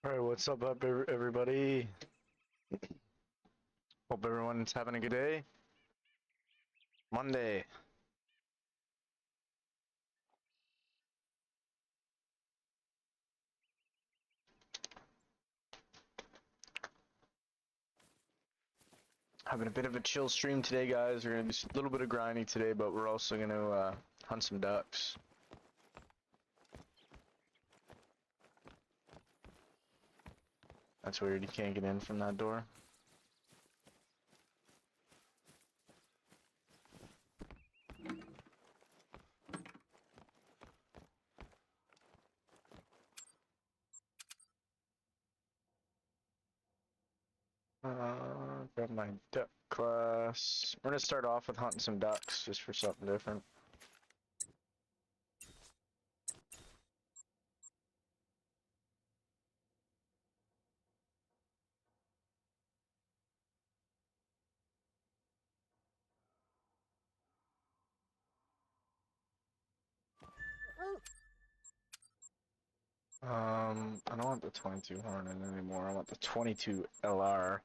Alright, what's up, everybody? Hope everyone's having a good day. Monday. Having a bit of a chill stream today, guys. We're gonna do a little bit of grinding today, but we're also gonna hunt some ducks. That's weird, you can't get in from that door. Grab my duck class. We're gonna start off with hunting some ducks, just for something different. I don't want the 22 Hornet anymore. I want the 22 LR.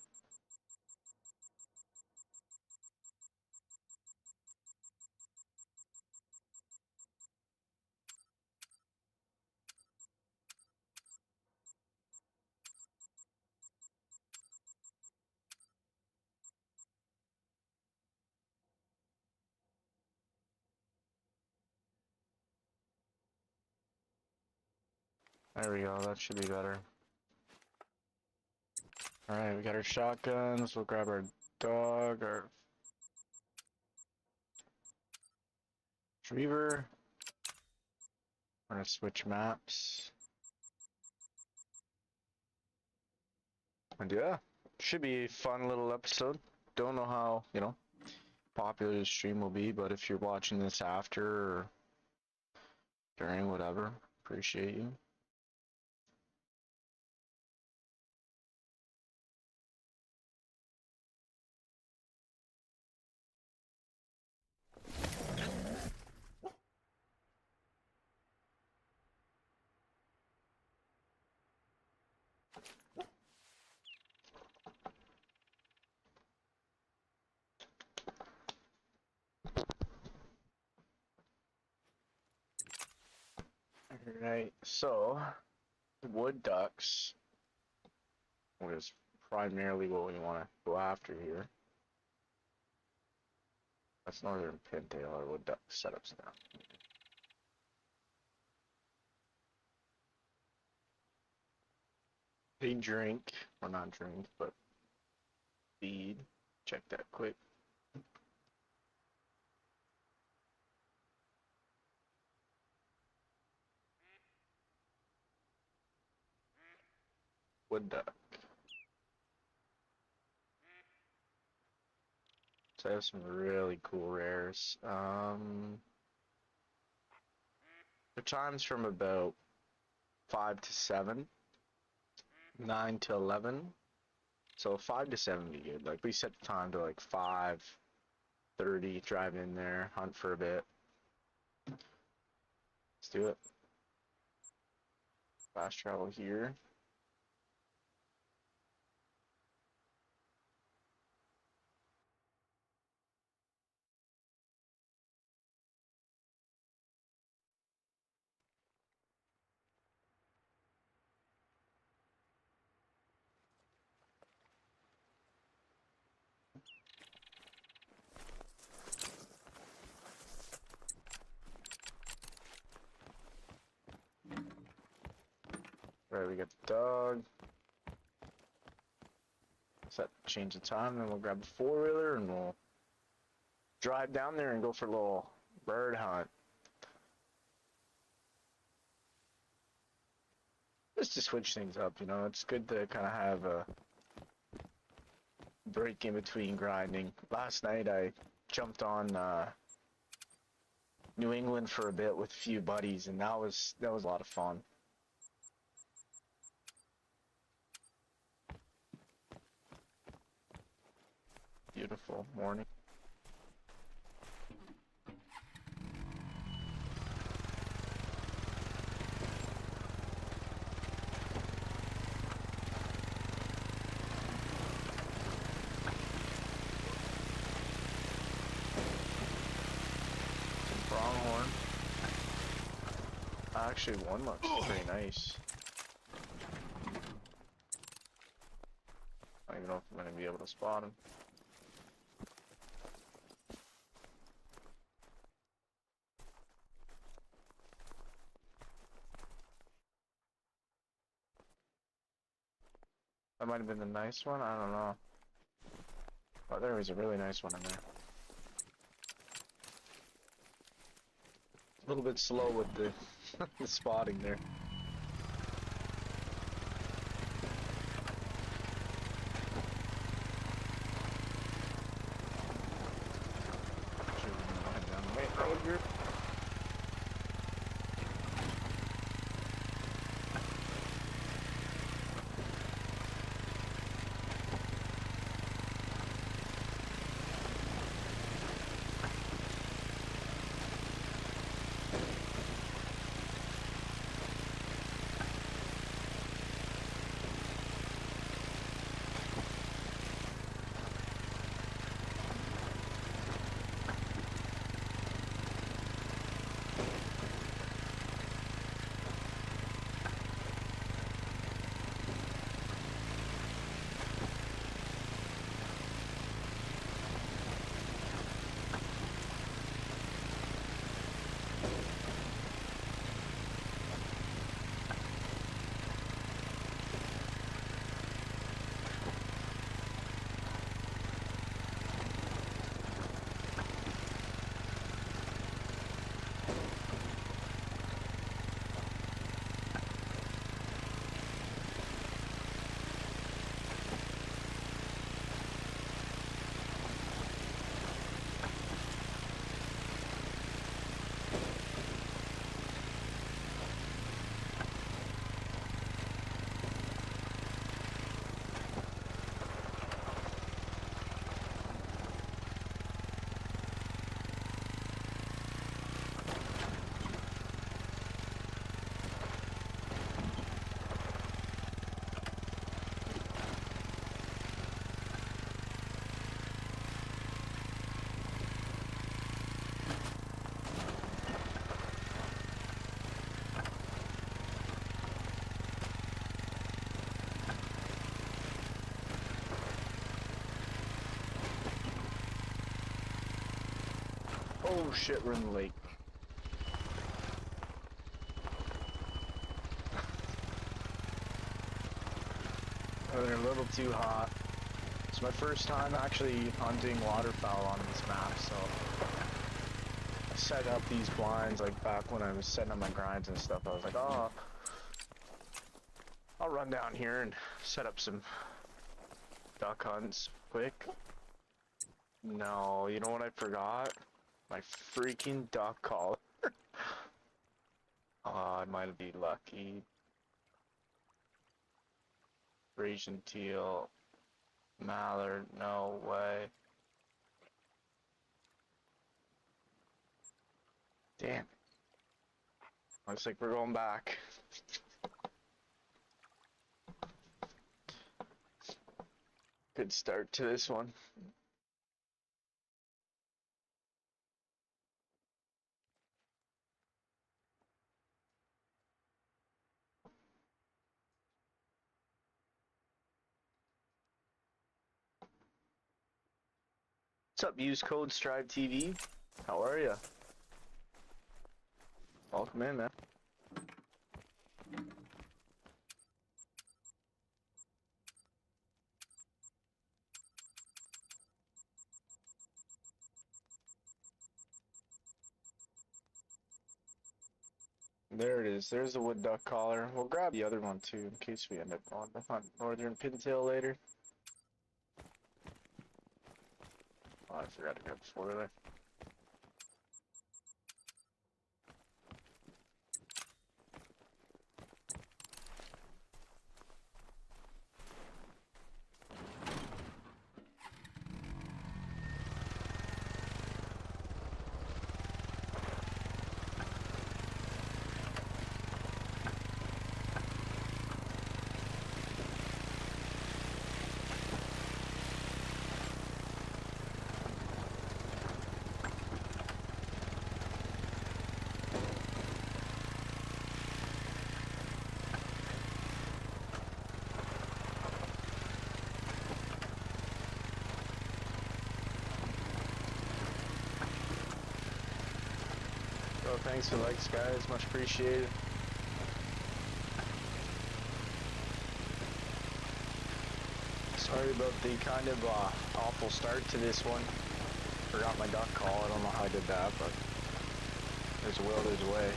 There we go, that should be better. Alright, we got our shotguns, we'll grab our dog, our retriever. We're gonna switch maps. And yeah, should be a fun little episode. Don't know how, popular the stream will be, but if you're watching this after or during, whatever, appreciate you. Alright, so wood ducks is primarily what we want to go after here. That's northern pintail or wood duck setups now. They drink, or not drink, but feed. Check that quick. Wood duck. So I have some really cool rares. The times from about 5 to 7, 9 to 11. So 5 to 7 would be good. Like, we set the time to like 5:30, drive in there, hunt for a bit. Let's do it. Fast travel here. Alright, we got the dog. Set, change the time, then we'll grab a four-wheeler and we'll drive down there and go for a little bird hunt. Just to switch things up, it's good to kind of have a break in between grinding. Last night I jumped on New England for a bit with a few buddies, and that was a lot of fun. Beautiful morning. Pronghorn. Actually, one looks pretty nice. I don't even know if I'm gonna be able to spot him. That might have been the nice one, I don't know. Oh, there was a really nice one in there. A little bit slow with the, the spotting there. Sure, we can go ahead down the main road here. Oh shit, we're in the lake. They're a little too hot. It's my first time actually hunting waterfowl on this map, so I set up these blinds like back when I was setting up my grinds and stuff. I was like, oh, I'll run down here and set up some duck hunts quick. No, you know what I forgot? My freaking duck collar. Oh, I might be lucky. Asian teal, mallard, no way. Damn. Looks like we're going back. Good start to this one. What's up, use code Strive TV? How are ya? Welcome in, man. There it is. There's the wood duck collar. We'll grab the other one too in case we end up going to hunt northern pintail later. Oh, I forgot to grab the four-wheeler. So thanks for the likes, guys. Much appreciated. Sorry about the kind of awful start to this one. Forgot my duck call. I don't know how I did that, but there's a will, there's a way.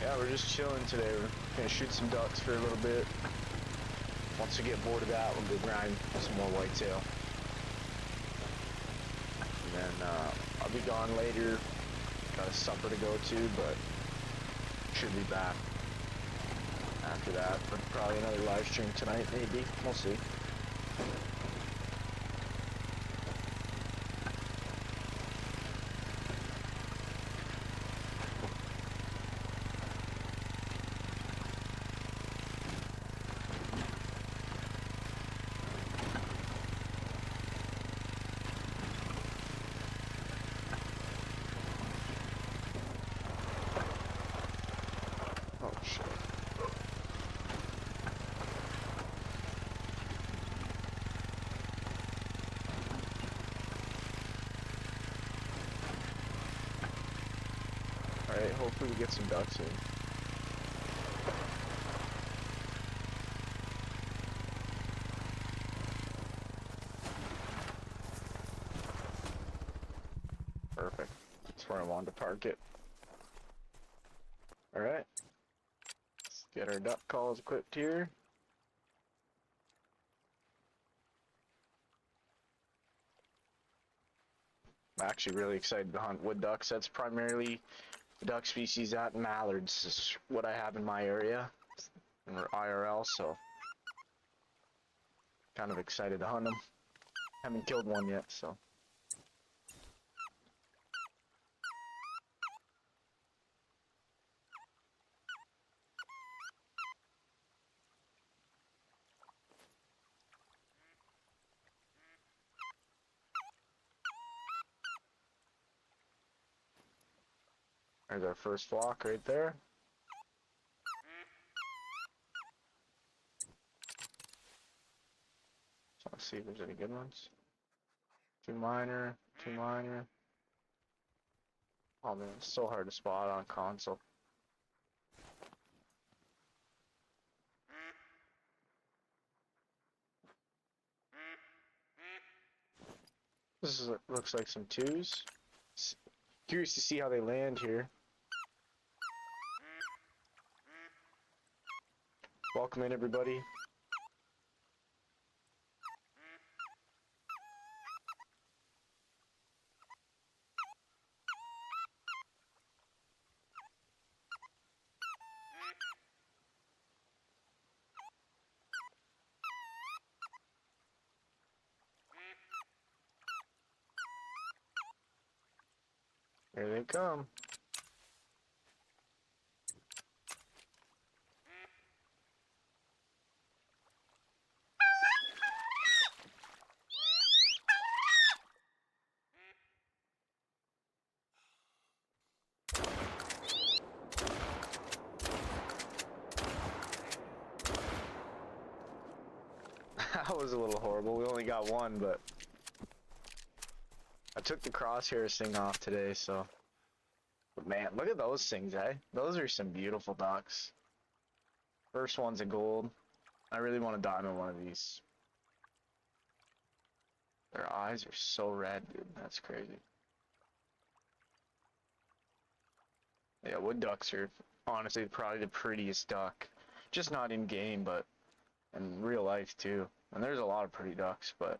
Yeah, we're just chilling today. We're gonna shoot some ducks for a little bit. Once we get bored of that, we'll go grind some more whitetail. And then I'll be gone later. Got a supper to go to, but should be back after that. But probably another live stream tonight, maybe. We'll see. Oh shit. Alright, hopefully we get some ducks in. Perfect. That's where I wanted to park it. Alright. Let's get our duck calls equipped here. I'm actually really excited to hunt wood ducks. That's primarily the duck species that mallards is what I have in my area. And we're IRL, so kind of excited to hunt them. Haven't killed one yet, so. There's our first flock right there. So let's see if there's any good ones. Two minor, two minor. Oh man, it's so hard to spot on console. This is, looks like some twos. Curious to see how they land here. Welcome in, everybody. Here they come. That was a little horrible. We only got one, but I took the crosshairs thing off today, so. But man, look at those things, eh? Those are some beautiful ducks. First one's a gold. I really want to diamond one of these. Their eyes are so red, dude. That's crazy. Yeah, wood ducks are honestly probably the prettiest duck. Just not in game, but in real life too. And there's a lot of pretty ducks, but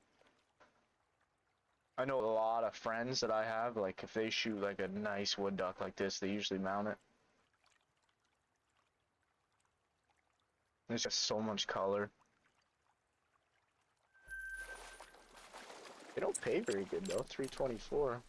I know a lot of friends that I have, like if they shoot like a nice wood duck like this, they usually mount it. There's just so much color. They don't pay very good though, 324.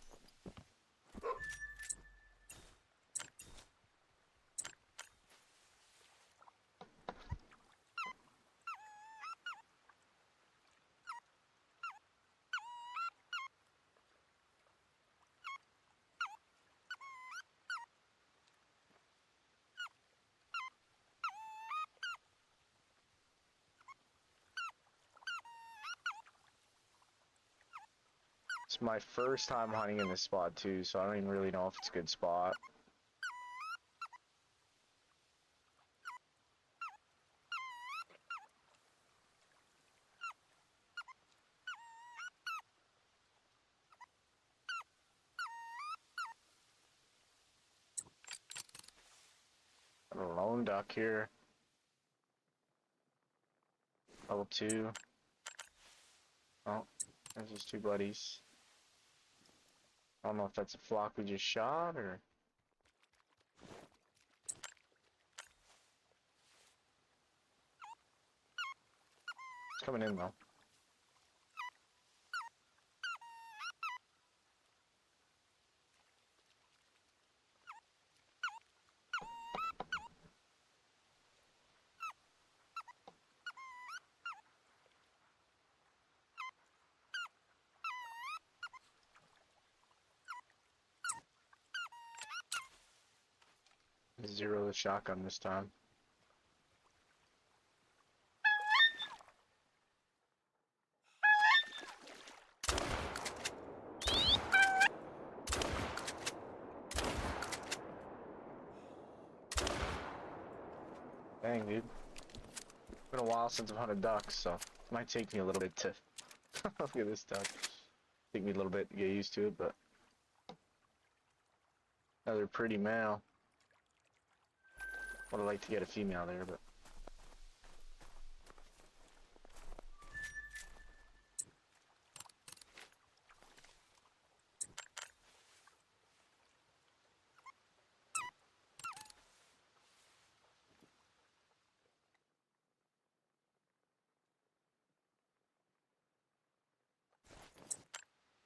It's my first time hunting in this spot too, so I don't even really know if it's a good spot. Got a lone duck here. Level 2. Oh, there's his two buddies. I don't know if that's a flock we just shot or... It's coming in though. Zero the shotgun this time. Dang, dude. It's been a while since I've hunted ducks, so it might take me a little bit to look at this duck. Take me a little bit to get used to it, but another pretty male. Would have liked to get a female there, but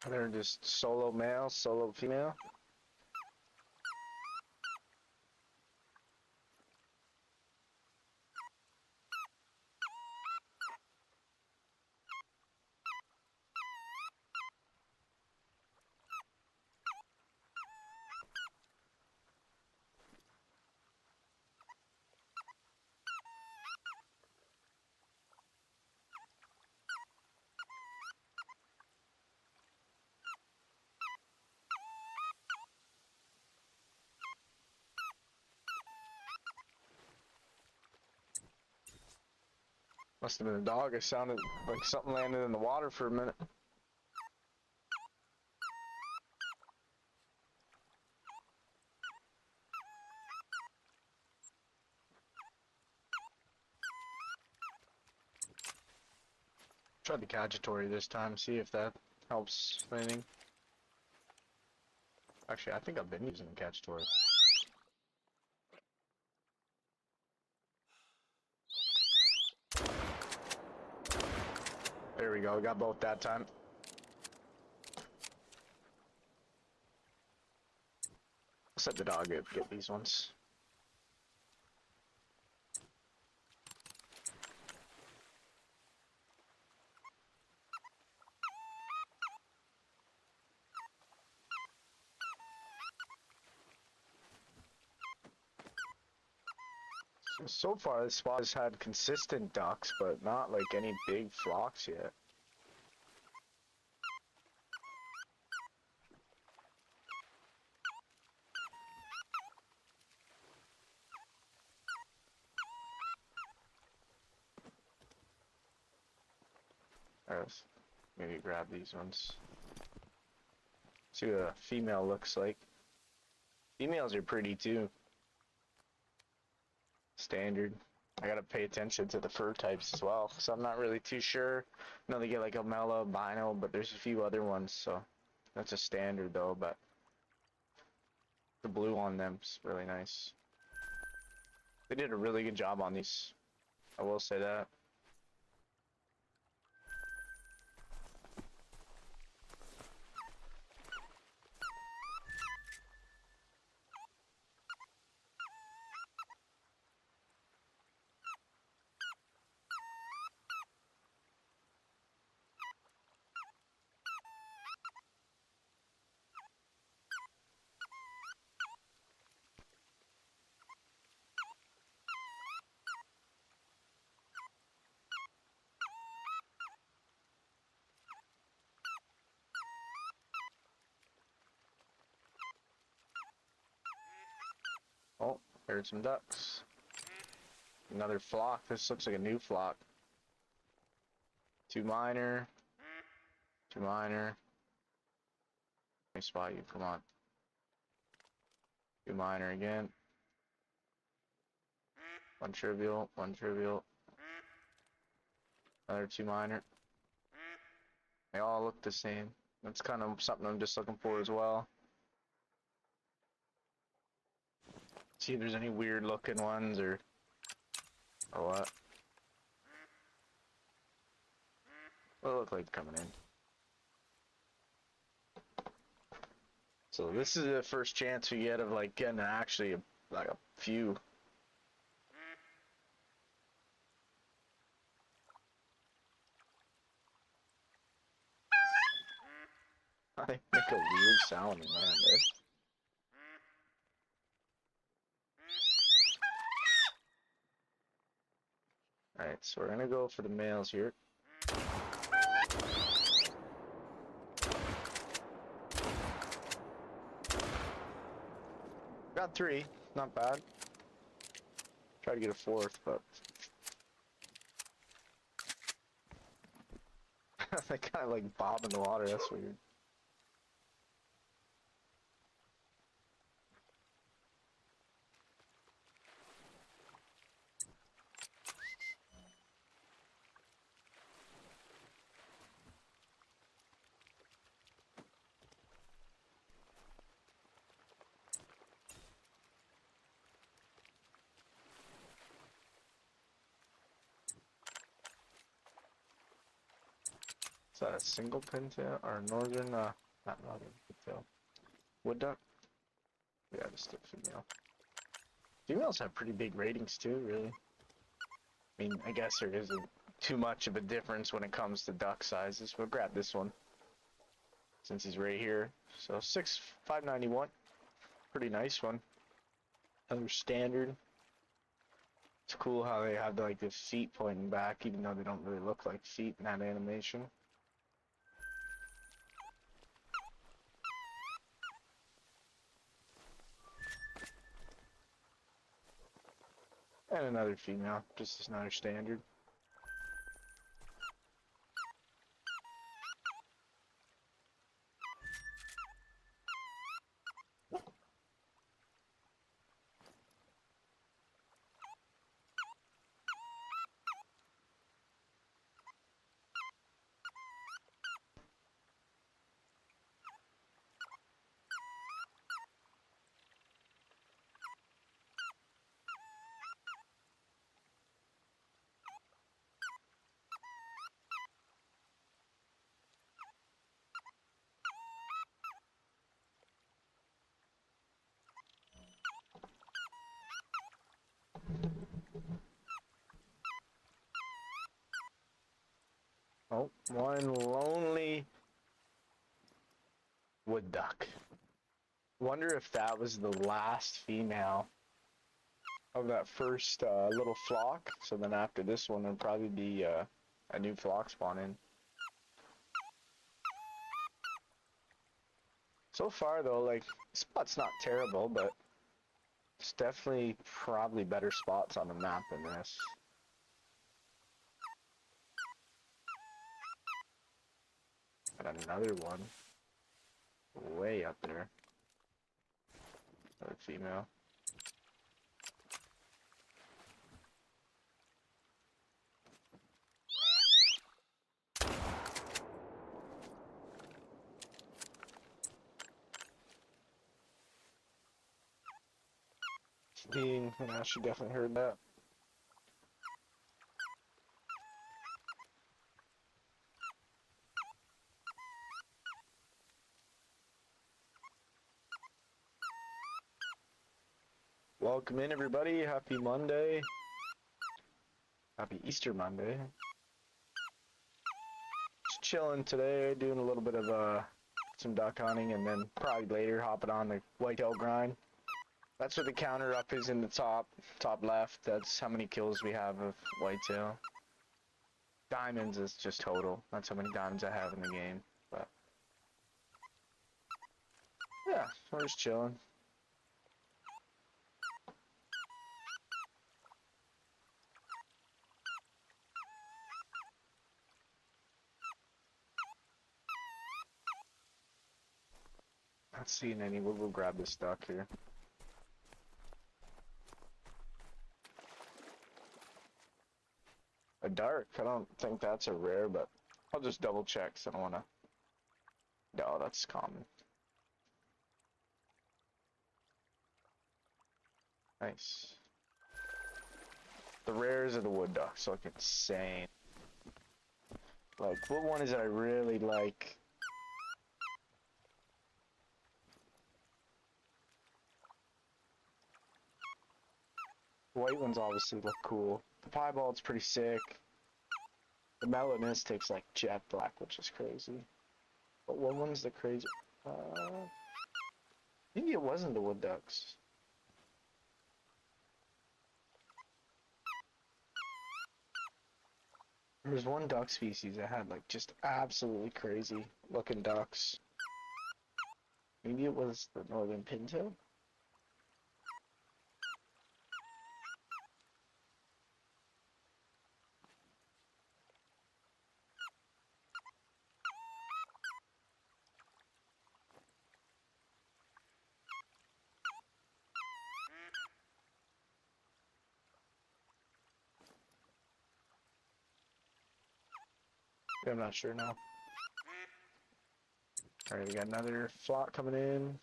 they're just solo male, solo female. Must have been a dog. It sounded like something landed in the water for a minute. Tried the cagitory this time, see if that helps anything. Actually, I think I've been using the cagitory. There we go, we got both that time. I'll set the dog up, get these ones. So far, this spot has had consistent ducks, but not like any big flocks yet. Alright, let's maybe grab these ones. See what a female looks like. Females are pretty too. Standard. I gotta pay attention to the fur types as well, so I'm not really too sure. I know they get like a mellow, albino, but there's a few other ones, so that's a standard though, but the blue on them's really nice. They did a really good job on these. I will say that. Oh, heard some ducks. Another flock. This looks like a new flock. Two minor. Two minor. Let me spot you. Come on. Two minor again. One trivial. One trivial. Another two minor. They all look the same. That's kind of something I'm just looking for as well. See if there's any weird looking ones or what. What it look like coming in. So this is the first chance we get of like getting actually like a few. They make a weird sound, man. Alright, so we're gonna go for the males here. Got three, not bad. Try to get a fourth, but they kind of like bob in the water. That's weird. Is that a single pintail or northern? Not northern pintail. Wood duck? Yeah, just a female. Females have pretty big ratings too, really. I mean, I guess there isn't too much of a difference when it comes to duck sizes. We'll grab this one since he's right here. So 591, pretty nice one. Another standard. It's cool how they have like the feet pointing back, even though they don't really look like feet in that animation. And another female, just another standard. Oh, one lonely wood duck. Wonder if that was the last female of that first little flock. So then after this one, there'll probably be a new flock spawn in. So far though, like, spot's not terrible, but it's definitely probably better spots on the map than this. And another one way up there. Another female. Yeah, she definitely heard that. Welcome in, everybody. Happy Monday. Happy Easter Monday. Just chilling today, doing a little bit of some duck hunting, and then probably later hopping on the whitetail grind. That's what the counter up is in the top left. That's how many kills we have of whitetail. Diamonds is just total. That's how many diamonds I have in the game. But yeah, we're just chilling. Not seeing any. We'll go grab this duck here. A dark. I don't think that's a rare, but I'll just double check. So I don't want to. No, that's common. Nice. The rares are the wood ducks look insane. Like, what one is it I really like? White ones obviously look cool. The piebald's pretty sick. The melanistic's like jet black, which is crazy. But what one's the crazy? Maybe it wasn't the wood ducks. There was one duck species that had like just absolutely crazy looking ducks. Maybe it was the northern pintail? I'm not sure now. Alright, we got another flock coming in.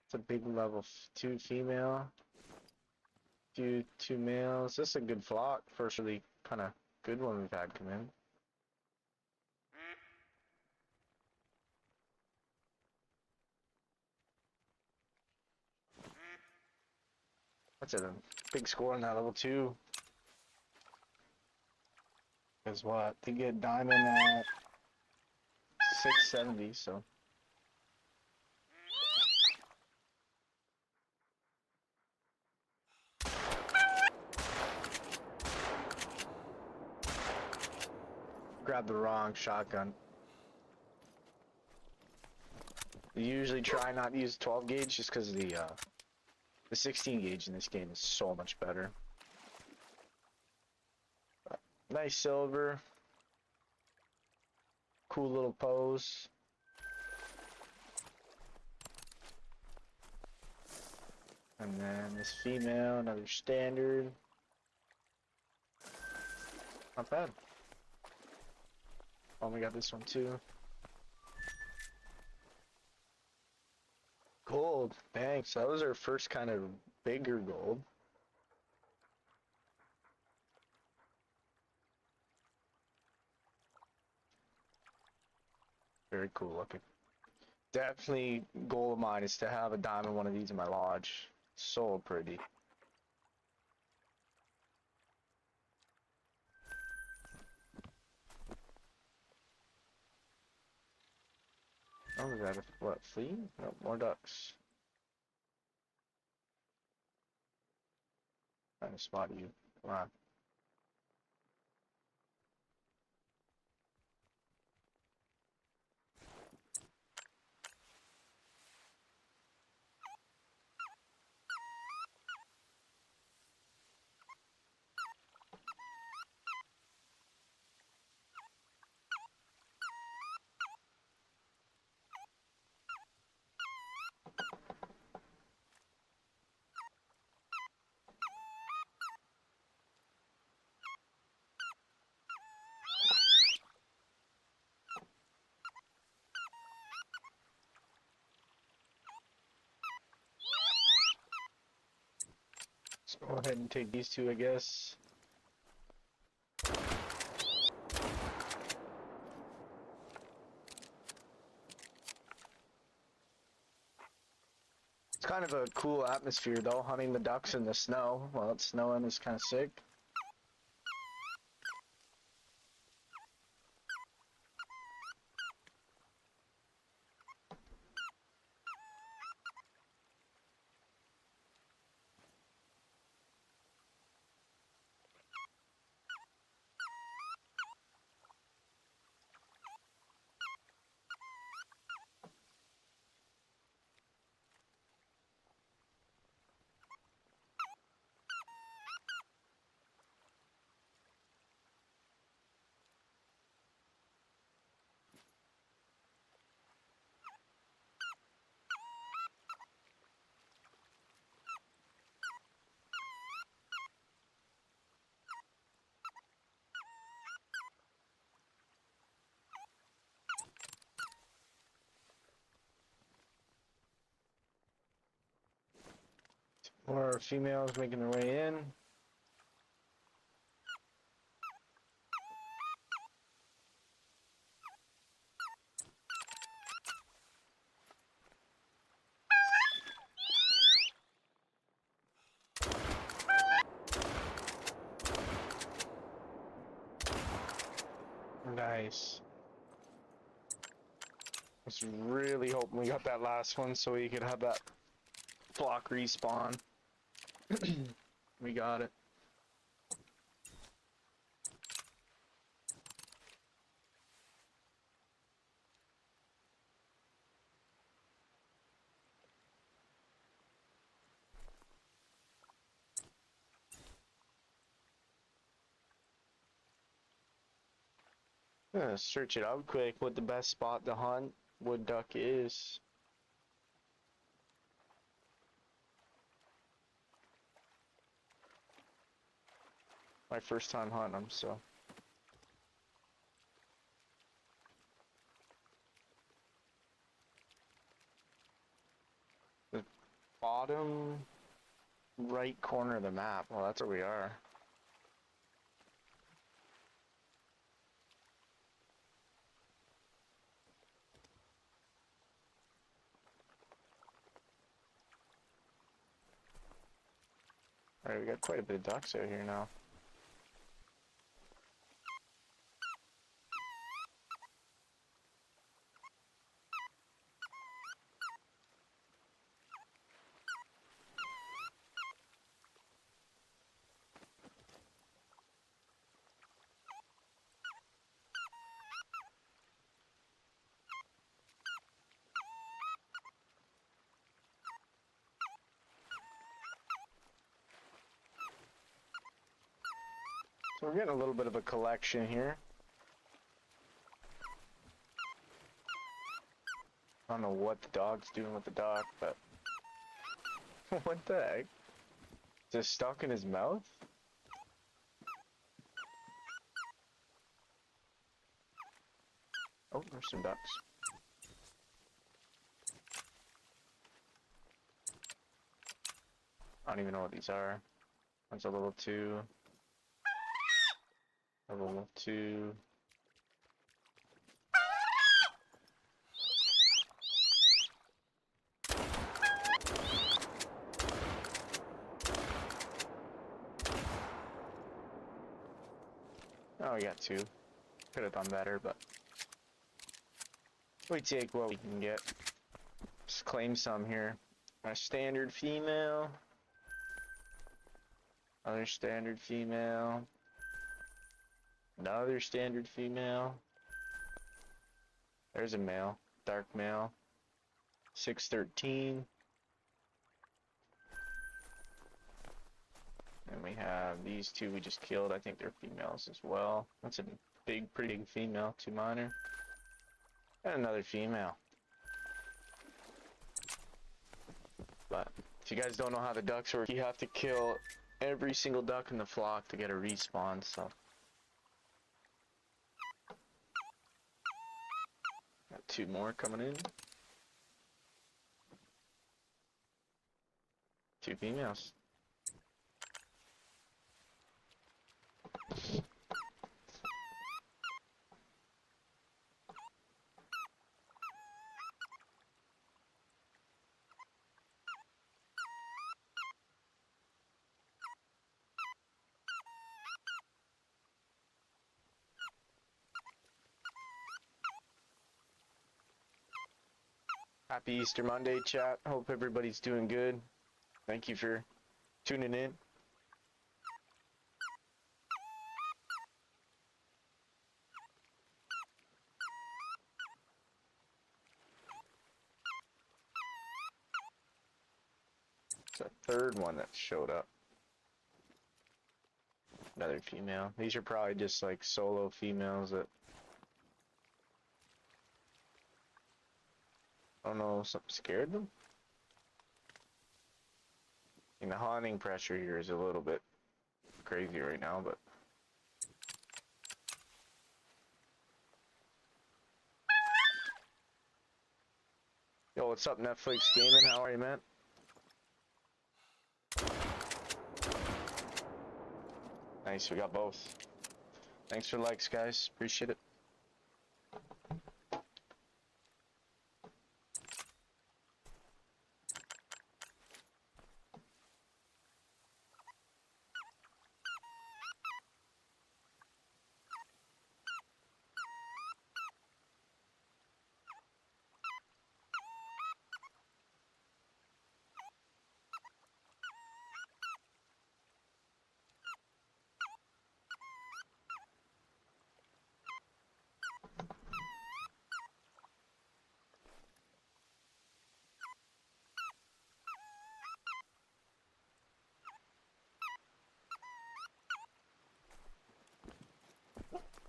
It's a big level 2 female. Two males. This is a good flock. First really kind of good one we've had come in. That's a big score on that level 2. Guess what? They get diamond at 670, so. Grab the wrong shotgun. You usually try not to use 12 gauge just because the 16 gauge in this game is so much better. Nice silver. Cool little pose. And then this female, another standard. Not bad. Oh, we got this one too. Gold. Thanks. That was our first kind of bigger gold. Very cool looking. Definitely goal of mine is to have a diamond one of these in my lodge. So pretty. Oh, we got a, what, flea? No, more ducks. Trying to spot you. Come on. Go ahead and take these two, I guess. It's kind of a cool atmosphere though, hunting the ducks in the snow while it's snowing is kind of sick. More females making their way in. Nice. I was really hoping we got that last one so we could have that flock respawn. We got it. I'm gonna search it out quick what the best spot to hunt wood duck is. My first time hunting them, so. The bottom right corner of the map. Well, that's where we are. Alright, we got quite a bit of ducks out here now. So we're getting a little bit of a collection here. I don't know what the dog's doing with the dog, but what the heck? Is it stuck in his mouth? Oh, there's some ducks. I don't even know what these are. That's a level 2. A level 2. Oh, we got 2. Could have done better, but we take what we can get. Just claim some here. A standard female. Another standard female. Another standard female. There's a male. Dark male. 613. And we have these 2 we just killed. I think they're females as well. That's a big, pretty big female. 2 minor. And another female. But if you guys don't know how the ducks work, you have to kill every single duck in the flock to get a respawn, so. Got 2 more coming in. 2 females. Happy Easter Monday, chat. Hope everybody's doing good. Thank you for tuning in. It's a third one that showed up. Another female. These are probably just like solo females that I don't know, something scared them. And the hunting pressure here is a little bit crazy right now, but yo, what's up, Netflix Gaming? How are you, man? Nice, we got both. Thanks for likes, guys. Appreciate it.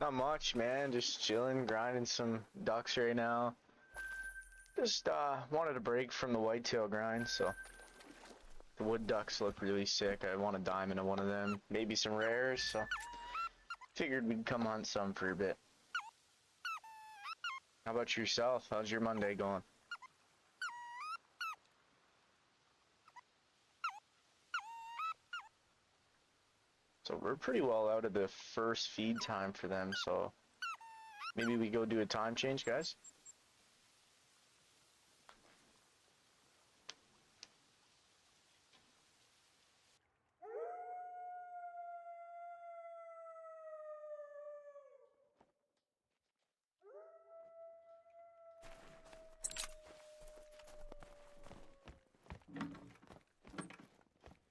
Not much, man. Just chilling, grinding some ducks right now. Just wanted a break from the whitetail grind, so the wood ducks look really sick. I want to dime into one of them, maybe some rares, so figured we'd come hunt some for a bit. How about yourself? How's your Monday going? So we're pretty well out of the first feed time for them, so maybe we go do a time change, guys?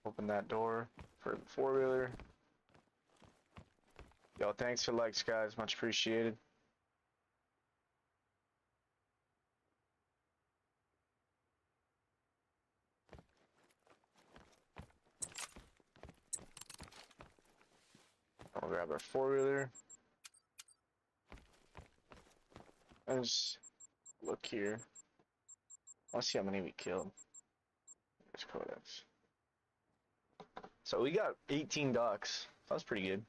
Open that door for the four-wheeler. Yo, thanks for likes, guys. Much appreciated. I'll grab our four-wheeler. Let's look here. Let's see how many we killed. There's codex. So we got 18 ducks. That was pretty good.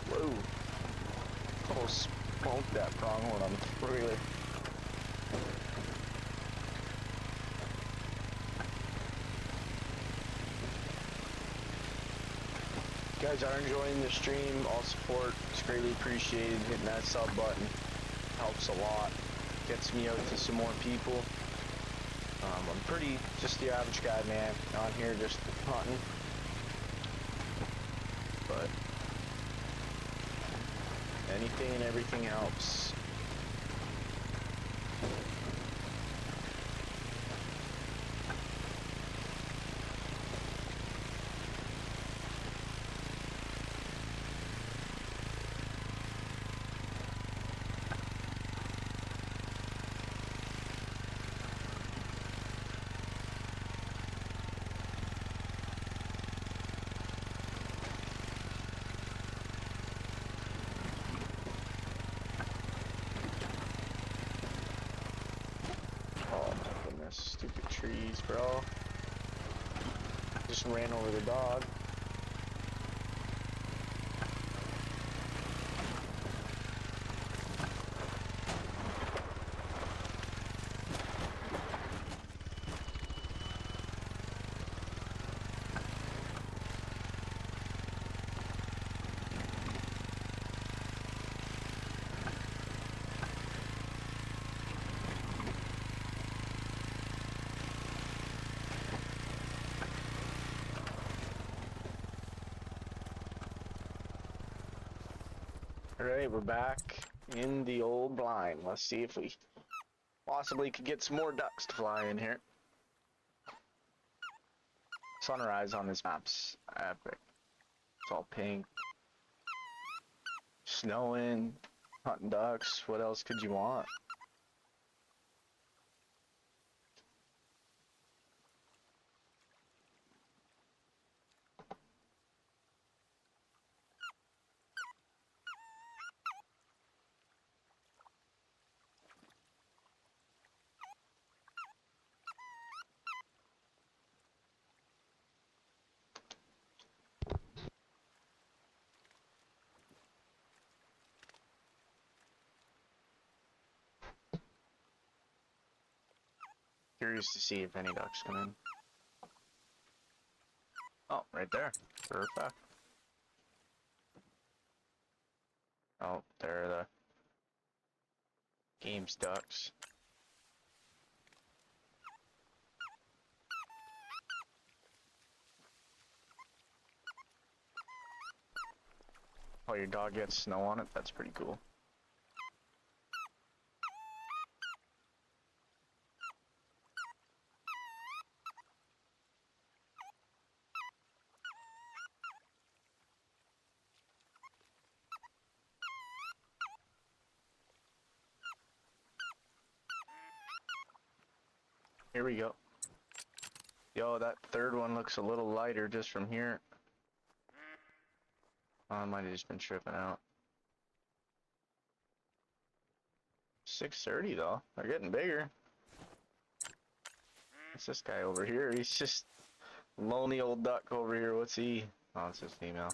Whoa. Almost smoked that pronghorn on the four-wheeler. If you guys are enjoying the stream, all support is greatly appreciated. Hitting that sub button helps a lot. Gets me out to some more people. I'm pretty just the average guy, man, on here just hunting. But anything and everything helps. Stupid trees, bro. Just ran over the dog. Alright, we're back in the old blind. Let's see if we possibly could get some more ducks to fly in here. Sunrise on this map's epic. It's all pink. Snowing, hunting ducks. What else could you want? Curious to see if any ducks come in. Oh, right there. Perfect. Oh, there are the game's ducks. Oh, your dog gets snow on it? That's pretty cool. Here we go. Yo, that third one looks a little lighter just from here. Oh, I might have just been tripping out. 6:30 though. They're getting bigger. What's this guy over here? He's just lonely old duck over here. What's he? Oh, it's his female.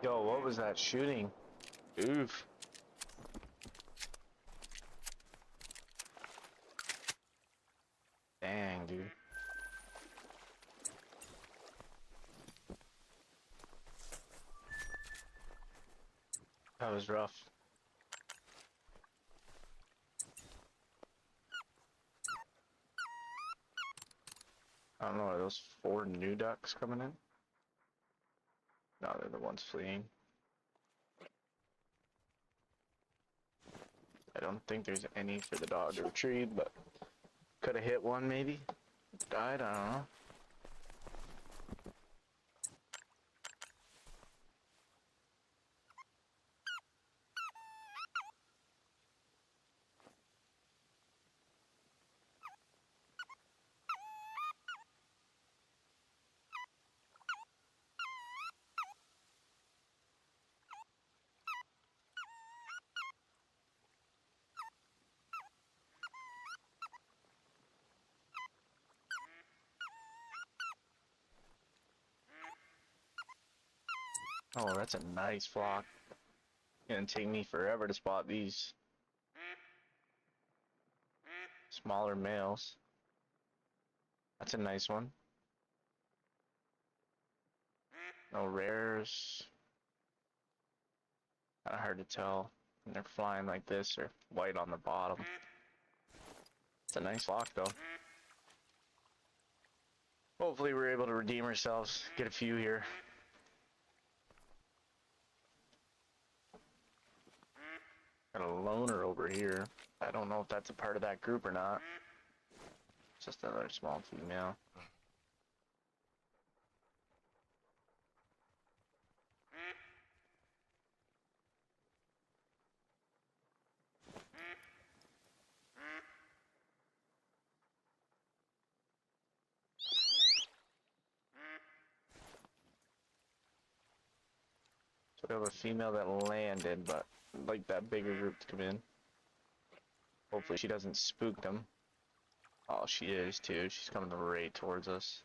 Yo, what was that shooting? Oof. Dang, dude. That was rough. I don't know, are those 4 new ducks coming in? No, they're the ones fleeing. I don't think there's any for the dog to retrieve, but could have hit one maybe. Died, I don't know. Oh, that's a nice flock. Gonna take me forever to spot these smaller males. That's a nice one. No rares. Kinda hard to tell when they're flying like this or white on the bottom. It's a nice flock though. Hopefully we're able to redeem ourselves, get a few here. Got a loner over here. I don't know if that's a part of that group or not. It's just another small female. So We have a female that landed, but like that bigger group to come in. Hopefully she doesn't spook them. Oh, she is too. She's coming right towards us.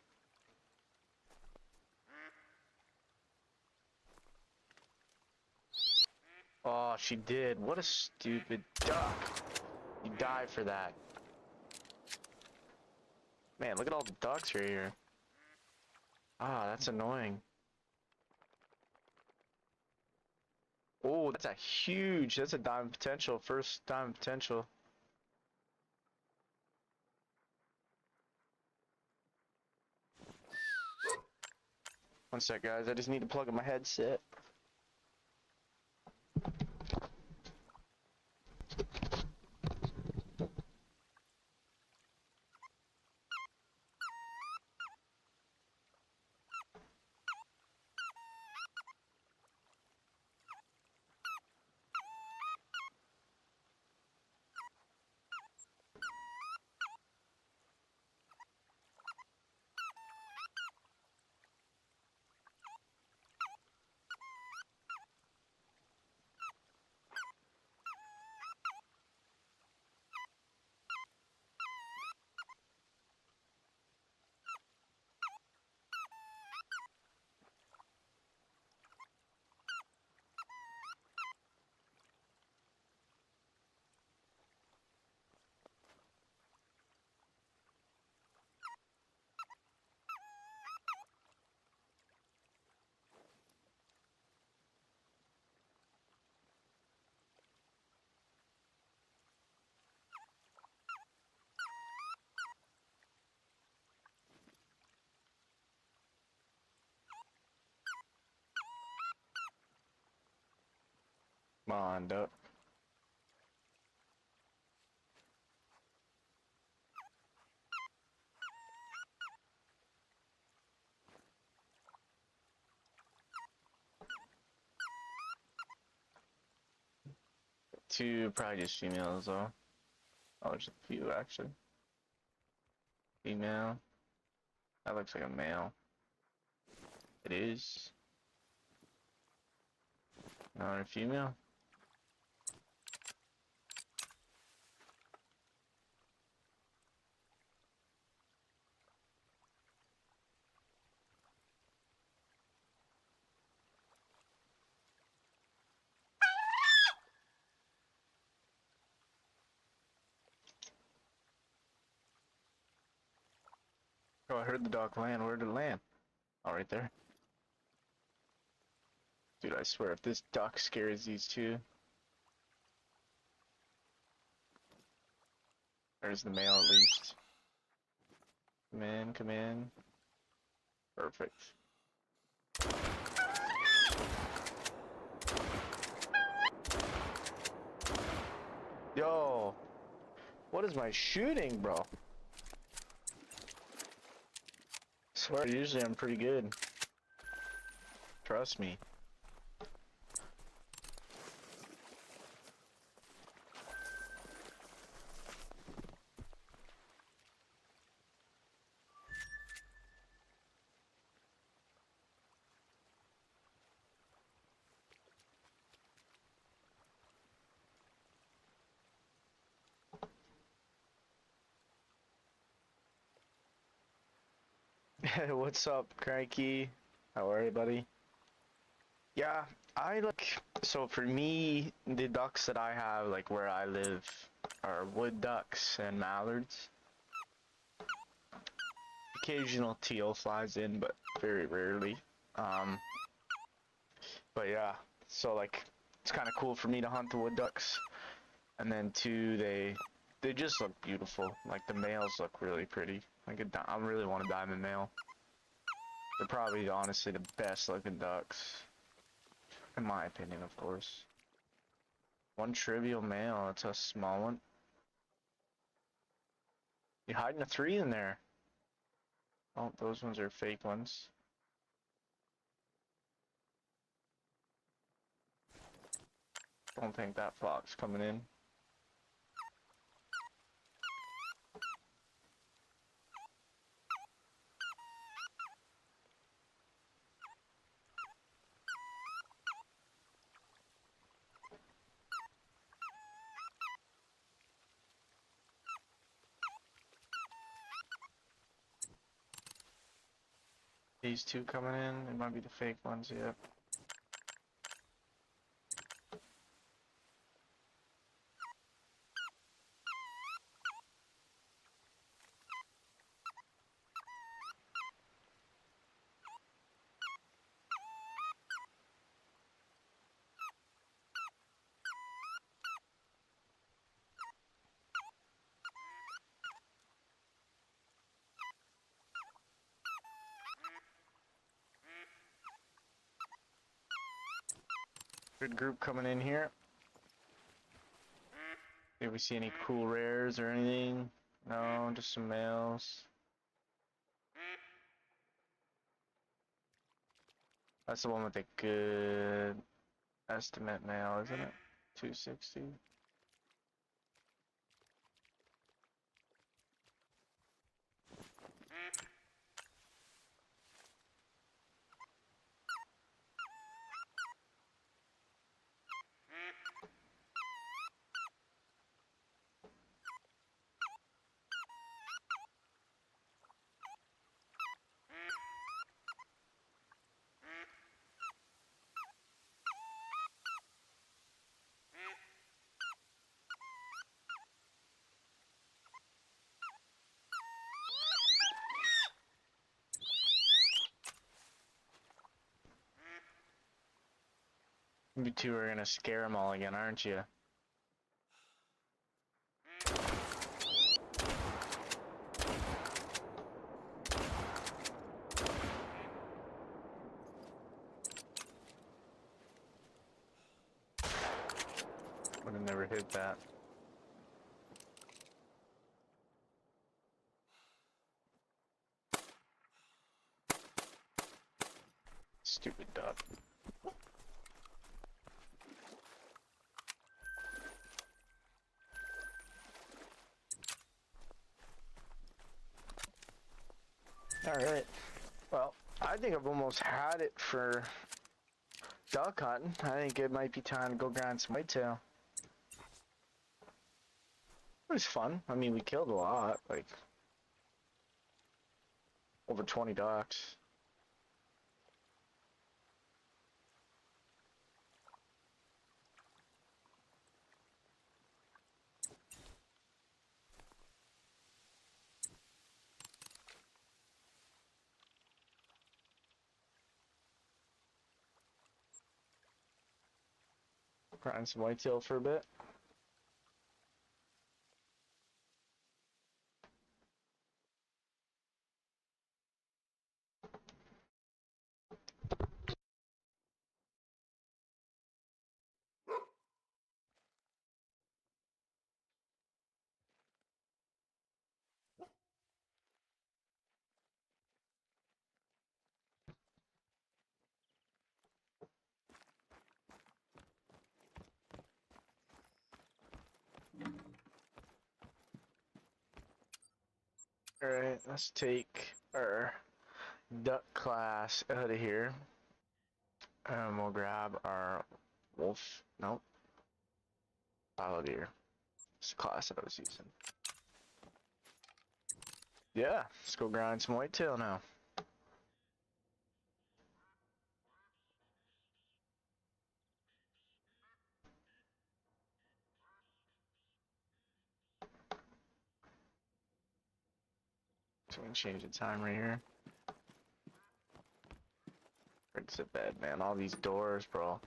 Oh, she did. What a stupid duck. You die for that. Man, look at all the ducks right here. Ah, that's annoying. Oh, that's a huge, that's a diamond potential. First diamond potential. One sec, guys. I just need to plug in my headset. Come on, duck. Two, probably just females though. Oh, just a few actually. Female. That looks like a male. It is. Another female. Oh, I heard the dog land. Where did it land? Oh, right there. Dude, I swear, if this duck scares these two. There's the male at least. Come in, come in. Perfect. Yo! What is my shooting, bro? Swear, usually I'm pretty good. Trust me. What's up, Cranky? How are you, buddy? Yeah, I like, so for me, the ducks that I have, like where I live, are wood ducks and mallards. Occasional teal flies in, but very rarely. Um, but yeah, so like, it's kind of cool for me to hunt the wood ducks. And then two, they just look beautiful. Like the males look really pretty. Like I really want a diamond male. They're probably honestly the best looking ducks. In my opinion, of course. One trivial male, it's a small one. You hiding a three in there. Oh, those ones are fake ones. Don't think that flock's coming in. These two coming in, it might be the fake ones, yeah. Good group coming in here. Did we see any cool rares or anything? No, just some males. That's the one with the good estimate male, isn't it? 260. You two are gonna scare them all again, aren't you? Would have never hit that. Stupid duck. Alright. Well, I think I've almost had it for duck hunting. I think it might be time to go grind some whitetail. It was fun. I mean, we killed a lot, like over 20 ducks. Grind some whitetail for a bit. Alright, let's take our duck class out of here. And we'll grab our wolf. Nope. Fallow deer. It's the class that I was using. Yeah, let's go grind some whitetail now. So we can change the time right here. It's a bed, man. All these doors, bro.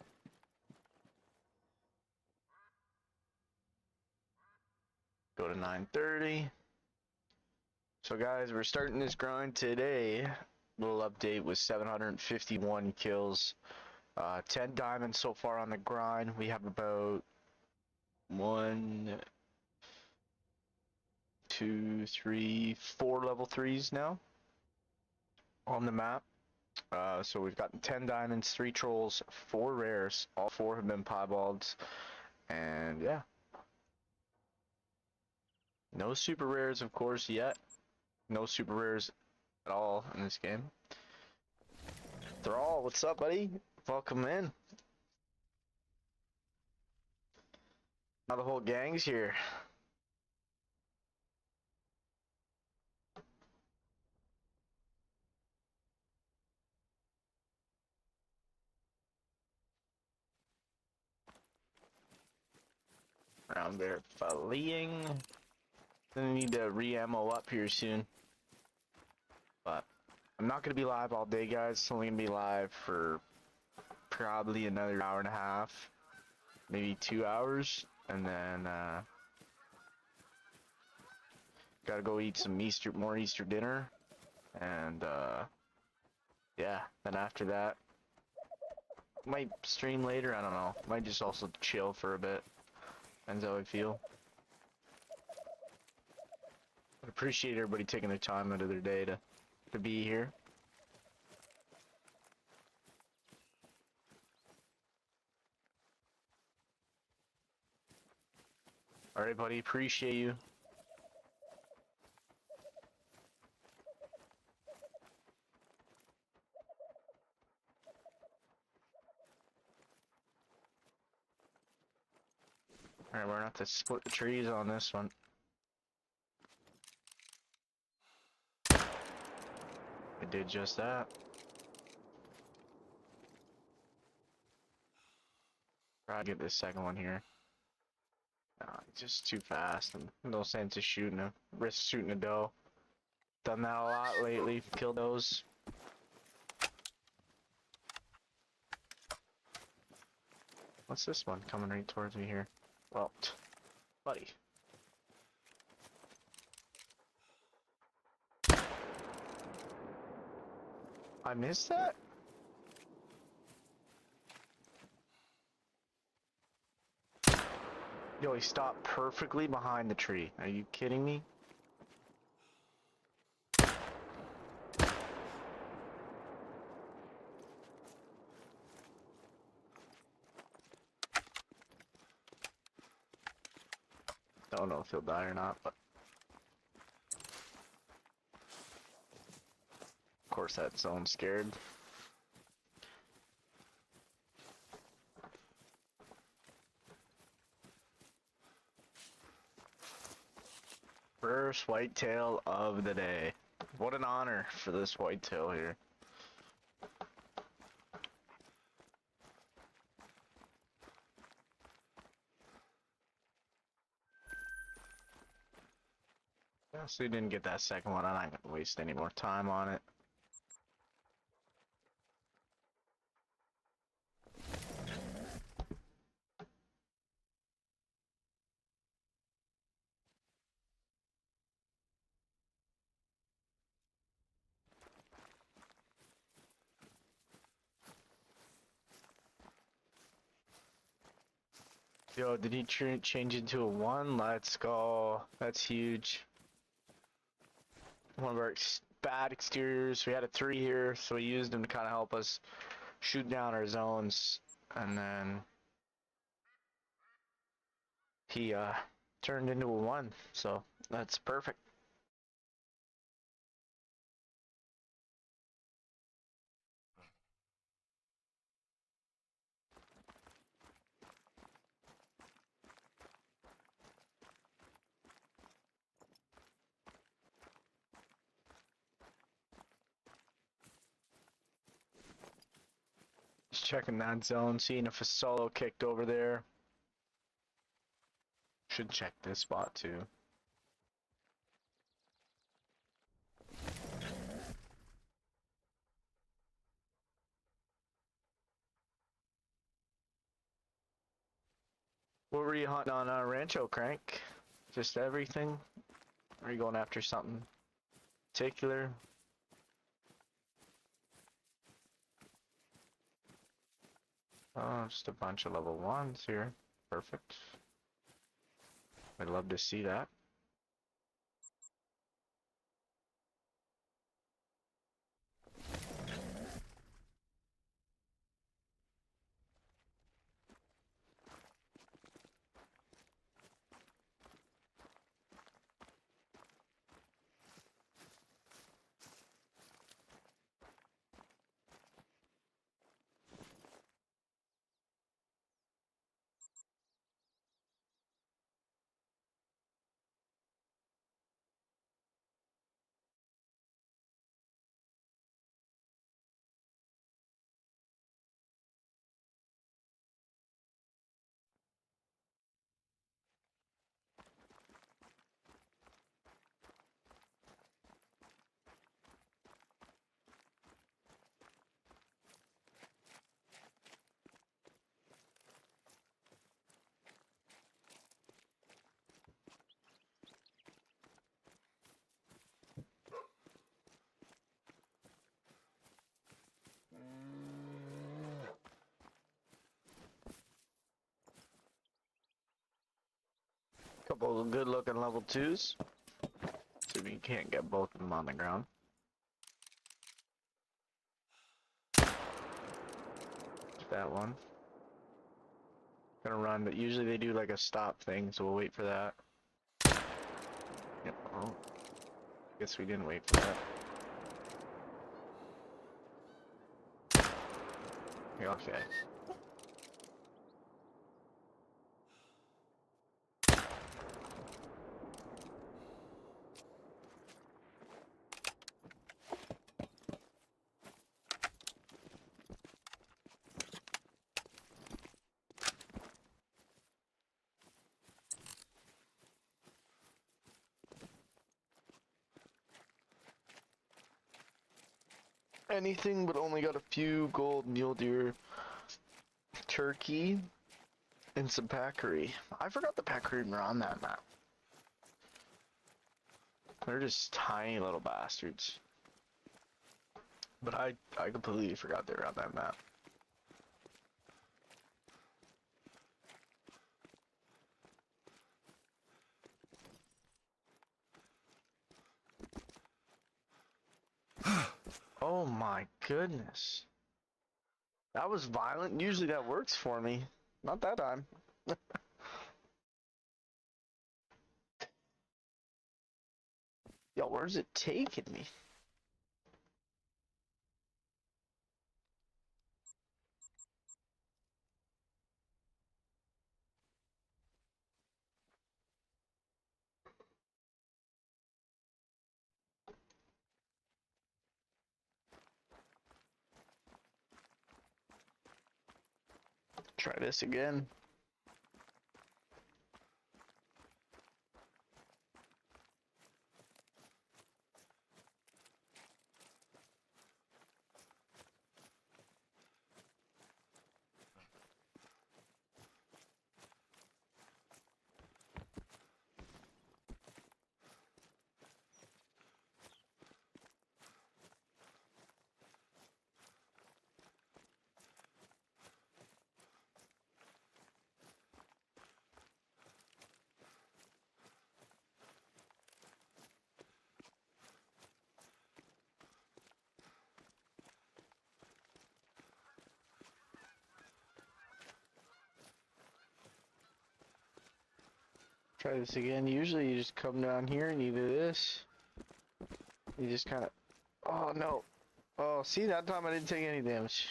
Go to 9:30. So guys, we're starting this grind today. Little update with 751 kills. 10 diamonds so far on the grind. We have about 1, 2, 3, 4 level 3s now on the map. So we've gotten 10 diamonds, 3 trolls, 4 rares. All 4 have been piebalds. And yeah. No super rares, of course, yet. No super rares at all in this game. Thrall, what's up, buddy? Welcome in. Now the whole gang's here. around there filleting. Then I need to re-ammo up here soon. But I'm not gonna be live all day, guys. It's only gonna be live for probably another hour and a half, maybe 2 hours, and then gotta go eat some more Easter dinner, and yeah. Then after that, might stream later. I don't know. Might just also chill for a bit. Depends how I feel. I appreciate everybody taking their time out of their day to be here. Alright, buddy, appreciate you. Alright, we're gonna have to split the trees on this one. I did just that. Try to get this second one here. It's just too fast and no sense of shooting him. Risk shooting a doe. Done that a lot lately. Killed those. What's this one coming right towards me here? Well, buddy. I missed that? Yo, he stopped perfectly behind the tree. Are you kidding me? Don't know if he'll die or not, but of course that zone's scared. First whitetail of the day. What an honor for this whitetail here. So we didn't get that second one. I'm not gonna waste any more time on it. Yo, did he change into a 1? Let's go. That's huge. One of our bad exteriors. We had a 3 here, so we used him to kind of help us shoot down our zones. And then he turned into a 1, so that's perfect. Just checking that zone, seeing if a solo kicked over there. Should check this spot too. What were you hunting on Rancho, Crank? Just everything? Or are you going after something particular? Oh, just a bunch of level 1s here. Perfect. I'd love to see that. twos. So we can't get both of them on the ground. That one. Gonna run, but usually they do like a stop thing, so we'll wait for that. Yep. Oh, guess we didn't wait for that. Okay. Anything, but only got a few gold mule deer, turkey, and some packery. I forgot the packery were on that map. They're just tiny little bastards. But I completely forgot they were on that map. Oh my goodness. That was violent. Usually that works for me. Not that time. Yo, where's it taking me? Try this again. Try this again. Usually you just come down here and you do this. You just kind of... Oh, no. Oh, see, that time I didn't take any damage.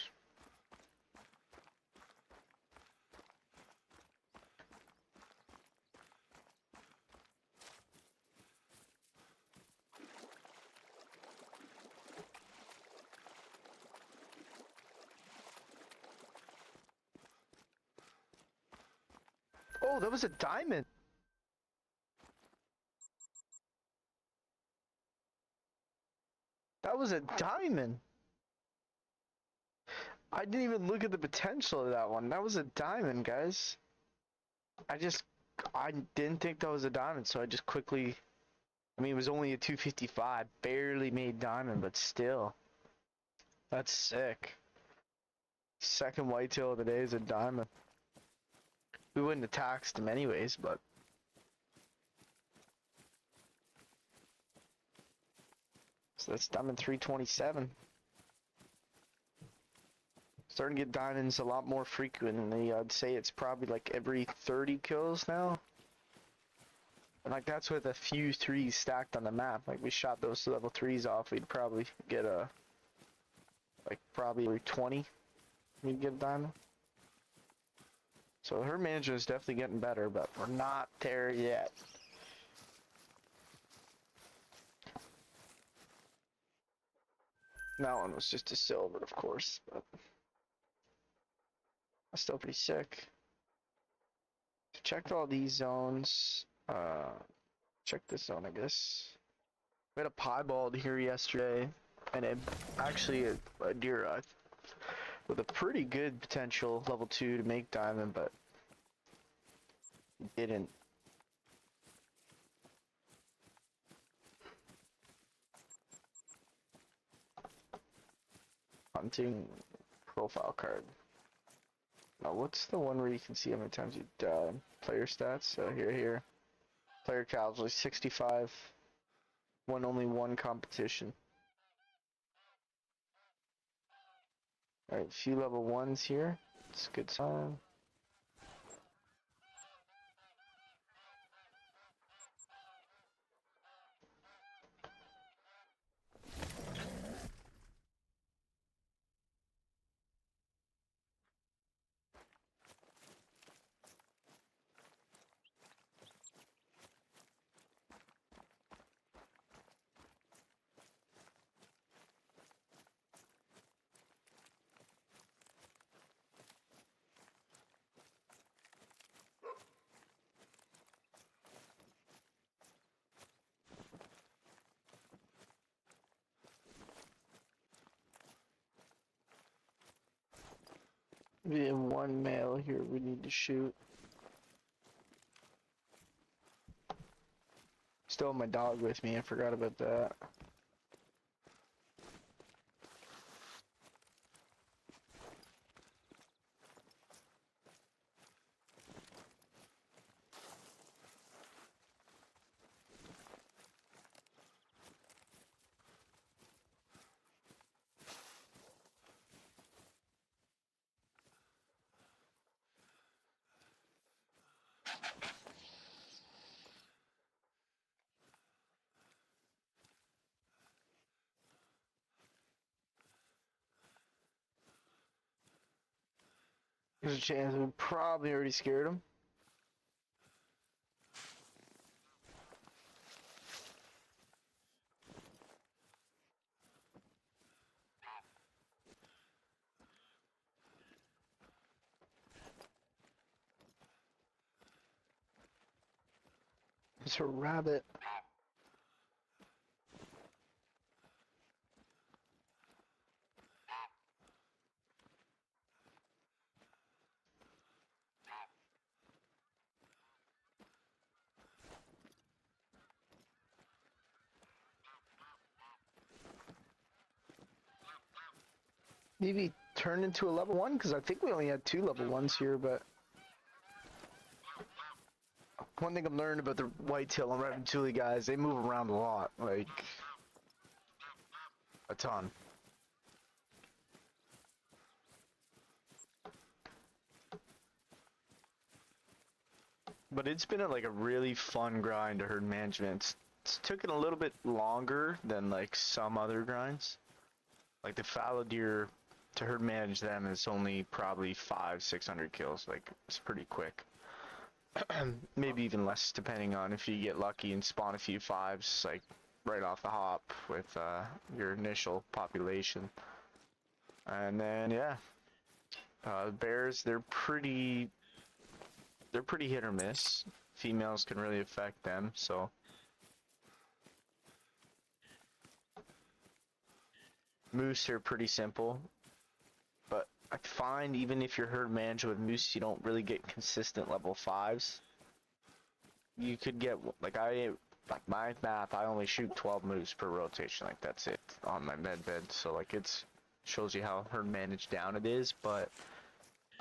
Oh, that was a diamond. That was a diamond. I didn't even look at the potential of that one. That was a diamond, guys. I didn't think that was a diamond, so I just quickly... I mean, it was only a 255. Barely made diamond, but still. That's sick. Second whitetail of the day is a diamond. We wouldn't have taxed him anyways, but... So that's diamond 327. Starting to get diamonds a lot more frequently. I'd say it's probably like every 30 kills now. And like that's with a few threes stacked on the map. Like we shot those level 3s off, we'd probably get a... Like probably every 20, we'd get a diamond. So her management is definitely getting better, but we're not there yet. That one was just a silver, of course, but that's still pretty sick. Checked all these zones. Check this zone, I guess. We had a piebald here yesterday, and it actually a deer with a pretty good potential level 2 to make diamond, but didn't. Hunting profile card. Now, what's the one where you can see how many times you died? Player stats. So here. Player casualty 65. Won only one competition. Alright, a few level 1s here. It's a good sign. We have one male here we need to shoot. Still have my dog with me, I forgot about that. There's a chance we probably already scared him. It's a rabbit. Maybe turn into a level 1, because I think we only had 2 level 1s here, but one thing I'm learning about the whitetail and ratatouille guys, they move around a lot, like a ton. But it's been like a really fun grind to herd management. It's taken a little bit longer than like some other grinds. Like the fallow deer, to herd manage them is only probably 500-600 kills. Like it's pretty quick. Maybe even less depending on if you get lucky and spawn a few 5s like right off the hop with your initial population. And then yeah, bears, they're pretty hit or miss. Females can really affect them, so moose are pretty simple. But I find even if you're herd managing with moose, you don't really get consistent level 5s. You could get like my map, I only shoot 12 moose per rotation, like that's it on my med bed. So like it's shows you how herd managed down it is, but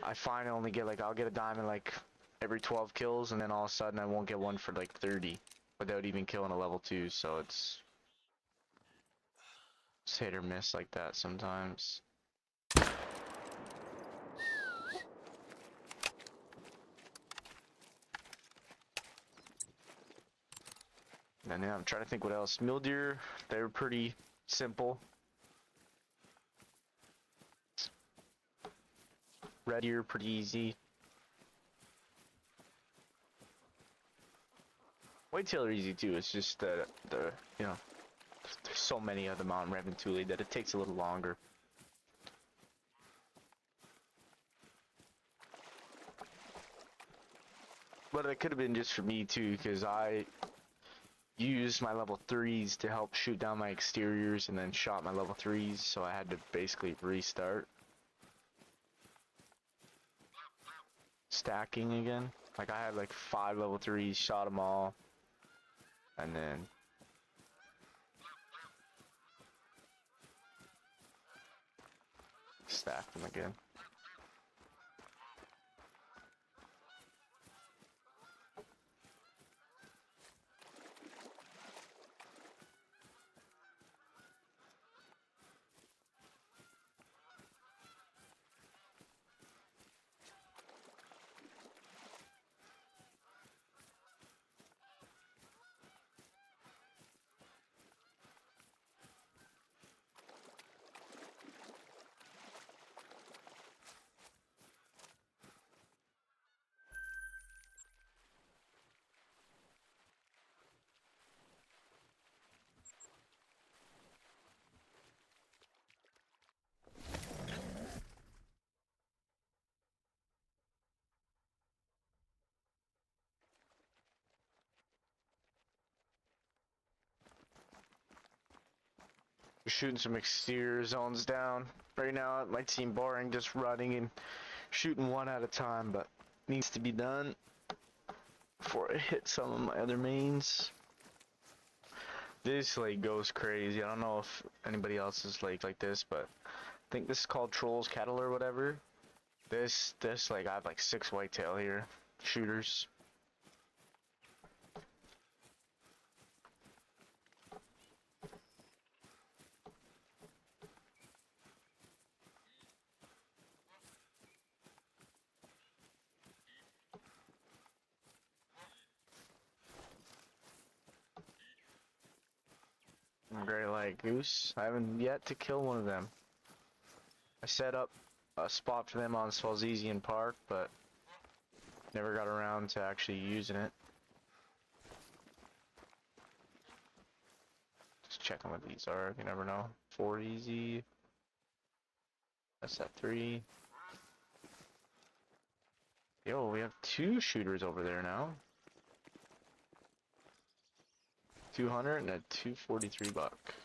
I find I only get like I'll get a diamond like every 12 kills, and then all of a sudden I won't get one for like 30 without even killing a level 2, so it's hit or miss like that sometimes. And yeah, I'm trying to think what else. Mule deer, they're pretty simple. Red deer, pretty easy. Whitetail are easy too. It's just the you know, there's so many of them on ratatouille that it takes a little longer. But it could have been just for me too, because I used my level 3s to help shoot down my exteriors and then shot my level 3s, so I had to basically restart. Stacking again. Like I had like 5 level 3s, shot them all, and then stacked them again. Shooting some exterior zones down. Right now it might seem boring just running and shooting one at a time, but needs to be done before I hit some of my other mains. This lake goes crazy. I don't know if anybody else's lake like this, but I think this is called Trolls Kettle or whatever. This like I have like 6 whitetail here, shooters. Great White Goose. I haven't yet to kill one of them. I set up a spot for them on Swalzizian Park, but never got around to actually using it. Just checking what these are. You never know. 4 easy. That's at 3. Yo, we have 2 shooters over there now. 200 and a 243 buck.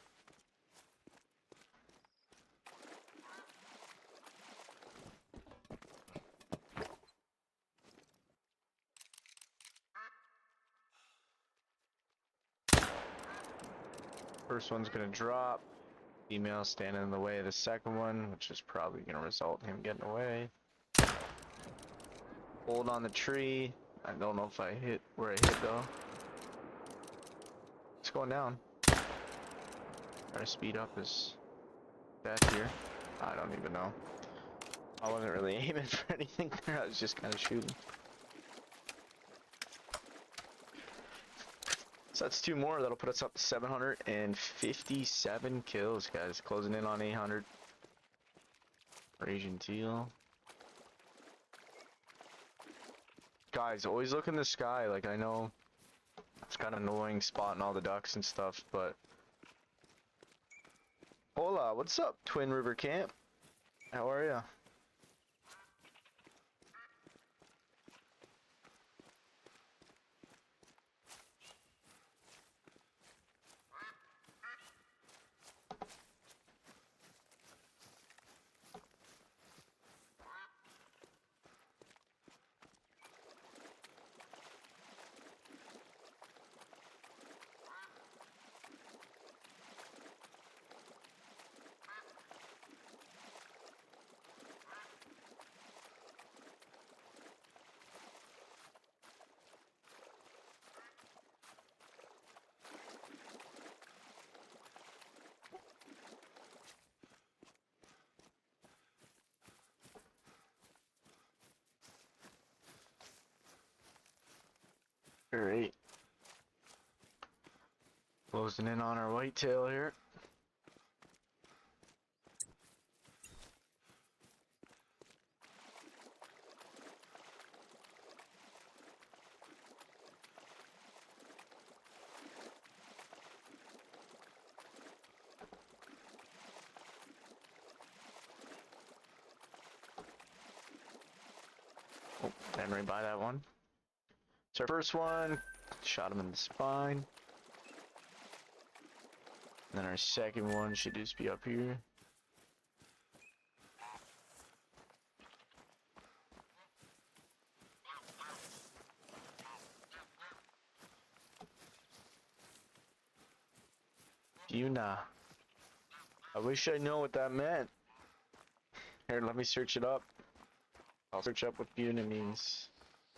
First one's gonna drop. Female standing in the way of the second one, which is probably gonna result in him getting away. Hold on the tree. I don't know if I hit where I hit though. It's going down. Try to speed up his death here. I don't even know. I wasn't really aiming for anything there. I was just kind of shooting. So that's 2 more. That'll put us up to 757 kills, guys. Closing in on 800. Asian teal. Guys, always look in the sky. Like, I know it's kind of annoying spotting all the ducks and stuff, but... Hola, what's up, Twin River Camp? How are ya? Alright. Closing in on our whitetail here. Oh, didn't really buy that one. It's our first one. Shot him in the spine. And then our second one should just be up here. Yuna. I wish I know what that meant. Here, let me search it up. I'll search up what Yuna means.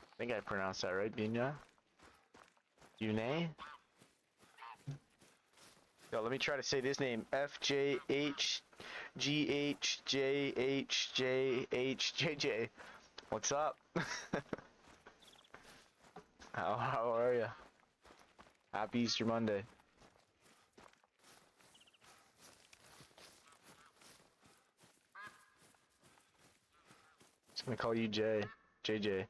I think I pronounced that right, Yuna? Yune? Yo, let me try to say this name. FJHGHJHJHJJ. What's up? How are ya? Happy Easter Monday. Just gonna call you Jay. JJ.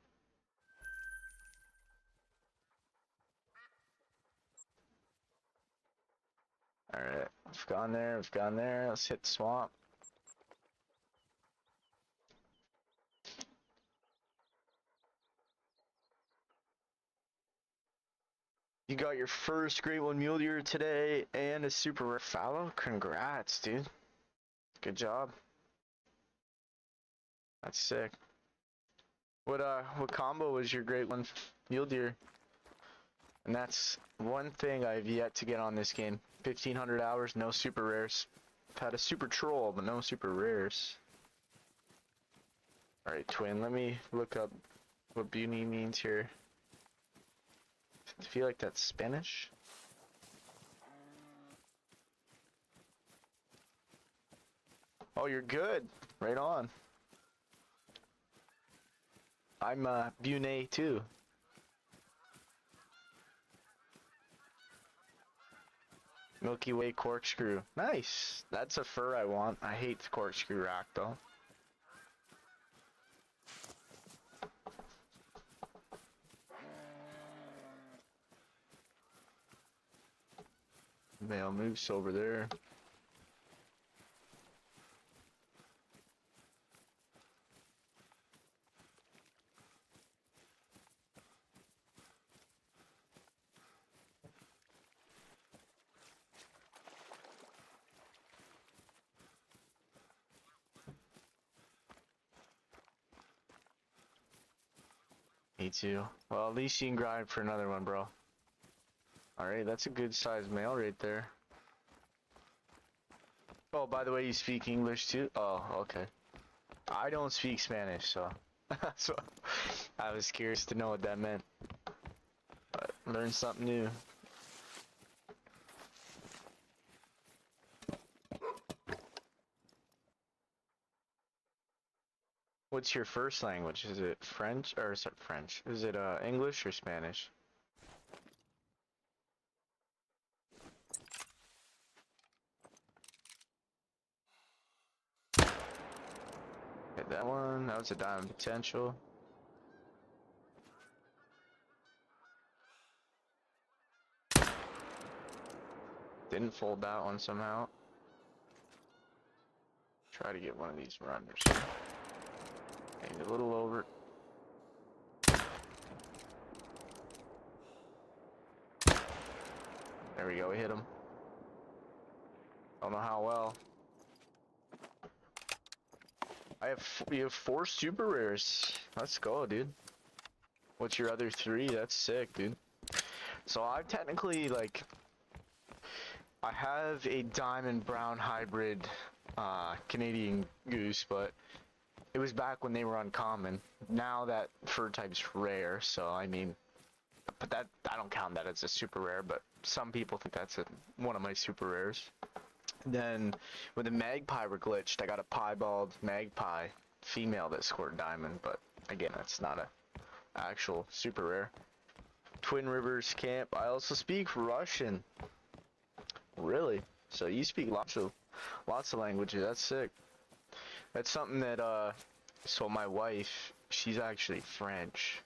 Alright, we've gone there, we've gone there. Let's hit the swamp. You got your first Great One Mule Deer today and a super rare fallow. Congrats, dude. Good job. That's sick. What combo was your Great One Mule Deer? And that's one thing I've yet to get on this game. 1,500 hours, no super rares. I've had a super troll, but no super rares. Alright, twin, let me look up what Buni means here. I feel like that's Spanish. Oh, you're good. Right on. I'm Bune too. Milky Way corkscrew. Nice. That's a fur I want. I hate the corkscrew rack though. Male moose over there. Me too. Well, at least you can grind for another one, bro. Alright, that's a good sized male right there. Oh, by the way, you speak English too? Oh, okay. I don't speak Spanish, so so I was curious to know what that meant. But learn something new. What's your first language? Is it French or is it French? Is it English or Spanish? Hit that one. That was a diamond potential. Didn't fold that one somehow. Try to get one of these runners. Maybe a little over. There we go, we hit him. Don't know how well. You have 4 super rares. Let's go, dude. What's your other 3? That's sick, dude. So I've technically, like, I have a diamond brown hybrid Canadian goose, but it was back when they were uncommon. Now that fur type's rare, so I mean, but that I don't count that as a super rare, but some people think that's one of my super rares. Then when the magpie were glitched, I got a piebald magpie female that scored diamond, but again, that's not a actual super rare. Twin Rivers Camp. I also speak Russian. Really? So you speak lots of languages. That's sick. That's something that so my wife, she's actually French.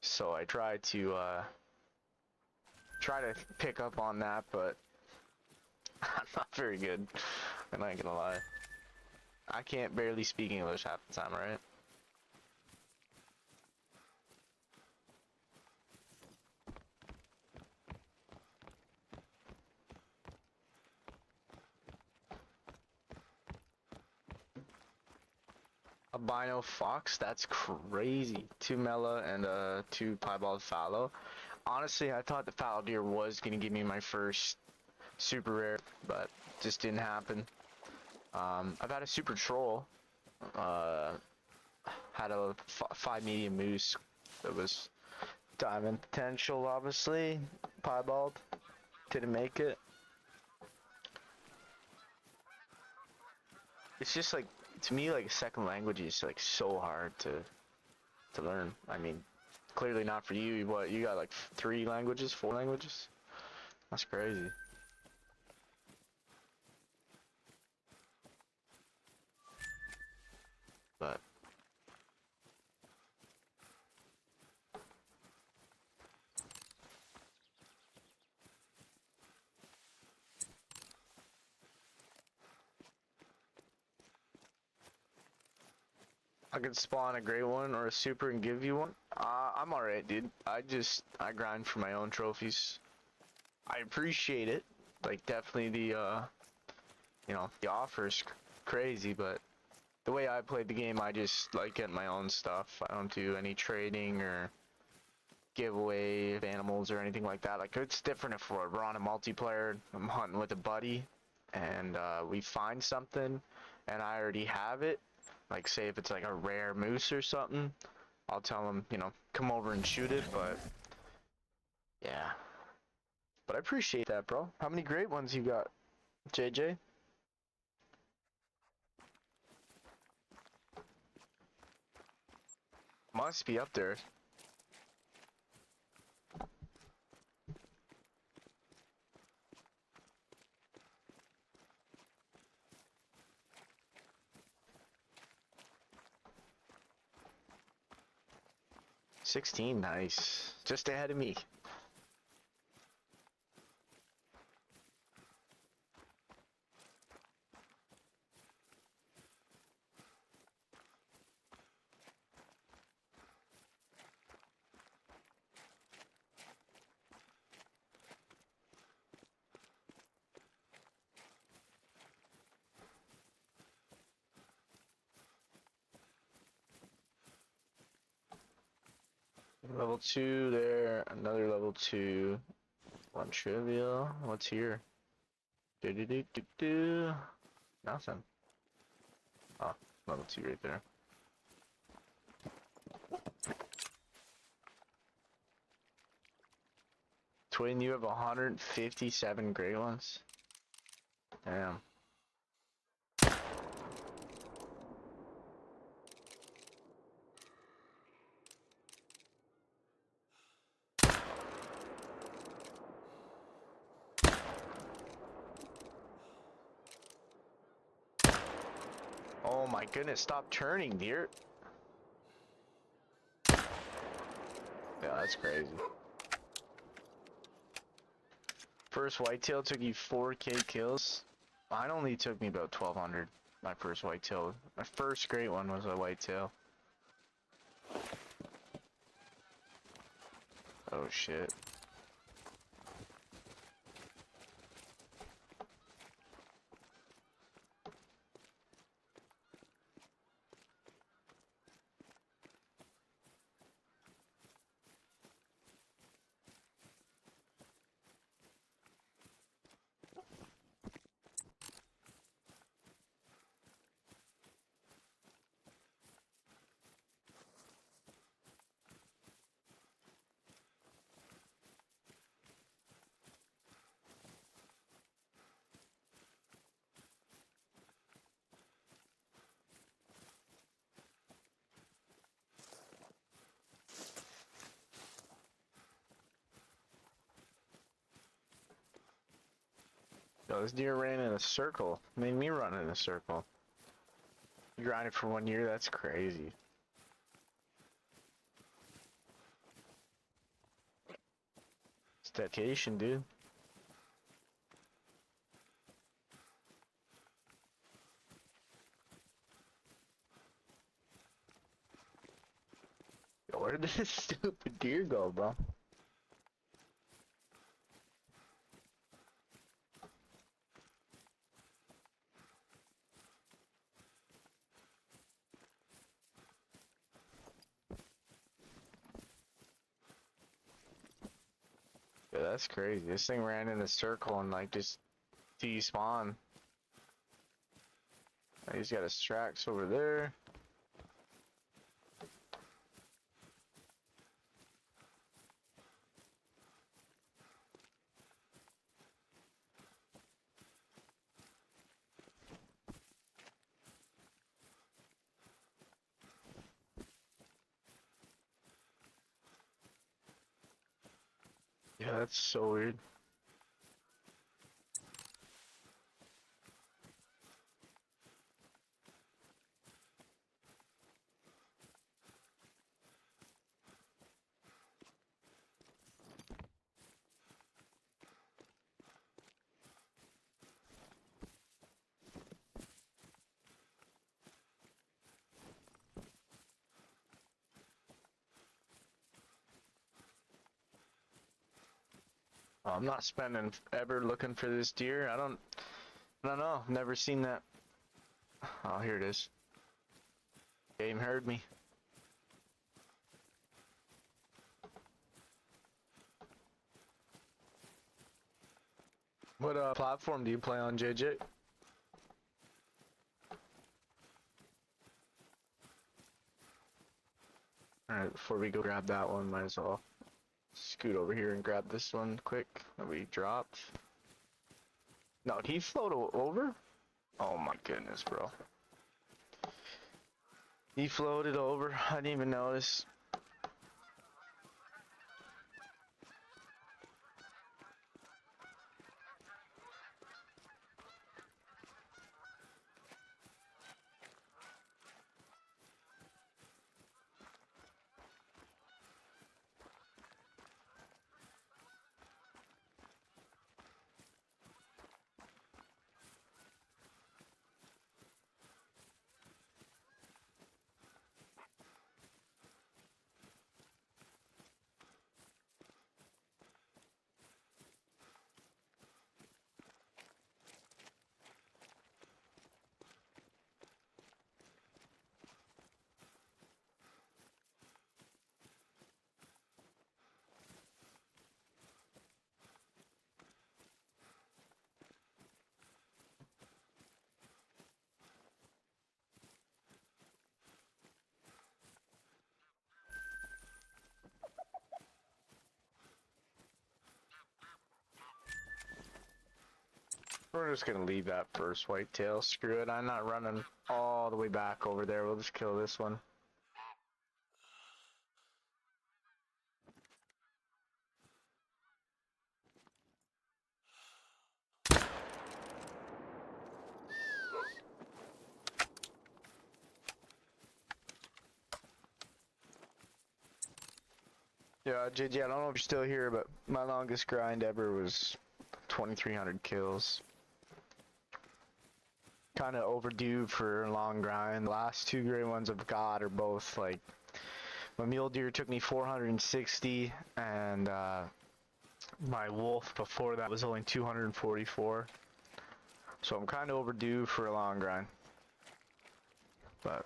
So I try to pick up on that, but I'm not very good. I'm not gonna lie. I can't barely speak English half the time, right? Albino fox, that's crazy. 2 Mela and 2 piebald fallow. Honestly, I thought the fallow deer was gonna give me my first super rare, but just didn't happen. I've had a super troll. Had a 5 medium moose that was diamond potential, obviously. Piebald didn't make it. It's just like, to me, like, a second language is like so hard to learn. I mean, clearly not for you. What, you got like 3 languages, 4 languages? That's crazy. But I could spawn a great one or a super and give you one. I'm alright, dude. I grind for my own trophies. I appreciate it. Like, definitely the, you know, the offer's crazy, but the way I play the game, I just like getting my own stuff. I don't do any trading or giveaway of animals or anything like that. Like, it's different if we're on a multiplayer, I'm hunting with a buddy, and we find something, and I already have it. Like, say if it's like a rare moose or something, I'll tell him, you know, come over and shoot it, but yeah. But I appreciate that, bro. How many great ones you got, JJ? Must be up there. $16, nice. Just ahead of me. Level 2 there, another level 2. One trivial. What's here? Do do do do do. Nothing. Oh, level 2 right there. Twin, you have 157 great ones? Damn. Oh my goodness, stop turning, dear. Yeah, that's crazy. First whitetail took you 4K kills. Mine only took me about 1200. My first whitetail. My first great one was a whitetail. Oh shit. Yo, this deer ran in a circle. Made me run in a circle. You grinded for 1 year? That's crazy. It's dedication, dude. Yo, where did this stupid deer go, bro? Yeah, that's crazy. This thing ran in a circle and like just despawn. He's got his tracks over there. Yeah, that's so weird. I'm not spending ever looking for this deer. I don't know. Never seen that. Oh, here it is. Game heard me. What platform do you play on, JJ? Alright, before we go grab that one, might as well scoot over here and grab this one quick that we dropped. No, he floated over? Oh my goodness, bro. He floated over. I didn't even notice. We're just gonna leave that first whitetail. Screw it. I'm not running all the way back over there. We'll just kill this one. Yeah, JJ, I don't know if you're still here, but my longest grind ever was 2,300 kills. Kind of overdue for a long grind. The last two great ones I've got are both like, my mule deer took me 460, and my wolf before that was only 244. So I'm kind of overdue for a long grind. But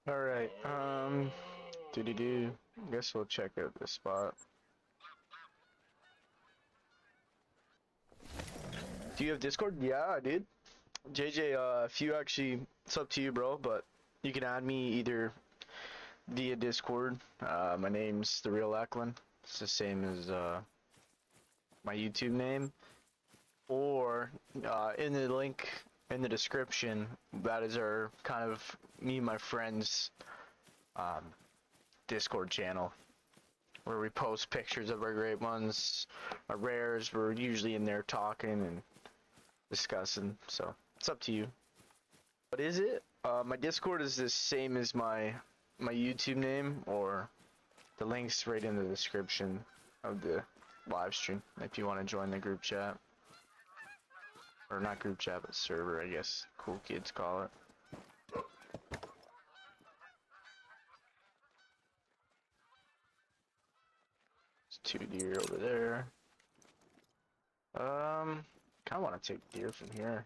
alright, guess we'll check out this spot. Do you have Discord? Yeah, I did. JJ, if you actually, it's up to you, bro, but you can add me either via Discord. My name's The Real Eklund. It's the same as my YouTube name. Or in the link in the description, that is our kind of me and my friends Discord channel, where we post pictures of our great ones, our rares. We're usually in there talking and discussing, so it's up to you. What is it? My Discord is the same as my YouTube name, or the link's right in the description. of the live stream if you want to join the group chat. Or not group chat, but server, I guess cool kids call it. There's 2 deer over there. Kind of want to take deer from here.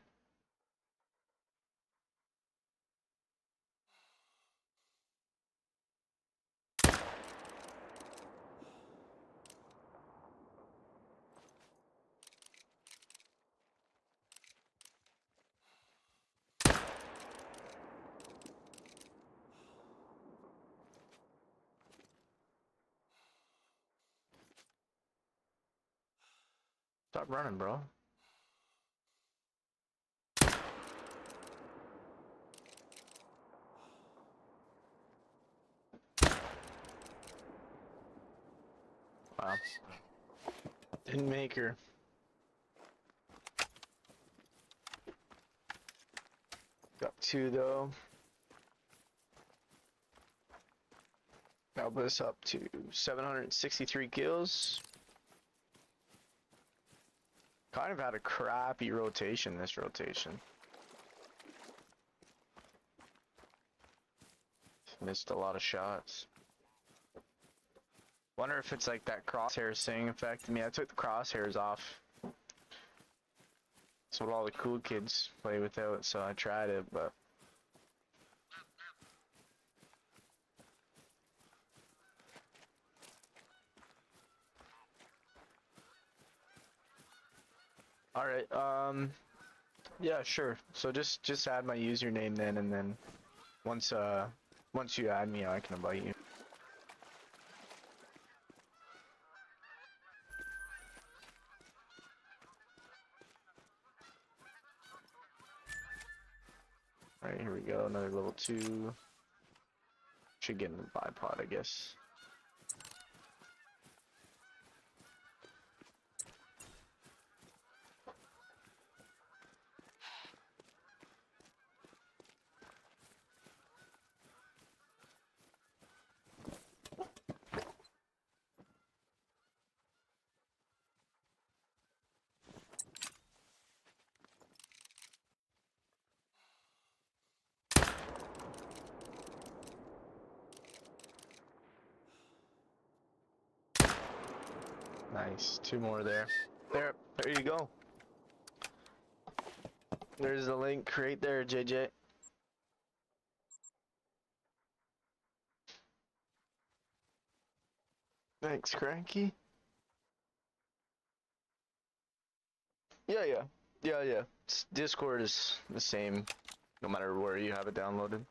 Stop running, bro. Wow. Didn't make her. Got 2 though. Now put us up to 763 kills. Kind of had a crappy rotation this rotation. Missed a lot of shots. Wonder if it's like that crosshairs thing affected me. I took the crosshairs off. That's what all the cool kids play without, so I tried it, but alright, yeah, sure. So just add my username then, and then once you add me, I can invite you. Alright, here we go, another level 2. Should get in the bipod, I guess. Nice, 2 more there. There you go. There's the link right there, JJ. Thanks, Cranky. Yeah. Discord is the same, no matter where you have it downloaded.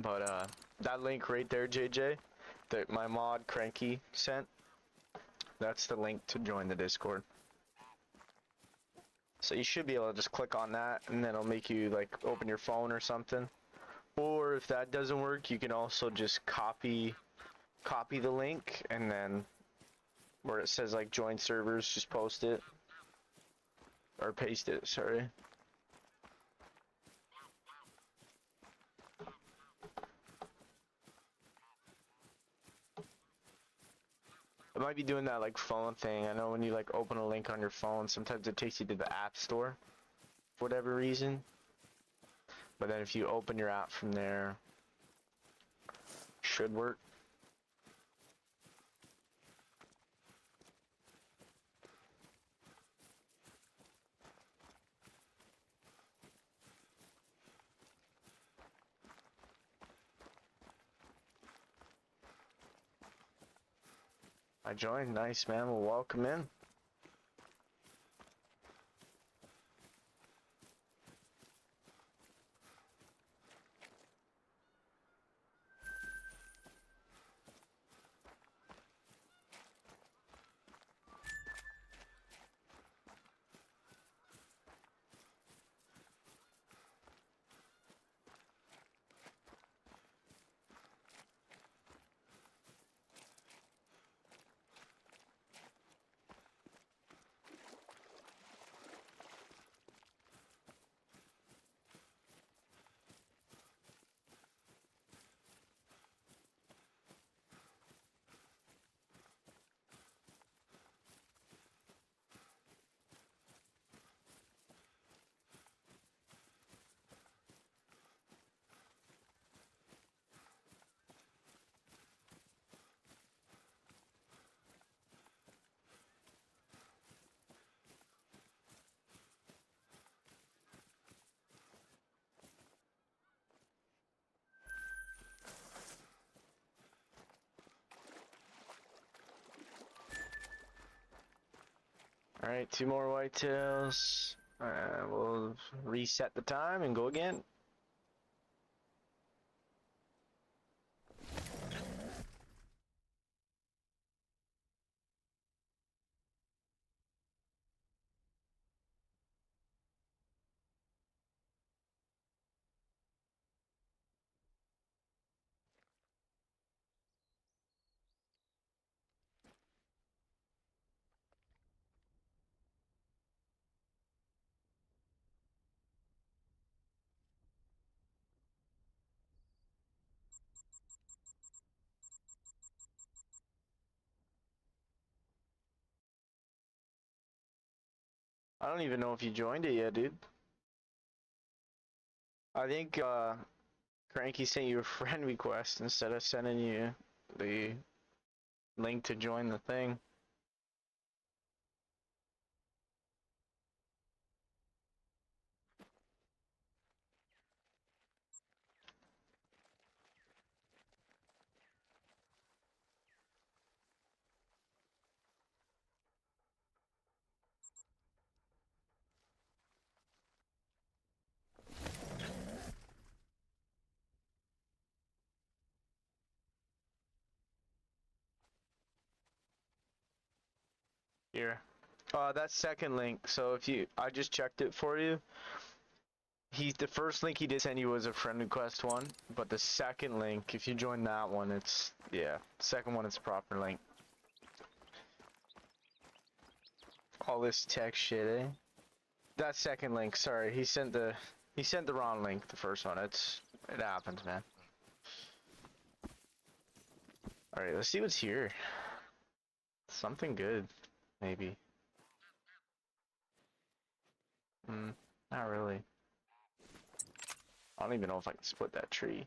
But that link right there, JJ, that my mod Cranky sent, that's the link to join the Discord. So you should be able to just click on that, and then it'll make you like open your phone or something. Or if that doesn't work, you can also just copy the link, and then where it says like join servers, just post it. Or paste it, sorry. It might be doing that like phone thing. I know when you like open a link on your phone, sometimes it takes you to the app store for whatever reason. But then if you open your app from there, should work. I joined. Nice, man. Well, welcome in. Alright, 2 more whitetails. We'll reset the time and go again. I don't even know if you joined it yet, dude. I think Cranky sent you a friend request instead of sending you the link to join the thing. Here. That second link. So if you, I just checked it for you. The first link he did send you was a friend request one, but the second link, if you join that one, it's, yeah, second one is a proper link. All this tech shit, eh? That second link, sorry, he sent the wrong link, the first one. It happens, man. Alright, let's see what's here. Something good, maybe. Not really. I don't even know if I can split that tree.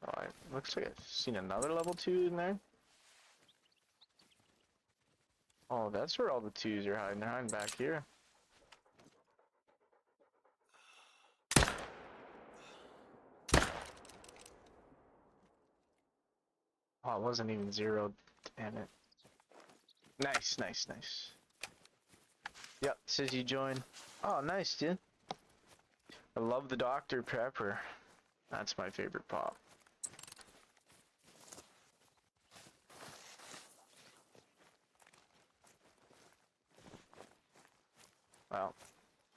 Oh, looks like I've seen another level 2 in there. Oh, that's where all the 2s are hiding. They're hiding back here. Oh, it wasn't even zeroed. Damn it. Nice, nice, nice. Yep, says you join. Oh, nice, dude. I love the Dr. Pepper. That's my favorite pop. Well,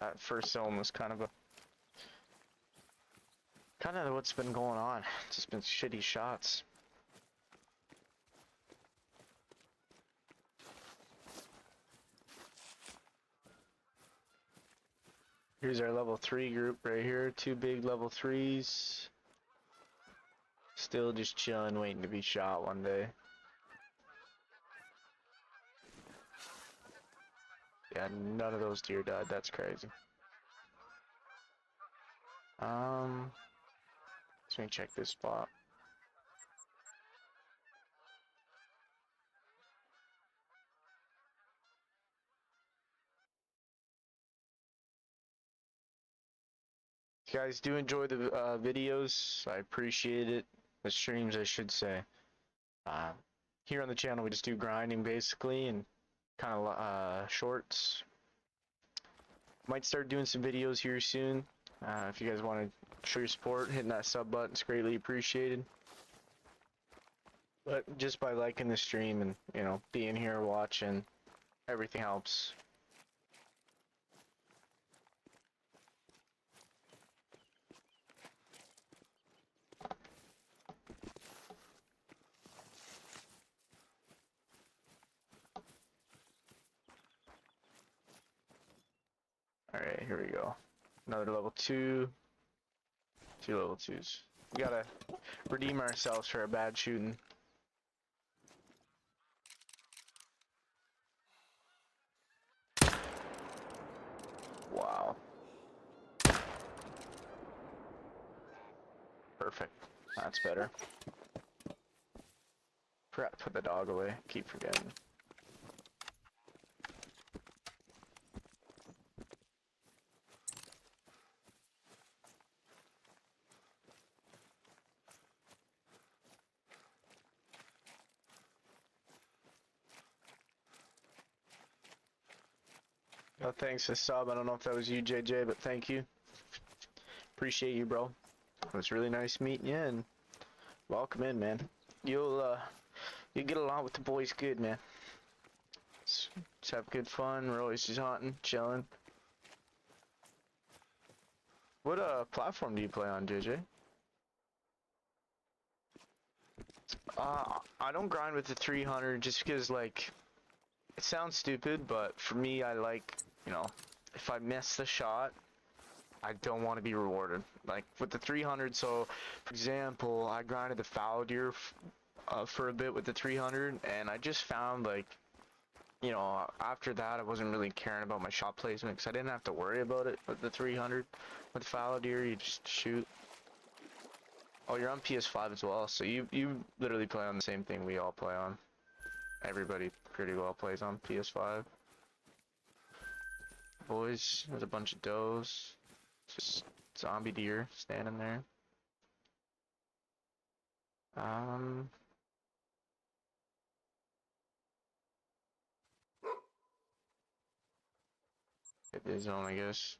that first zone was kind of what's been going on. It's just been shitty shots. Here's our level 3 group right here. 2 big level 3s. Still just chilling, waiting to be shot one day. Yeah, none of those deer died. That's crazy. Let me check this spot. If you guys do enjoy the videos, I appreciate it. The streams, I should say. Here on the channel, we just do grinding basically and kind of shorts. Might start doing some videos here soon. If you guys want to show your support, hitting that sub button is greatly appreciated. But just by liking the stream and, you know, being here watching, everything helps. Alright, here we go. Another level 2. 2 level 2s. We gotta redeem ourselves for our bad shooting. Wow. Perfect. That's better. Forgot to put the dog away. Keep forgetting. Thanks for the sub. I don't know if that was you, JJ, but thank you. Appreciate you, bro. It was really nice meeting you, and welcome in, man. You'll get along with the boys good, man. Just have good fun. We're always just hunting, chilling. What platform do you play on, JJ? I don't grind with the 300 just because, like, it sounds stupid, but for me, I like, you know, if I miss the shot, I don't want to be rewarded. Like with the 300, so for example, I grinded the fallow deer for a bit with the 300, and I just found, like, you know, after that I wasn't really caring about my shot placement because I didn't have to worry about it with the 300. With fallow deer, you just shoot. Oh, you're on PS5 as well, so you literally play on the same thing we all play on. Everybody pretty well plays on PS5. Boys, there's a bunch of does. Just zombie deer standing there. It is on, I guess.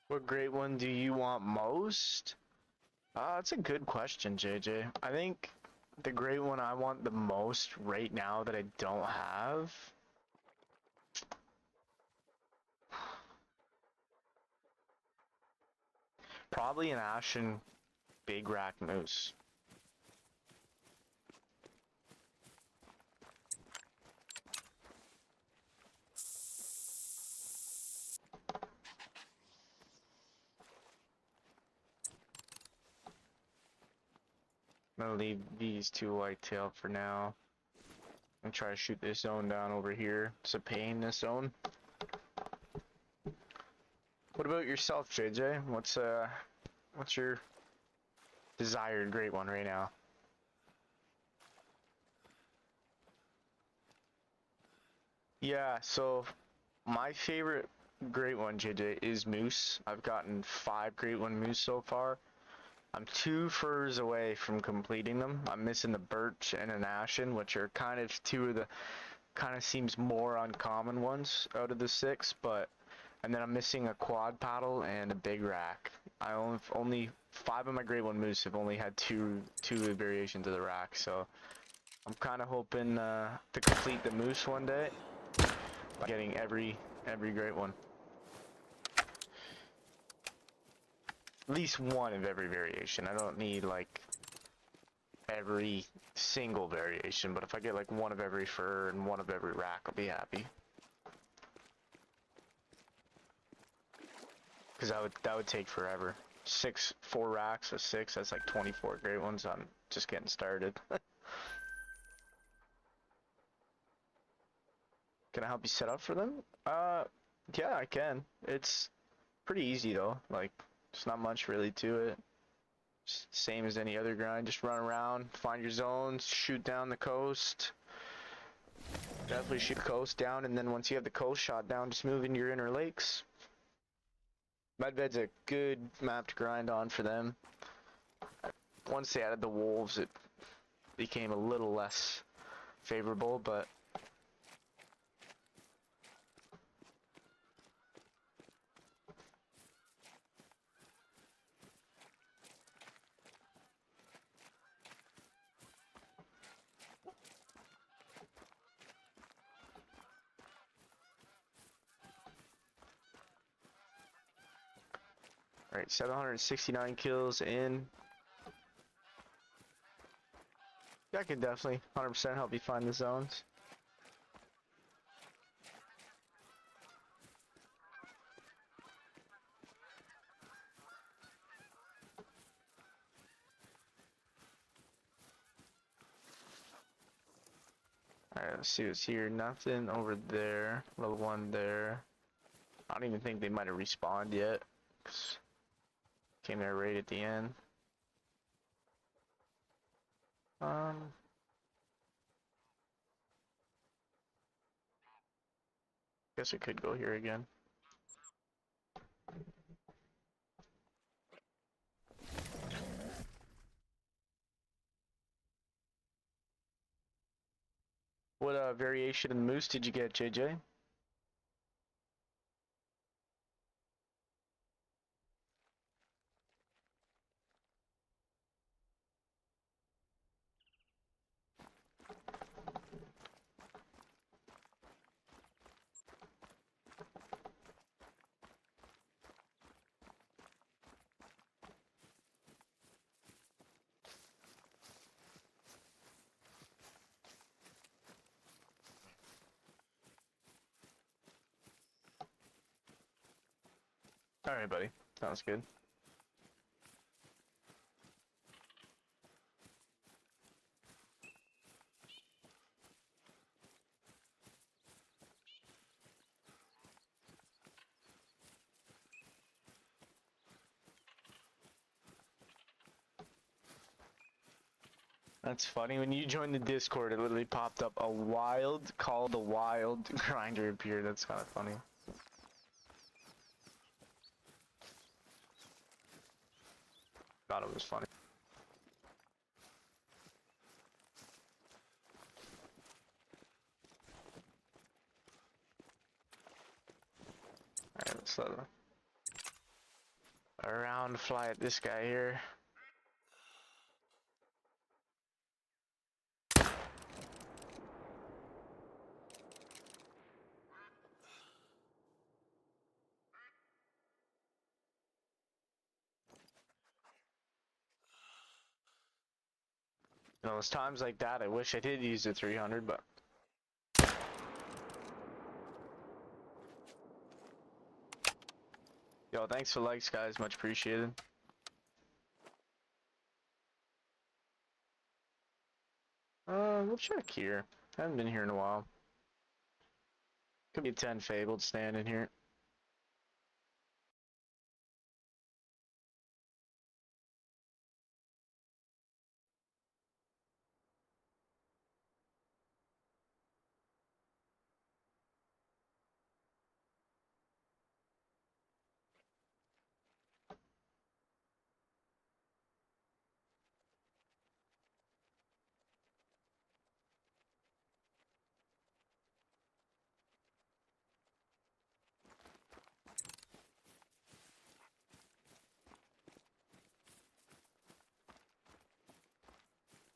What great one do you want most? That's a good question, JJ. I think the great one I want the most right now that I don't have. Probably an ashen big rack moose. I'm gonna leave these two whitetail for now. I'm gonna try to shoot this zone down over here. It's a pain, this zone. What about yourself, JJ? What's your desired great one right now? Yeah, so my favorite great one, JJ, is moose. I've gotten 5 great one moose so far. I'm 2 furs away from completing them. I'm missing the birch and an ashen, which are kind of 2 of the seems more uncommon ones out of the 6, but and then I'm missing a quad paddle and a big rack. I only 5 of my great one moose have only had two variations of the rack, so I'm kind of hoping to complete the moose one day by getting every great one. At least one of every variation. I don't need like every single variation, but if I get like one of every fur and one of every rack, I'll be happy. Because that would take forever. 4 racks of 6, that's like 24 great ones. I'm just getting started. Can I help you set up for them? Yeah, I can. It's pretty easy though. Like, there's not much really to it. Just same as any other grind. Just run around, find your zones, shoot down the coast. Definitely shoot the coast down, and then once you have the coast shot down, just move into your inner lakes. Medved's a good map to grind on for them. Once they added the wolves, it became a little less favorable, but Alright, 769 kills in. Yeah, I can definitely 100% help you find the zones. Alright, let's see what's here. Nothing over there. Level 1 there. I don't even think they might have respawned yet. Came there right at the end. Guess we could go here again. What variation of the moose did you get, JJ? Alright, buddy. Sounds good. That's funny. When you joined the Discord, it literally popped up a wild call the wild grinder appeared. That's kind of funny. Thought it was funny. Alright, let's let a round fly at this guy here. You know, it's times like that I wish I did use the 300, but yo, thanks for likes, guys. Much appreciated. We'll check here. Haven't been here in a while. Could be a 10 fabled standing here.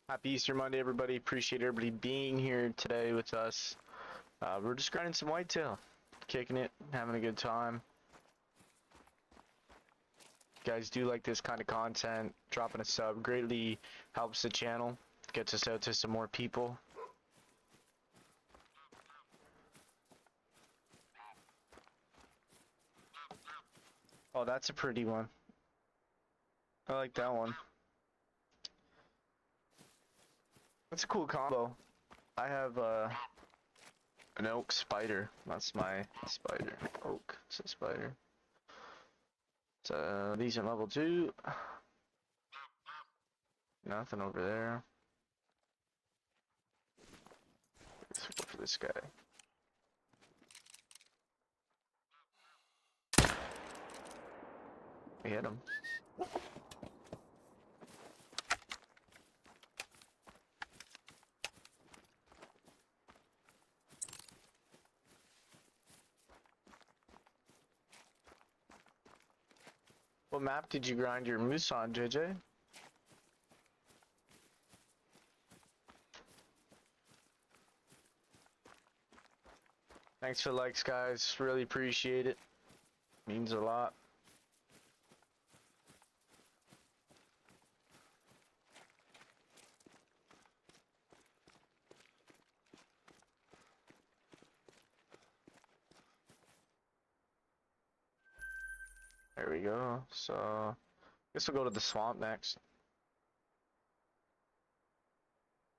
Happy Easter Monday, everybody. Appreciate everybody being here today with us. We're just grinding some whitetail, kicking it, having a good time. If you guys do like this kind of content, dropping a sub greatly helps the channel, gets us out to some more people. Oh, that's a pretty one. I like that one. That's a cool combo. I have an oak spider. That's my spider. Oak. It's a spider. So these are level 2. Nothing over there. Let's go for this guy. We hit him. What map did you grind your moose on, JJ? Thanks for the likes, guys. Really appreciate it. Means a lot. There we go. So, I guess we'll go to the swamp next.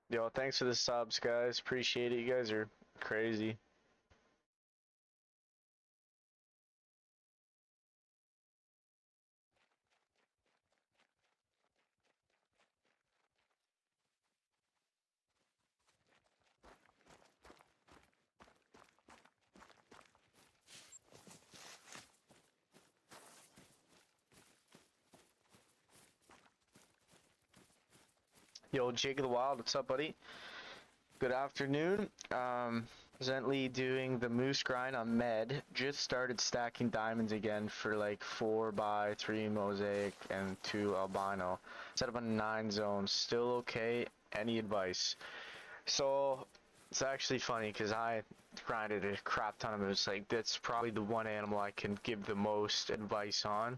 Yo, thanks for the subs, guys. Appreciate it. You guys are crazy. Yo, Jake of the Wild, what's up, buddy? Good afternoon. Presently doing the moose grind on med. Just started stacking diamonds again for like 4x3 mosaic and 2 albino. Set up a 9 zone. Still okay? Any advice? So it's actually funny because I grinded a crap ton of moose. Like that's probably the one animal I can give the most advice on.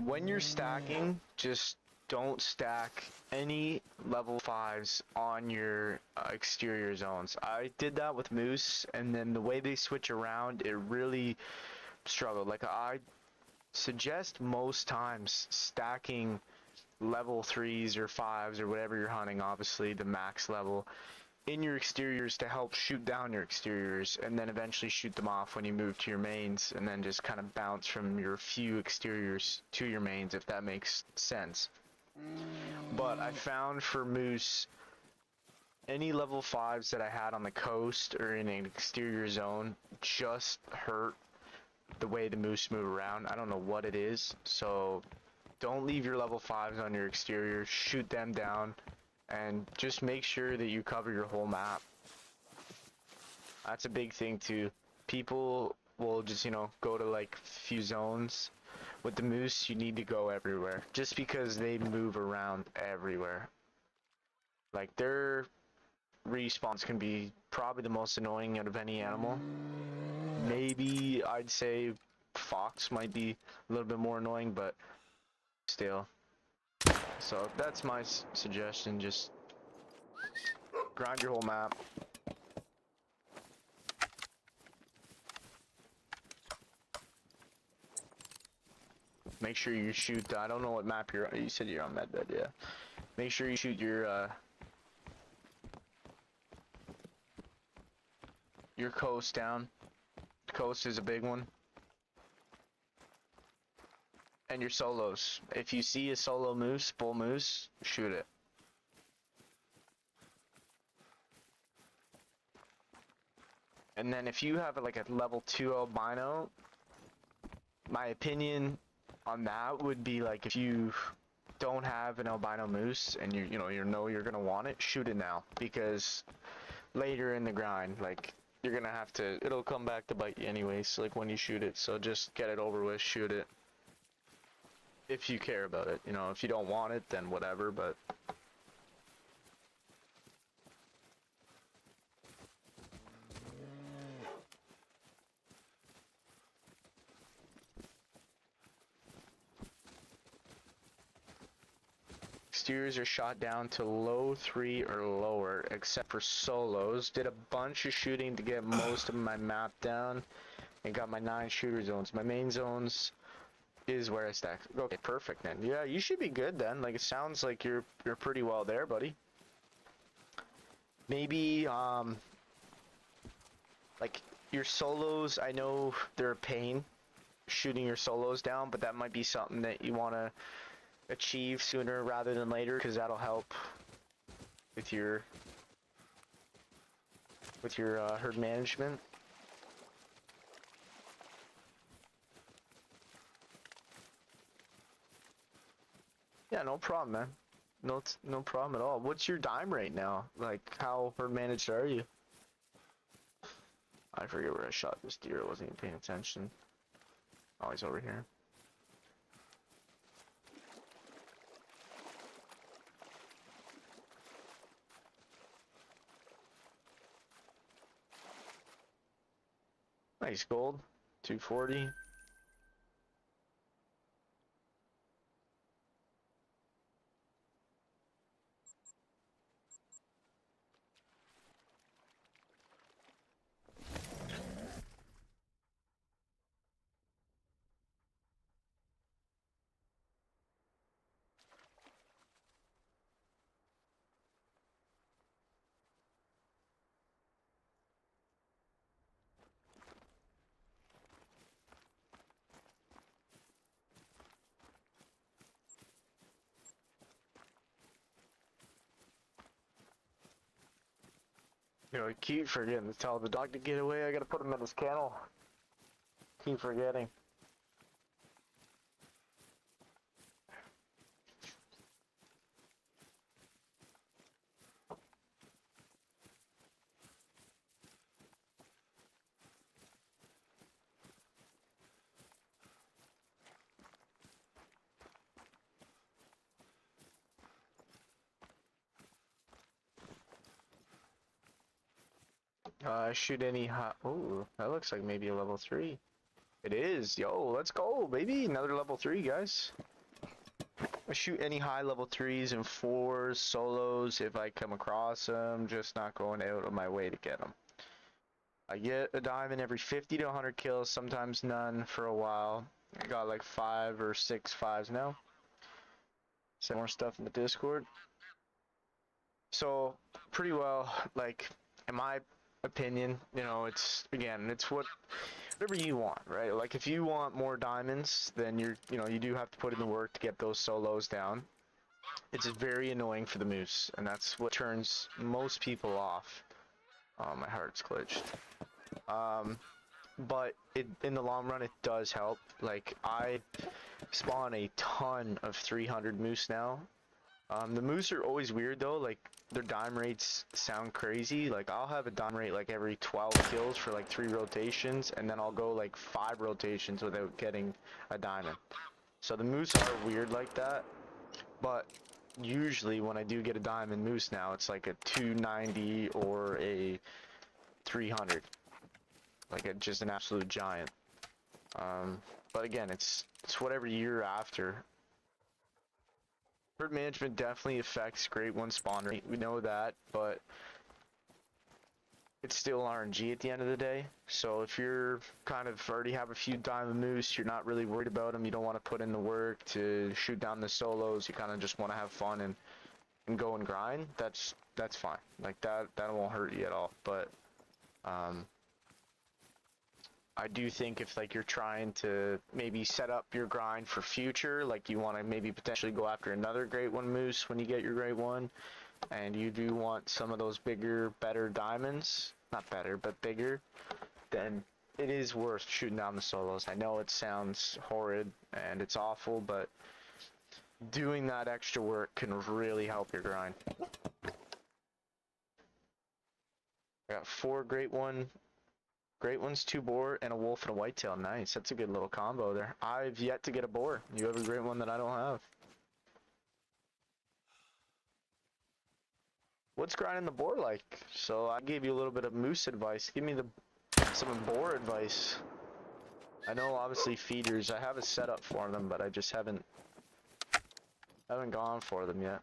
When you're stacking, just don't stack any level 5s on your exterior zones. I did that with moose, and then the way they switch around, it really struggled. Like I suggest most times stacking level 3s or 5s or whatever you're hunting, obviously the max level, in your exteriors to help shoot down your exteriors, and then eventually shoot them off when you move to your mains, and then just kind of bounce from your few exteriors to your mains, if that makes sense. But I found for moose, any level 5s that I had on the coast or in an exterior zone just hurt the way the moose move around. I don't know what it is, so don't leave your level 5s on your exterior. Shoot them down and just make sure that you cover your whole map. That's a big thing too. People will just, you know, go to like few zones. With the moose, you need to go everywhere, just because they move around everywhere. Like their respawns can be probably the most annoying out of any animal. Maybe I'd say fox might be a little bit more annoying, but still. So that's my suggestion, just grind your whole map. Make sure you shoot, I don't know what map you're on. You said you're on Medbed, yeah. Make sure you shoot your coast down. Coast is a big one. And your solos. If you see a solo moose, bull moose, shoot it. And then if you have like a level 2 albino, my opinion on that would be like if you don't have an albino moose and you know you're gonna want it, shoot it now, because later in the grind, like you're gonna have to, it'll come back to bite you anyways, like when you shoot it. So just get it over with, shoot it. If you care about it, you know, if you don't want it, then whatever, but exteriors are shot down to low 3 or lower, except for solos. Did a bunch of shooting to get most of my map down, and got my 9 shooter zones. My main zones is where I stack. Okay, perfect then. Yeah, you should be good then. Like it sounds like you're pretty well there, buddy. Maybe like your solos, I know they're a pain shooting your solos down, but that might be something that you want to achieve sooner rather than later, because that'll help with your herd management. Yeah, no problem, man. No problem at all. What's your dime rate now? Like, how herd managed are you? I forget where I shot this deer. I wasn't even paying attention. Oh, he's over here. Nice gold. 240. You know, I keep forgetting to tell the dog to get away. I gotta put him in his kennel. Keep forgetting. Shoot any hot. Oh, that looks like maybe a level 3. It is. Yo, let's go, baby. Another level 3, guys. I shoot any high level 3s and 4s, solos if I come across them, just not going out of my way to get them. I get a diamond every 50 to 100 kills, sometimes none for a while. I got like 5 or 6 5s now. Some more stuff in the Discord. So, pretty well, like, in my opinion, you know, it's, again, it's whatever you want, right? Like, if you want more diamonds, then you know, you do have to put in the work to get those solos down. It's very annoying for the moose, and that's what turns most people off. Oh, my heart's glitched. But in the long run, it does help. Like, I spawn a ton of 300 moose now. The moose are always weird though, like their dime rates sound crazy. Like I'll have a dime rate like every 12 kills for like 3 rotations, and then I'll go like 5 rotations without getting a diamond. So the moose are weird like that, but usually when I do get a diamond moose now, it's like a 290 or a 300. Like just an absolute giant. But again, it's whatever you're after. Herd management definitely affects Great One spawn rate, we know that, but it's still RNG at the end of the day. So if you're kind of already have a few diamond moose, you're not really worried about them, you don't want to put in the work to shoot down the solos, you kind of just want to have fun and go and grind, that's fine. Like that won't hurt you at all. But I do think if like you're trying to maybe set up your grind for future, like you want to maybe potentially go after another Great One moose when you get your Great One, and you do want some of those bigger, better diamonds, not better, but bigger, then it is worth shooting down the solos. I know it sounds horrid and it's awful, but doing that extra work can really help your grind. I got 4 Great Ones, 2 boar, and a wolf and a whitetail. Nice. That's a good little combo there. I've yet to get a boar. You have a great one that I don't have. What's grinding the boar like? So I gave you a little bit of moose advice. Give me some boar advice. I know obviously feeders. I have a setup for them, but I just haven't gone for them yet.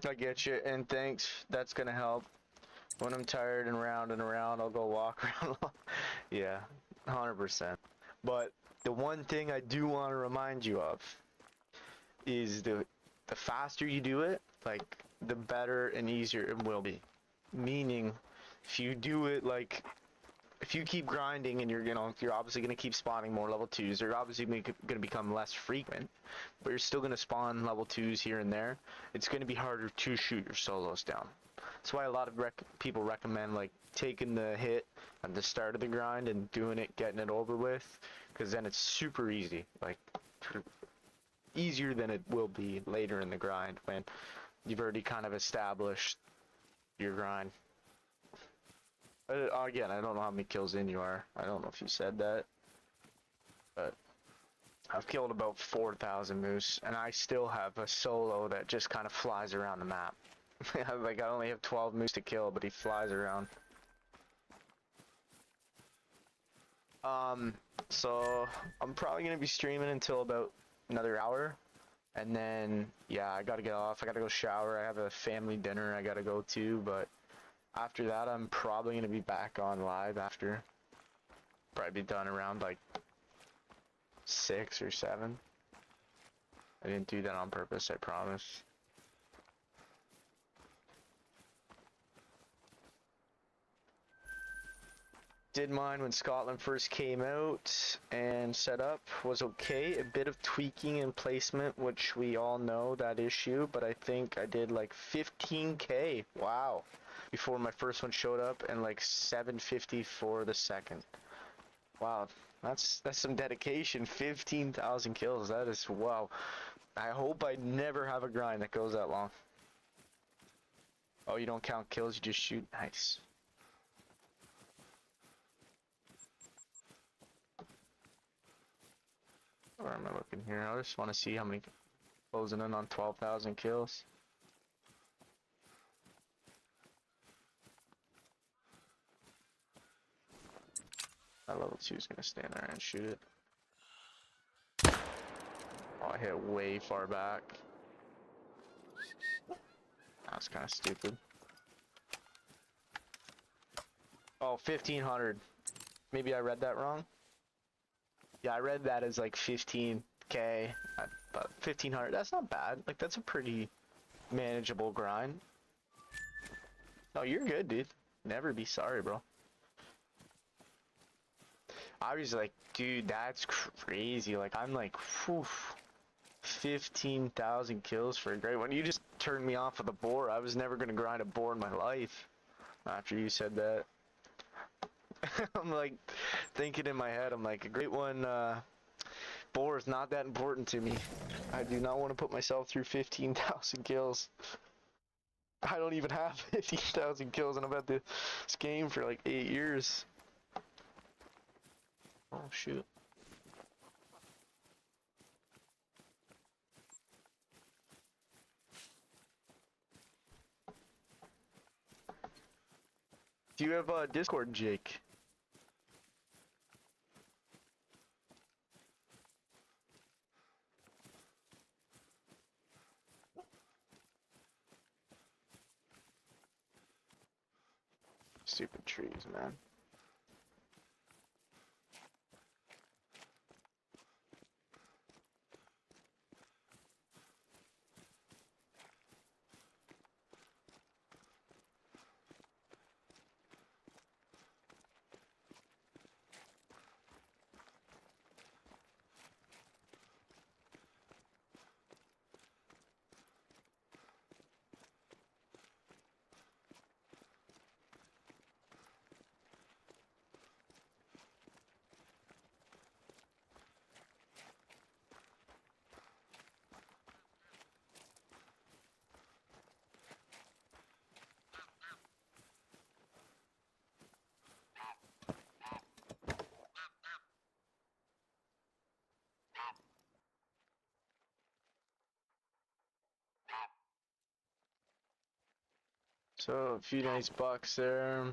I get you, and thanks. That's gonna help. When I'm tired and round and around, I'll go walk around. Yeah, 100%. But the one thing I do want to remind you of is the faster you do it, like the better and easier it will be. Meaning, if you do it like, if you keep grinding and you're obviously gonna keep spawning more level 2s, they're obviously gonna become less frequent, but you're still gonna spawn level 2s here and there. It's gonna be harder to shoot your solos down. That's why a lot of people recommend like taking the hit at the start of the grind and doing it, getting it over with, because then it's super easy. Like easier than it will be later in the grind when you've already kind of established your grind. Again, I don't know how many kills in you are. I don't know if you said that, but I've killed about 4,000 moose, and I still have a solo that just kind of flies around the map. Like, I only have 12 moose to kill, but he flies around. So I'm probably gonna be streaming until about another hour. And then, yeah, I gotta get off. I gotta go shower. I have a family dinner I gotta go to, but after that, I'm probably gonna be back on live after. Probably be done around like 6 or 7. I didn't do that on purpose, I promise. Did mine when Scotland first came out and set up, was okay. A bit of tweaking and placement, which we all know that issue, but I think I did like 15K, wow, before my first one showed up, and like 750 for the second. Wow, that's some dedication. 15,000 kills, that is, wow. I hope I never have a grind that goes that long. Oh, you don't count kills, you just shoot? Nice. Where am I looking here? I just want to see how many closing in on 12,000 kills. That level 2 is going to stand there and shoot it. Oh, I hit way far back. That was kind of stupid. Oh, 1,500. Maybe I read that wrong? Yeah, I read that as like 15K, but 1,500, that's not bad. Like, that's a pretty manageable grind. Oh, you're good, dude. Never be sorry, bro. I was like, dude, that's crazy. Like, I'm like, whew, 15,000 kills for a great one. You just turned me off of the boar. I was never going to grind a boar in my life after you said that. I'm like thinking in my head, I'm like, a great one, boar is not that important to me. I do not want to put myself through 15,000 kills. I don't even have 15,000 kills, and I've had this game for like 8 years. Oh, shoot. Do you have a Discord, Jake? Stupid trees, man. So, a few nice bucks there.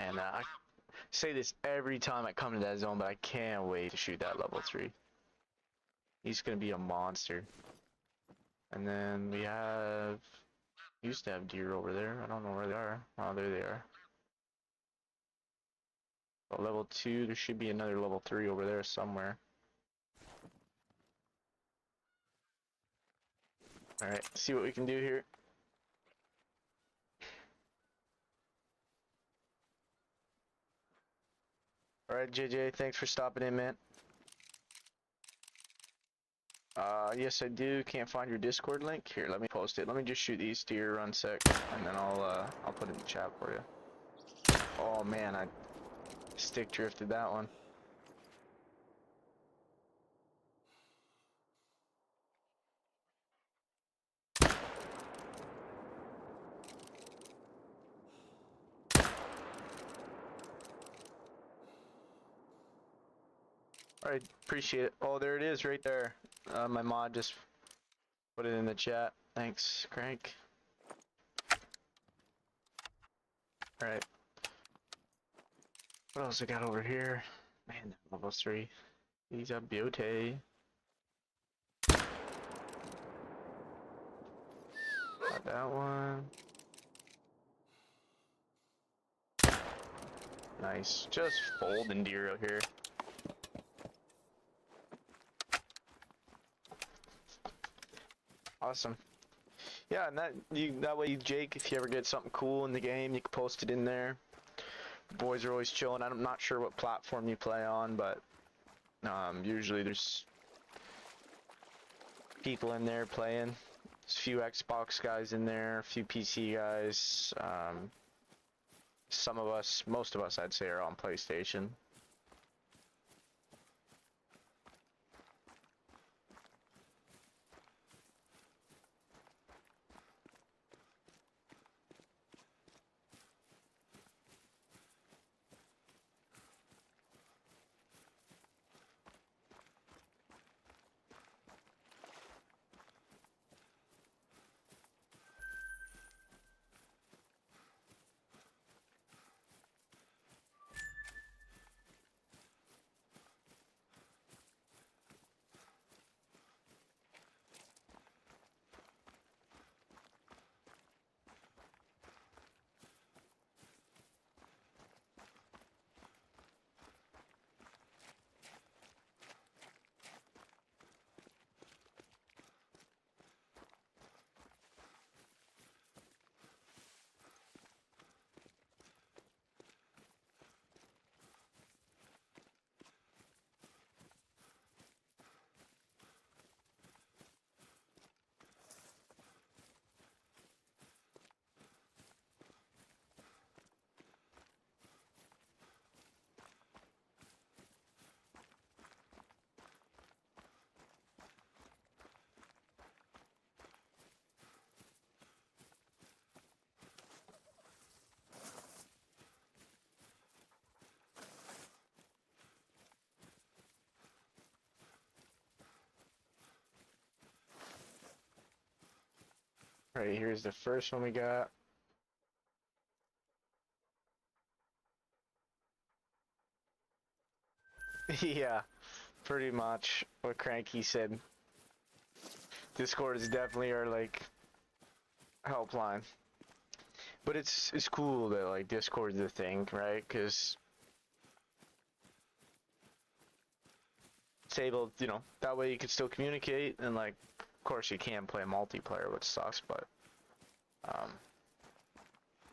And I say this every time I come to that zone, but I can't wait to shoot that level 3. He's gonna be a monster. And then we have... used to have deer over there. I don't know where they are. Oh, there they are. So level 2, there should be another level 3 over there somewhere. Alright, see what we can do here. Alright, JJ, thanks for stopping in, man. Yes I do. Can't find your Discord link. Here, let me post it. Let me just shoot these deer 1 sec, and then I'll put it in the chat for you. Oh man, I stick drifted that one. Alright, appreciate it. Oh, there it is right there. My mod just put it in the chat. Thanks, Crank. Alright. What else I got over here? Man, level 3. He's a beauty. that one. Nice. Just folding deer out here. Awesome. Yeah, and that way, Jake, if you ever get something cool in the game, you can post it in there. The boys are always chilling. I'm not sure what platform you play on, but usually there's people in there playing. There's a few Xbox guys in there, a few PC guys. Some of us, most of us, I'd say, are on PlayStation. Right, here's the first one we got. Yeah, pretty much what Cranky said. Discord is definitely our, like, helpline. But it's cool that, like, Discord's the thing, right? Because it's able, you know, that way you can still communicate, and, like, of course you can play multiplayer, which sucks, but,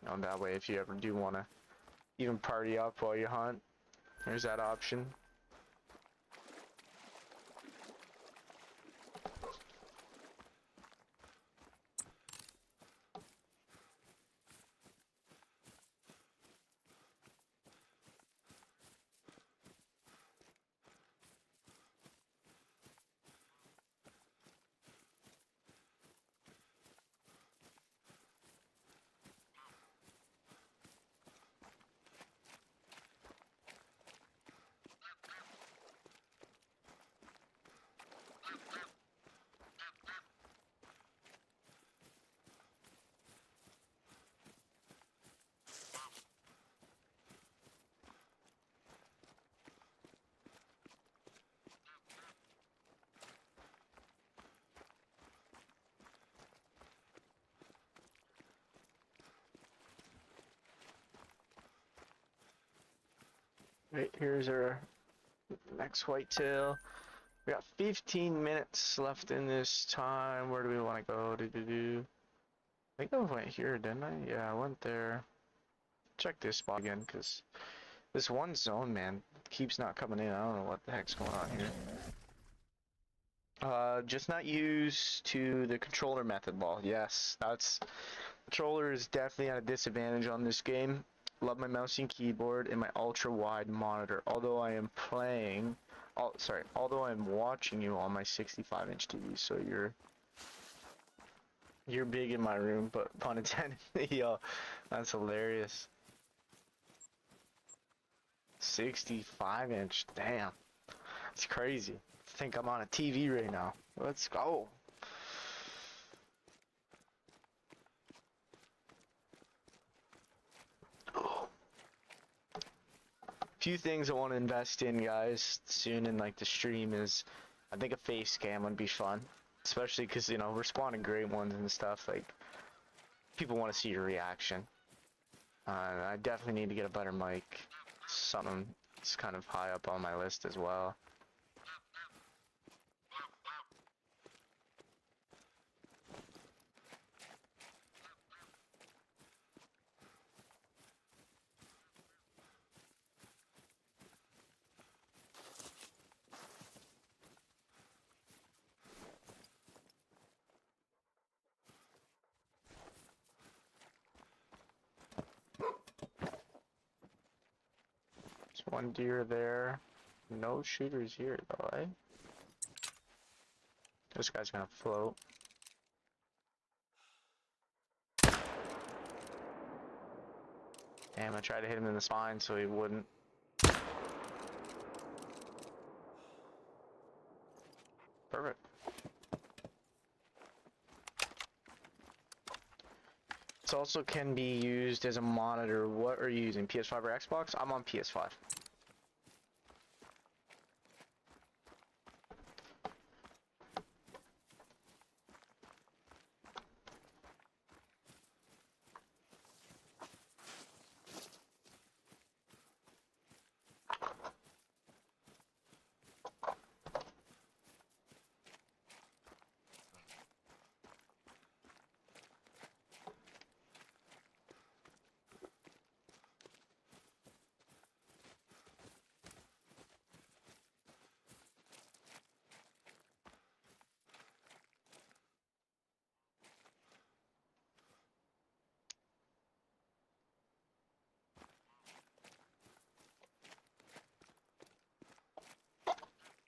you know, that way if you ever do want to even party up while you hunt, there's that option. Right, here's our next whitetail. We got 15 minutes left in this time. Where do we want to go? I think I went here, didn't I? Yeah, I went there. Check this spot again, because this one zone, man, keeps not coming in. I don't know what the heck's going on here. Just not used to the controller method ball. Yes, controller is definitely at a disadvantage on this game. Love my mouse and keyboard and my ultra wide monitor. Although although I'm watching you on my 65-inch TV, so you're big in my room, but pun intended. Yo, that's hilarious. 65-inch, damn, it's crazy. I think I'm on a TV right now. Let's go. Few things I want to invest in, guys, soon in like the stream is, I think a face cam would be fun, especially because, you know, we're spawning great ones and stuff. Like, people want to see your reaction. I definitely need to get a better mic. Something that's kind of high up on my list as well. There's one deer there. No shooters here though, eh? This guy's gonna float. Damn, I tried to hit him in the spine so he wouldn't. Perfect. This also can be used as a monitor. What are you using, PS5 or Xbox? I'm on PS5.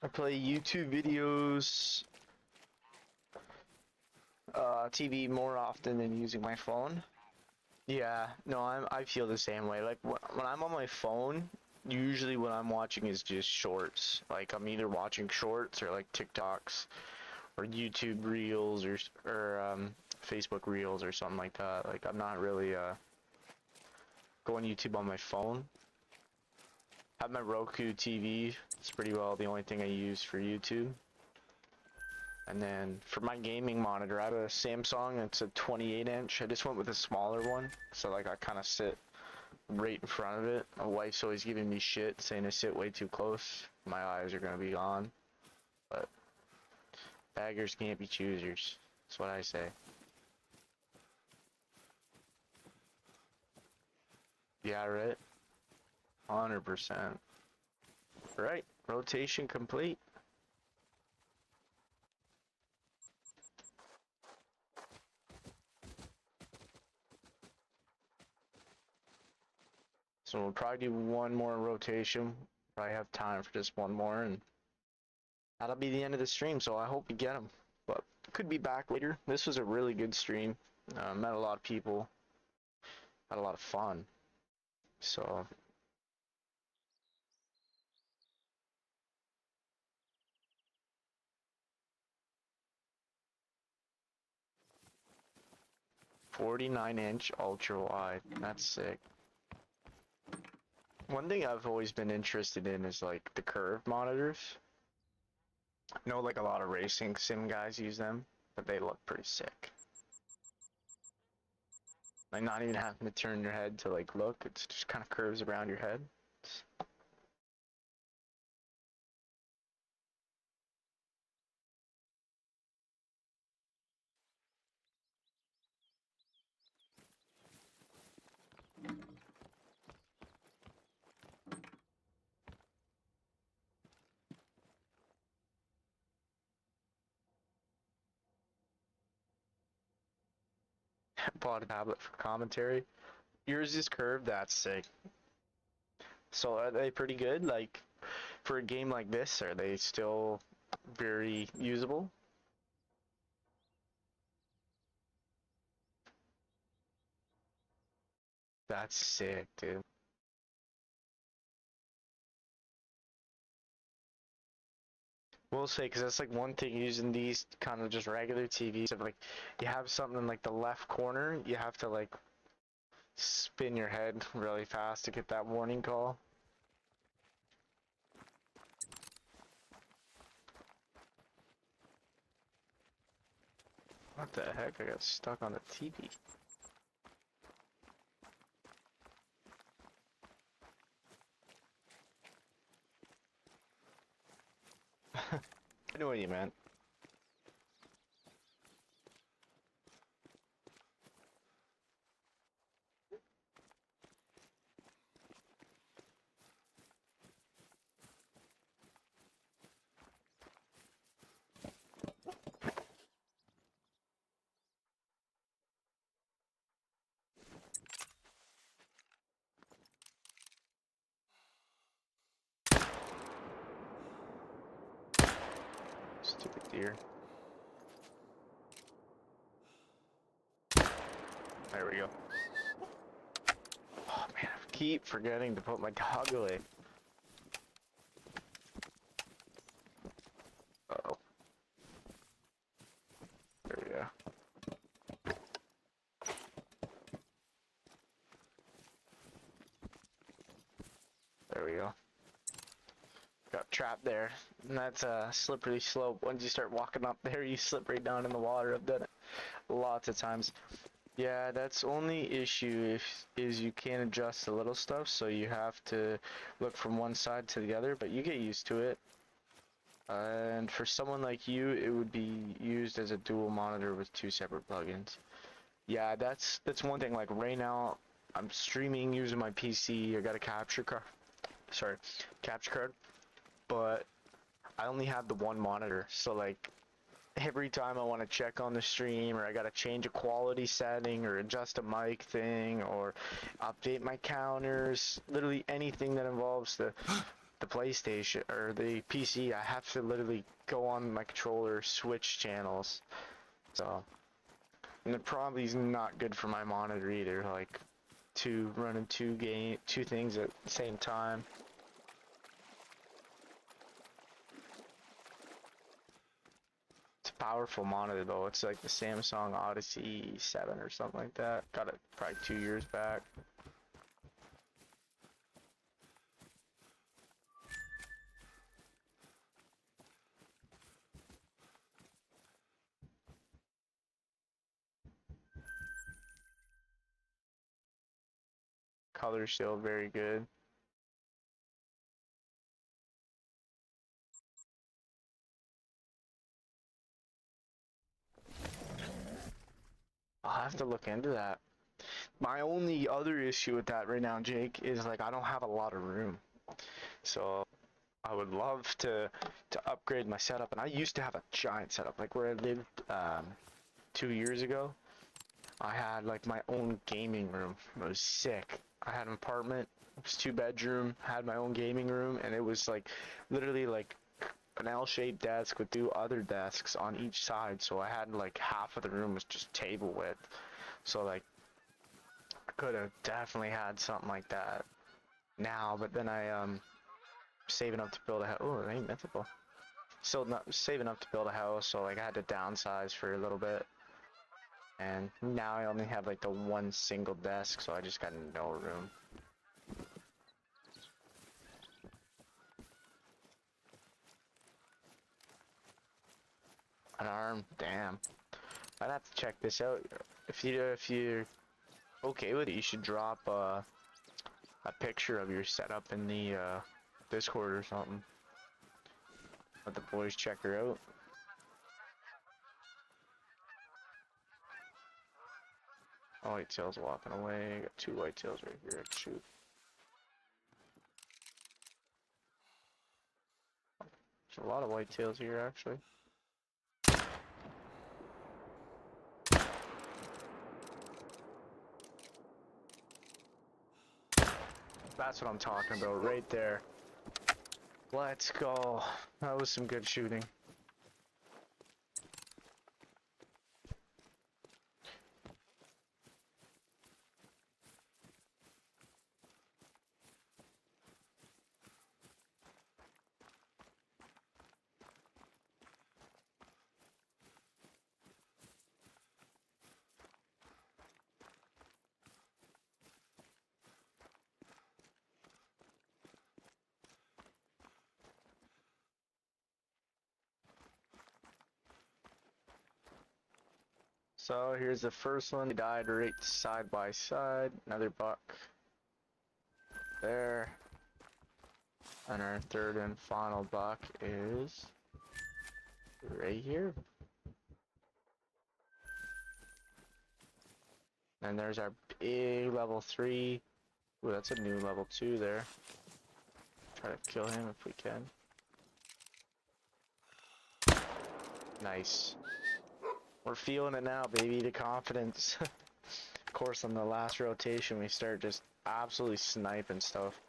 I play YouTube videos, TV more often than using my phone. Yeah, no, I feel the same way. Like when I'm on my phone, usually what I'm watching is just shorts. Like I'm either watching shorts or like TikToks or YouTube Reels or Facebook Reels or something like that. Like I'm not really going YouTube on my phone. I have my Roku TV. It's pretty well the only thing I use for YouTube. And then for my gaming monitor, I have a Samsung. It's a 28-inch. I just went with a smaller one, so like I kind of sit right in front of it. My wife's always giving me shit, saying I sit way too close. My eyes are gonna be gone. But beggars can't be choosers. That's what I say. Yeah, right. 100%. Right. Rotation complete. So we'll probably do one more rotation. Probably have time for just one more, and that'll be the end of the stream. So I hope you get them. But could be back later. This was a really good stream. Met a lot of people. Had a lot of fun. So 49-inch ultra wide. That's sick. One thing I've always been interested in is like the curved monitors. I know like a lot of racing sim guys use them, but they look pretty sick. Like not even having to turn your head to like look, it's just kind of curves around your head. Bought a tablet for commentary. Yours is curved, that's sick. So are they pretty good? Like for a game like this, are they still very usable? That's sick, dude. We'll say, because that's like one thing using these kind of just regular TVs. If like you have something in like the left corner, you have to like spin your head really fast to get that warning call. What the heck? I got stuck on the TV. know what you meant. Stupid deer. There we go. Oh man, I keep forgetting to put my dog away. Uh-oh. There we go. There we go. Got trapped there. And that's a slippery slope. Once you start walking up there, you slip right down in the water. I've done it lots of times. Yeah, that's only issue is you can't adjust the little stuff, so you have to look from one side to the other, but you get used to it. And for someone like you, it would be used as a dual monitor with 2 separate plugins. Yeah, that's one thing. Like right now, I'm streaming using my PC. I got a capture card. Sorry, capture card. But I only have the one monitor, so like every time I want to check on the stream, or I gotta change a quality setting, or adjust a mic thing, or update my counters, literally anything that involves the PlayStation or the PC, I have to literally go on my controller, switch channels. So, and it probably is not good for my monitor either, like running two things at the same time. It's a powerful monitor though. It's like the Samsung Odyssey 7 or something like that. Got it probably 2 years back. Color's still very good. I'll have to look into that. My only other issue with that right now, Jake, is like I don't have a lot of room. So I would love to upgrade my setup, and I used to have a giant setup, like where I lived 2 years ago. I had like my own gaming room. It was sick. I had an apartment. It was 2 bedroom. Had my own gaming room, and it was like literally like an L-shaped desk with 2 other desks on each side. So I had like half of the room was just table width. So like I could have definitely had something like that now, but then I saving up to build a house. Oh, it ain't mythical. Still not saving up to build a house, so like I had to downsize for a little bit. And now I only have like the one single desk, so I just got no room. An arm, damn. I'd have to check this out. If you're okay with it, you should drop a picture of your setup in the Discord or something. Let the boys check her out. Oh, whitetail's walking away. Got 2 whitetails right here. I can shoot. There's a lot of whitetails here, actually. That's what I'm talking about, right there. Let's go. That was some good shooting. So here's the first one. They died right side by side. Another buck there. And our third and final buck is Right here. And there's our big level 3. Ooh, that's a new level 2 there. Try to kill him if we can. Nice. We're feeling it now, baby, the confidence. Of course, on the last rotation, we start just absolutely sniping stuff.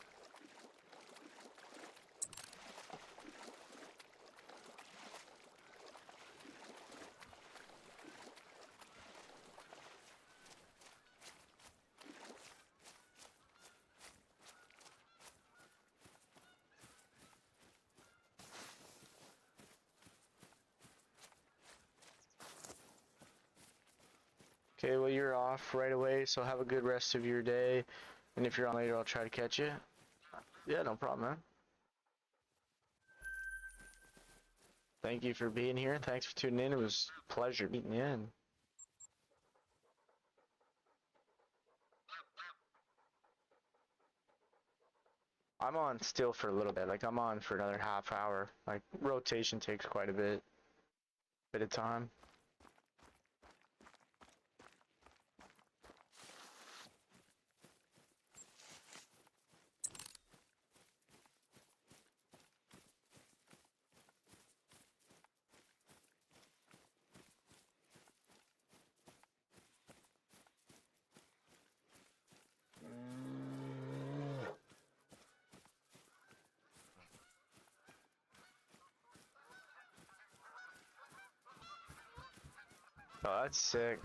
Okay, well, you're off right away, so have a good rest of your day. And if you're on later, I'll try to catch you. Yeah, no problem, man. Thank you for being here. Thanks for tuning in. It was a pleasure meeting you in. I'm on still for a little bit. Like, I'm on for another half hour. Like, rotation takes quite a bit of time. Oh, that's sick.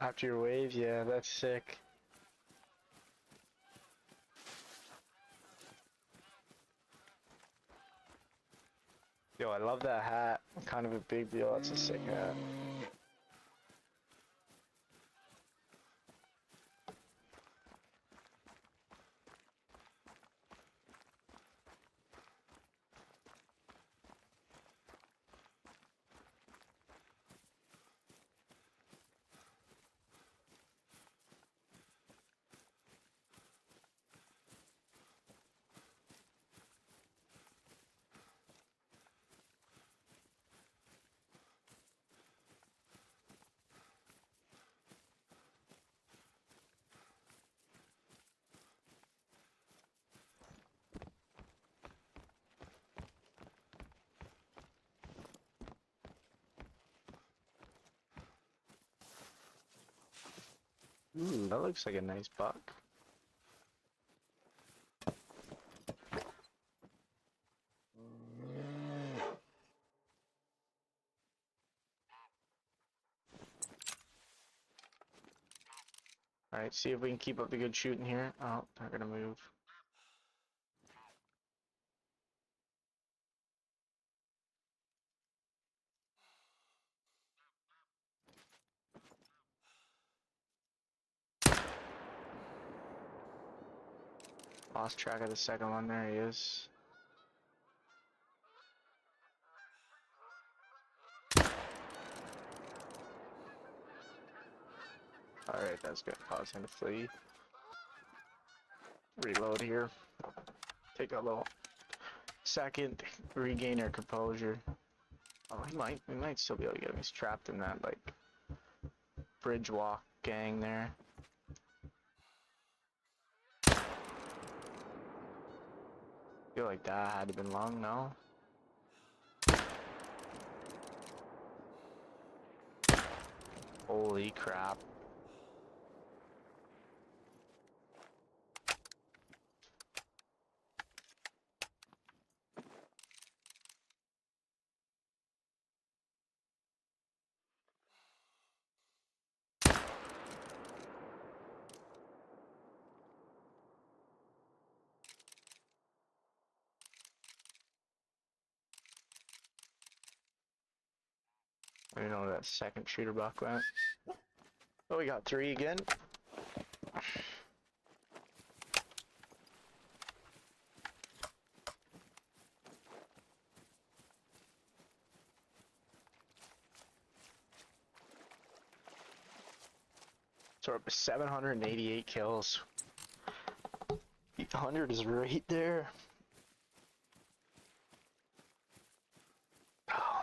After your wave, yeah, that's sick. Yo, I love that hat. Kind of a big deal. That's a sick hat. Ooh, that looks like a nice buck. Alright, see if we can keep up the good shooting here. Oh, they're gonna move. Lost track of the second one. There he is. Alright, that's gonna cause him to flee. Reload here. Take a little second, regain our composure. Oh, we might still be able to get him. He's trapped in that, like, bridge walk gang there. Feel like that had to been long, no? Holy crap. I don't know where that second shooter buck went. Oh, we got 3 again. So we're up to 788 kills. 800 is right there. Oh.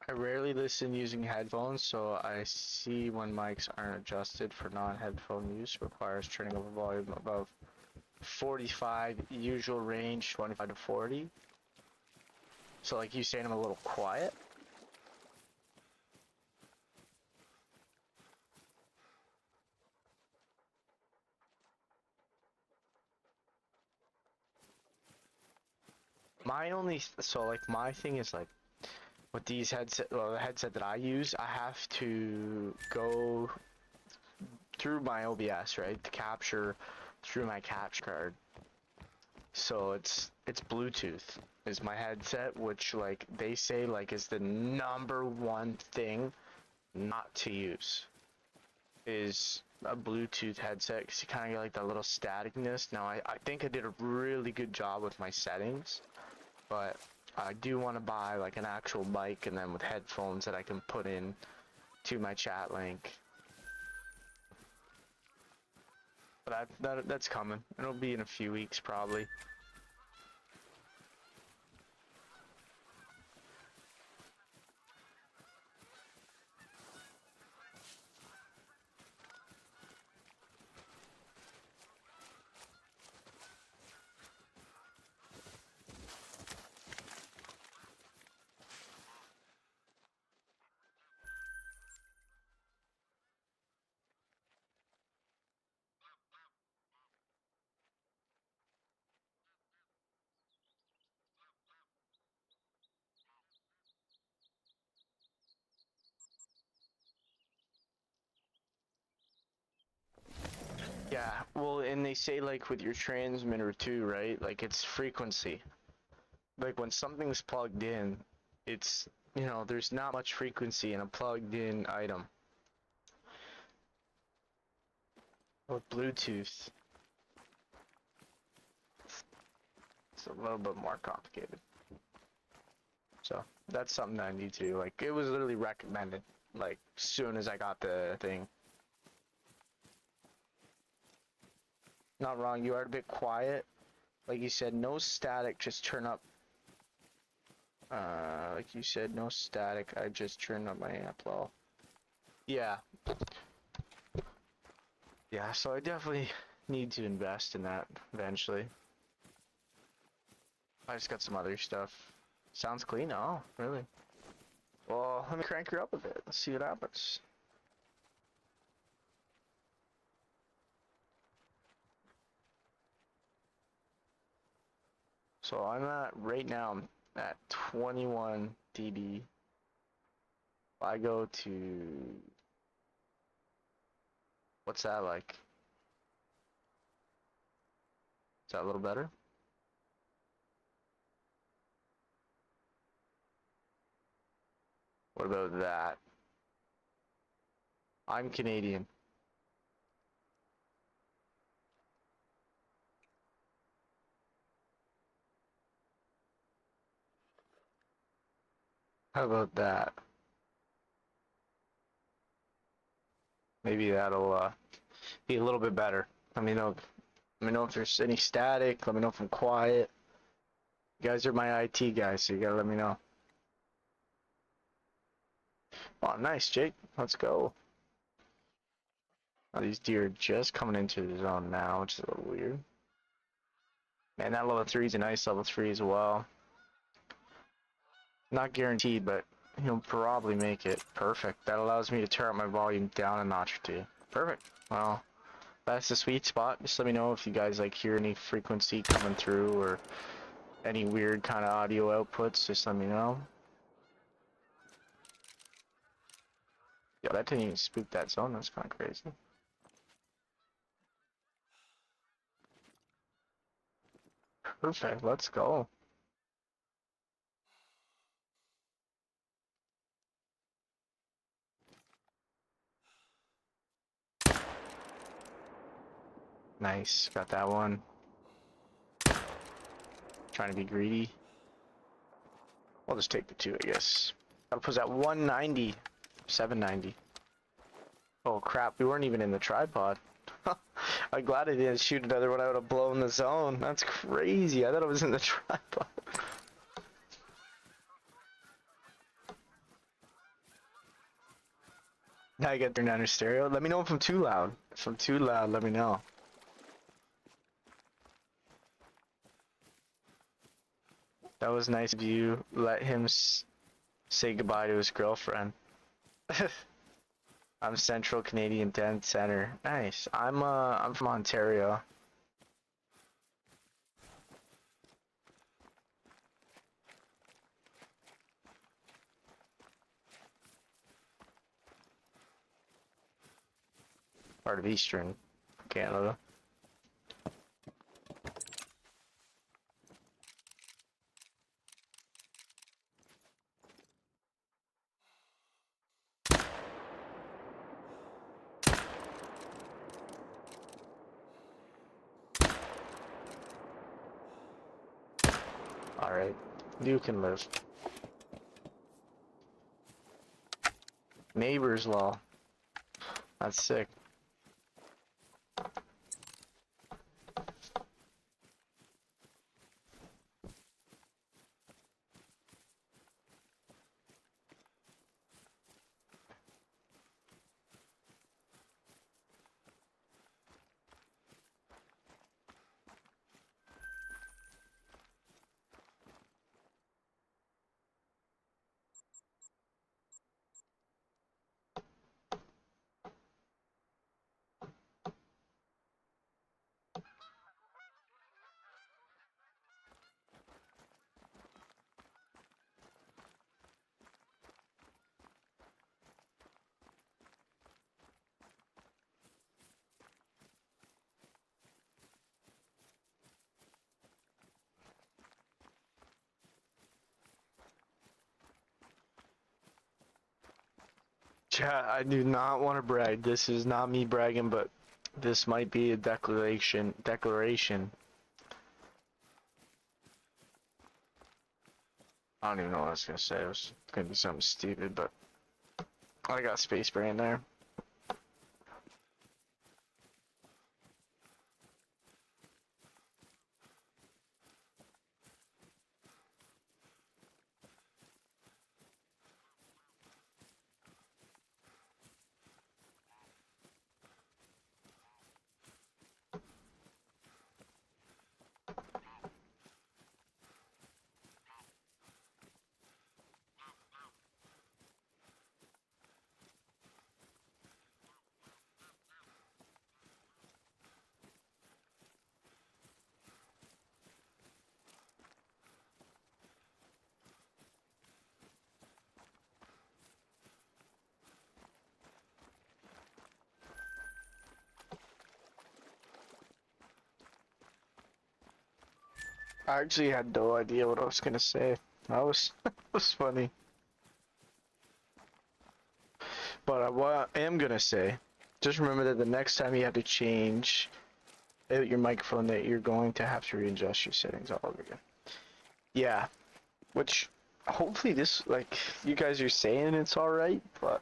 I rarely listen using headphones, so I see when mics aren't adjusted for non-headphone use. Requires turning up a volume above 45, usual range 25 to 40. So like you saying I'm a little quiet? My only, so like my thing is like, with these headset, well, the headset that I use, I have to go through my OBS, right, to capture through my capture card. So it's Bluetooth is my headset, which like they say like is the #1 thing not to use is a Bluetooth headset, because you kind of get like that little staticness. Now I think I did a really good job with my settings, but I do want to buy like an actual mic and then with headphones that I can put in to my chat link. But that's coming. It'll be in a few weeks probably. Yeah, well, and they say like with your transmitter too, right? Like it's frequency. Like when something's plugged in, it's, you know, there's not much frequency in a plugged in item. With Bluetooth, it's a little bit more complicated. So that's something that I need to, like, it was literally recommended, like, soon as I got the thing. Not wrong, you are a bit quiet. Like you said, no static, just turn up. Like you said, no static, I just turned up my amp level. Yeah. Yeah, so I definitely need to invest in that eventually. I just got some other stuff. Sounds clean, oh, really? Well, let me crank her up a bit. Let's see what happens. So I'm at, right now, I'm at 21 dB. If I go to, what's that like? Is that a little better? What about that? I'm Canadian. How about that? Maybe that'll be a little bit better. Let me know. Let me know if there's any static. Let me know if I'm quiet. You guys are my IT guys, so you gotta let me know. Oh, nice, Jake. Let's go. Oh, these deer are just coming into the zone now, which is a little weird. Man, that level 3 is a nice level 3 as well. Not guaranteed, but he'll probably make it. Perfect. That allows me to turn up my volume down a notch or two. Perfect. Well, that's the sweet spot. Just let me know if you guys like hear any frequency coming through or any weird kind of audio outputs. Just let me know. Yo, that didn't even spook that zone. That's kind of crazy. Perfect. Let's go. Nice, got that one. Trying to be greedy. I'll just take the 2, I guess. Gotta put that 190. 790. Oh crap, we weren't even in the tripod. I'm glad I didn't shoot another one. I would have blown the zone. That's crazy. I thought it was in the tripod. Now I get turned down your stereo. Let me know if I'm too loud. If I'm too loud, let me know. That was nice of you. Let him say goodbye to his girlfriend. I'm Central Canadian 10 Center. Nice. I'm from Ontario. Part of Eastern Canada. Alright. You can live. Neighbor's law. That's sick. Chat, I do not want to brag. This is not me bragging, but this might be a declaration. I don't even know what I was gonna say. It was gonna be something stupid, but I got space brain there. I actually had no idea what I was gonna say. That was that was funny. But what I am gonna say, just remember that the next time you have to change your microphone, that you're going to have to readjust your settings all over again. Yeah, which hopefully this, like, you guys are saying it's alright, but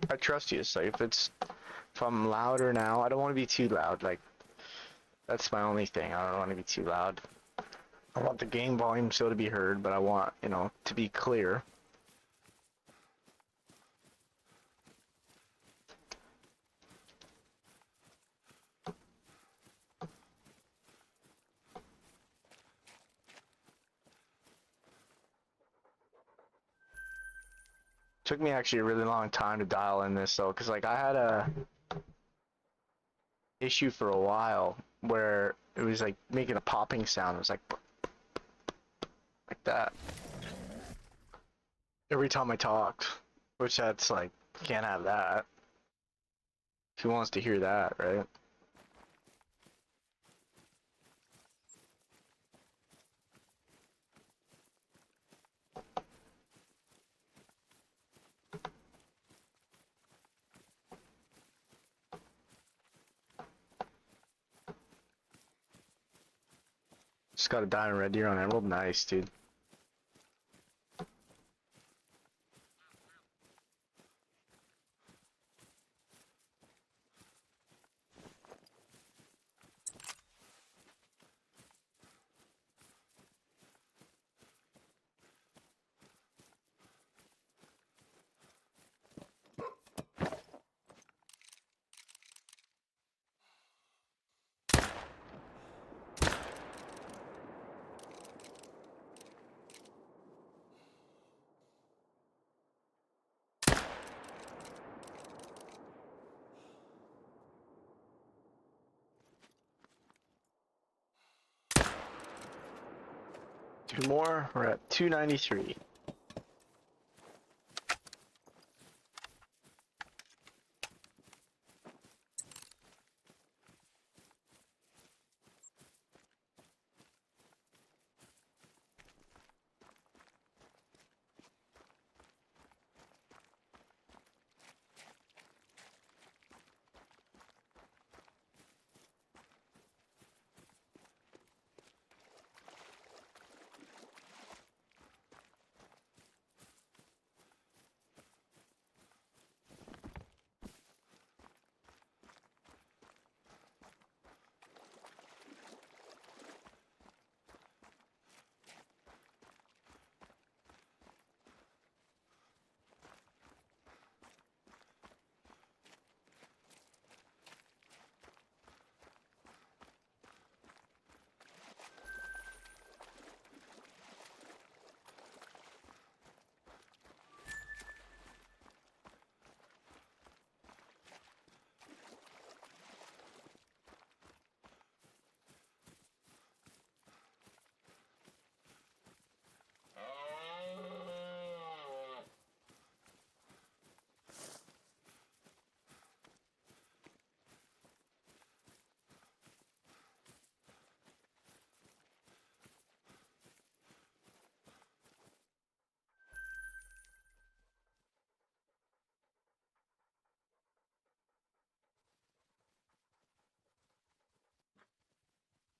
I trust you. So if I'm louder now, I don't want to be too loud. Like, that's my only thing. I don't want to be too loud. I want the game volume still to be heard, but I want, you know, to be clear. Took me actually a really long time to dial in this though, because like I had a issue for a while where it was like making a popping sound. It was like that every time I talked, which that's like, can't have that. Who wants to hear that, right? Just got a diamond red deer on emerald. Nice, dude. Two more. We're at 293.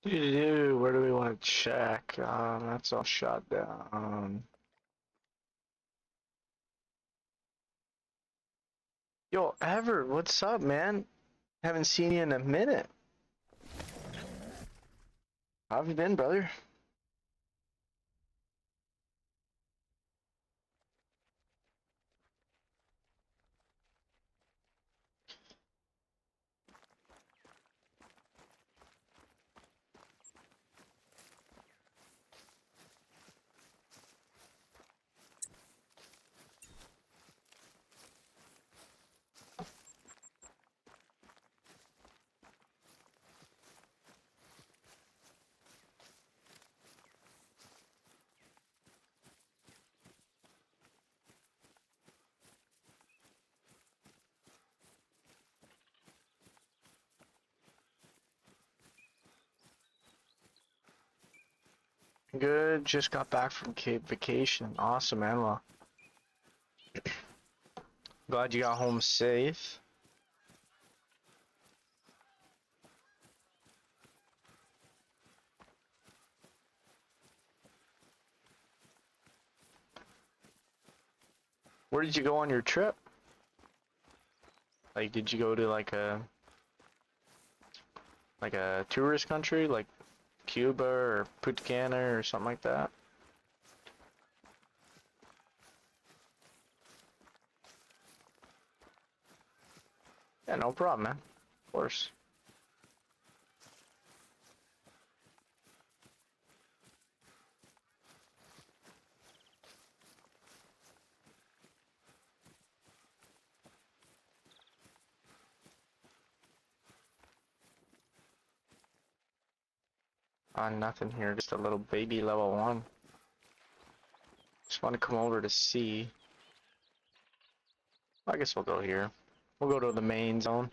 Where do we want to check? That's all shot down. Yo, Ever, what's up, man? Haven't seen you in a minute. How have you been, brother? Good, just got back from Cape vacation. Awesome, man. Well, glad you got home safe. Where did you go on your trip? Like, did you go to like a tourist country, like Cuba or Punta Cana or something like that? Yeah, no problem, man. Of course. Nothing here, just a little baby level 1. Just want to come over to see. I guess we'll go here. We'll go to the main zone.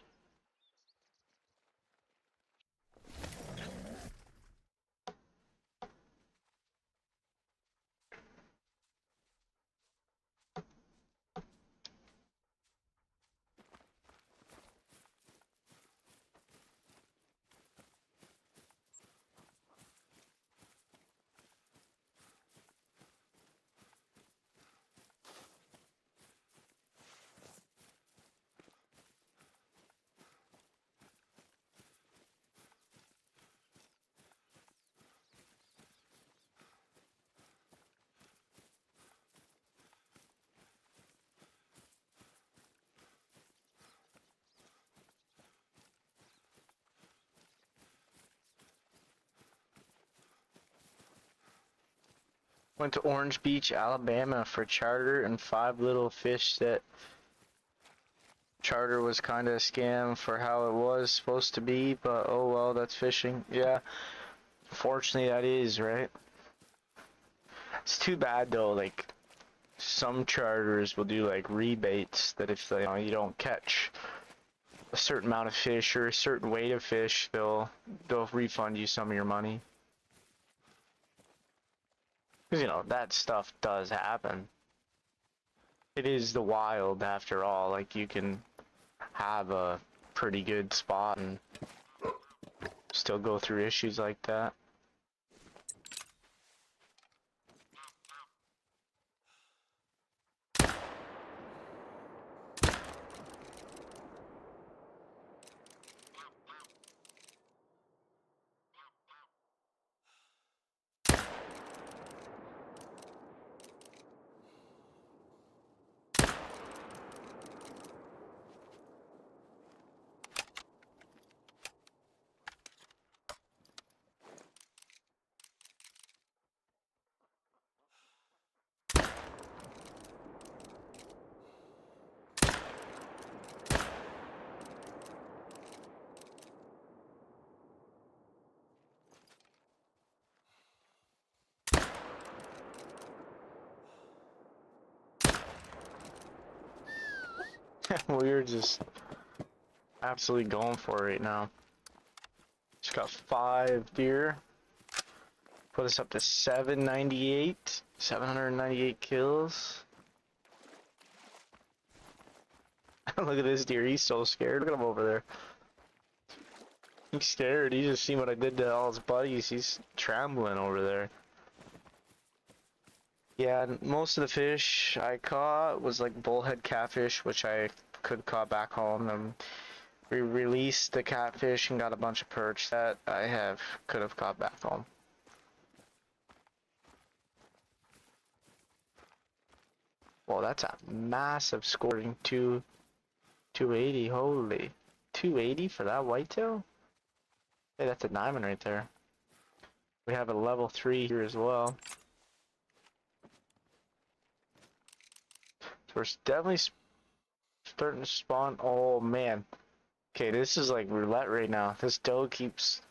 Went to Orange Beach, Alabama for charter and 5 little fish that charter was kind of a scam for how it was supposed to be, but oh well, that's fishing. Yeah, fortunately that is, right? It's too bad though, like some charters will do like rebates that if you don't catch a certain amount of fish or a certain weight of fish, they'll refund you some of your money. Because that stuff does happen. It is the wild after all. Like you can have a pretty good spot and still go through issues like that. We're just absolutely going for it right now. Just got 5 deer. Put us up to 798. 798 kills. Look at this deer. He's so scared. Look at him over there. He's scared. He just seen what I did to all his buddies. He's trembling over there. Yeah, most of the fish I caught was like bullhead catfish, which I could caught back home. And we released the catfish and got a bunch of perch that I could have caught back home. Well, that's a massive scoring 280. Holy, 280 for that whitetail? Hey, that's a diamond right there. We have a level 3 here as well. So we're definitely starting to spawn. Oh man. Okay, this is like roulette right now. This doe keeps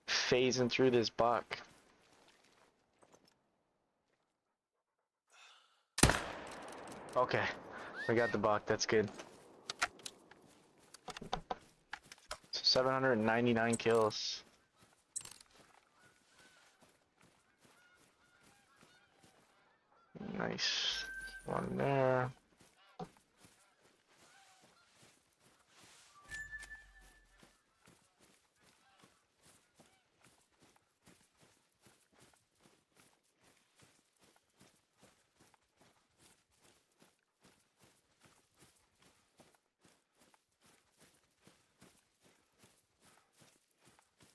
phasing through this buck. Okay, we got the buck. That's good. So 799 kills. Nice. One there.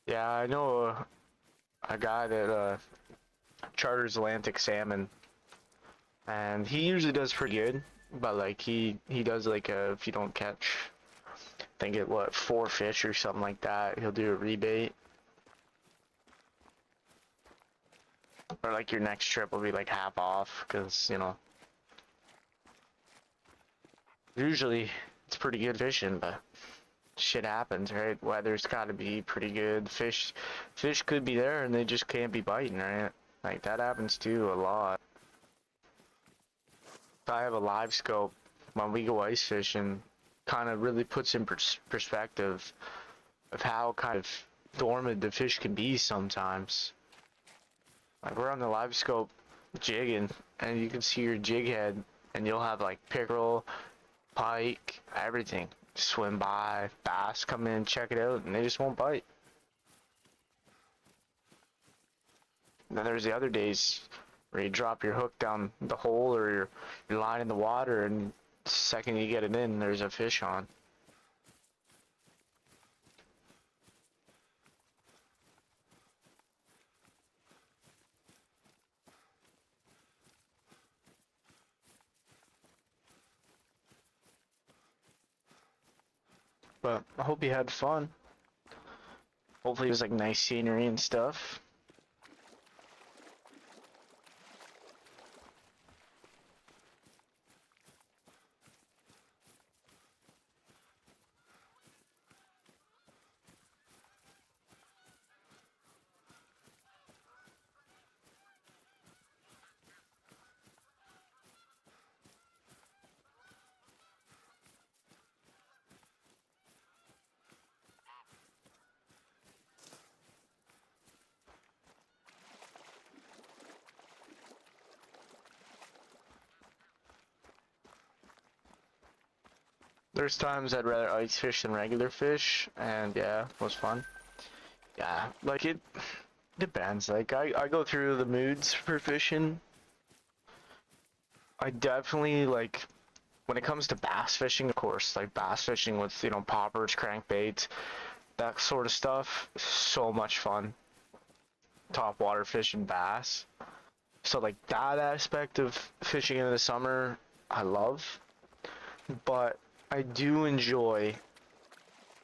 Yeah, I know a guy that charters Atlantic salmon, and he usually does pretty good. But like he does like if you don't catch, I think it 4 fish or something like that, he'll do a rebate. Or like your next trip will be like half off, because usually it's pretty good fishing, but shit happens, right? Weather's got to be pretty good. Fish could be there and they just can't be biting, right? Like that happens too a lot. If I have a live scope when we go ice fishing, kind of really puts in perspective of how kind of dormant the fish can be sometimes. Like we're on the live scope jigging and you can see your jig head and you'll have like pickerel, pike, everything swim by, bass come in, check it out, and they just won't bite. And then there's the other days where you drop your hook down the hole or your line in the water, and the second you get it in, there's a fish on. But I hope you had fun. Hopefully it was like nice scenery and stuff. There's times I'd rather ice fish than regular fish, and yeah, it was fun. Yeah, like it depends. Like I go through the moods for fishing. I definitely like when it comes to bass fishing, of course, like bass fishing with, you know, poppers, crankbaits, that sort of stuff, so much fun. Top water fishing bass. So like that aspect of fishing in the summer, I love. But I do enjoy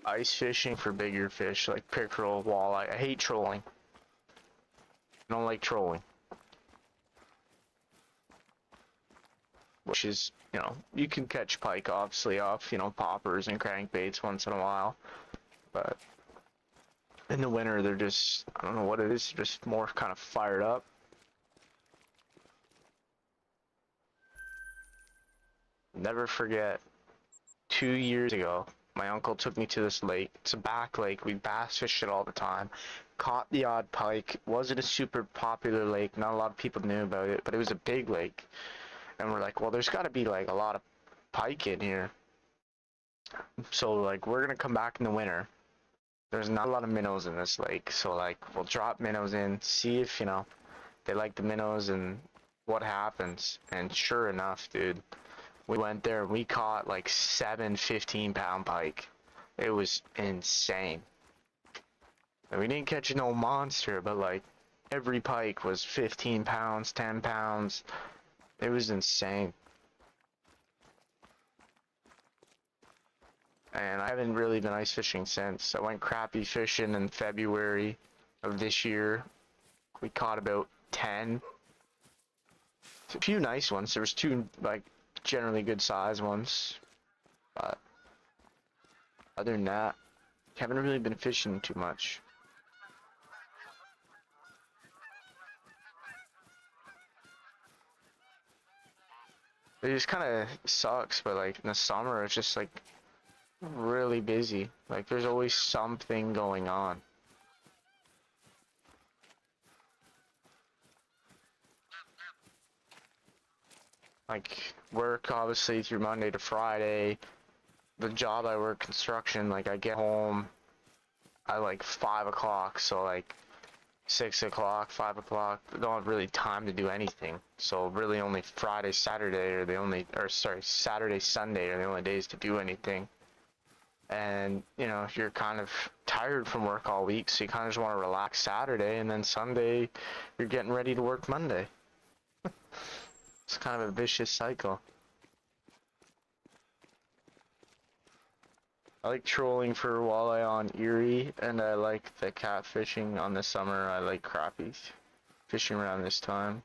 ice fishing for bigger fish like pickerel, walleye. I hate trolling. I don't like trolling. Which is, you know, you can catch pike obviously off, you know, poppers and crankbaits once in a while. But in the winter, they're just, I don't know what it is, just more kind of fired up. Never forget, 2 years ago, my uncle took me to this lake. It's a back lake. We bass fished it all the time. Caught the odd pike. Wasn't a super popular lake. Not a lot of people knew about it, but it was a big lake. And we're like, well, there's got to be like a lot of pike in here. So like, we're gonna come back in the winter. There's not a lot of minnows in this lake, so like, we'll drop minnows in, see if, you know, they like the minnows and what happens. And sure enough, dude, we went there and we caught like 7 15-pound pike. It was insane. And we didn't catch no monster, but like every pike was 15 pounds, 10 pounds. It was insane. And I haven't really been ice fishing since. I went crappie fishing in February of this year. We caught about 10. A few nice ones. There was 2 like generally good size ones. But other than that, haven't really been fishing too much. It just kind of sucks, but like in the summer, it's just like really busy. Like there's always something going on. Like work obviously through Monday to Friday. The job I work, construction, like I get home at like 5 o'clock, so like 6 o'clock, 5 o'clock, I don't have really time to do anything. So really only Friday, Saturday are the only, or sorry, Saturday, Sunday are the only days to do anything. And, you know, you're kind of tired from work all week, so you kind of just want to relax Saturday, and then Sunday, you're getting ready to work Monday. It's kind of a vicious cycle. I like trolling for walleye on Erie, and I like the catfishing on the summer. I like crappies, fishing around this time.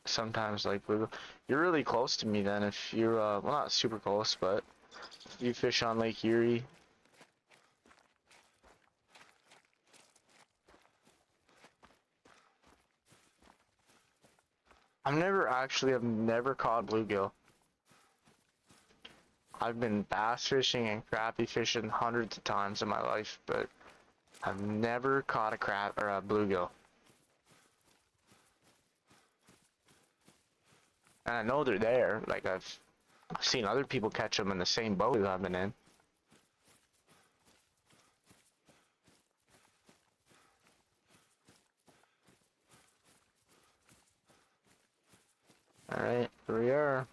Sometimes like you're really close to me then if you're well, not super close, but if you fish on Lake Erie. I've never caught bluegill. I've been bass fishing and crappie fishing hundreds of times in my life, but I've never caught a crab or a bluegill. And I know they're there. Like I've seen other people catch them in the same boat I've been in. All right, here we are.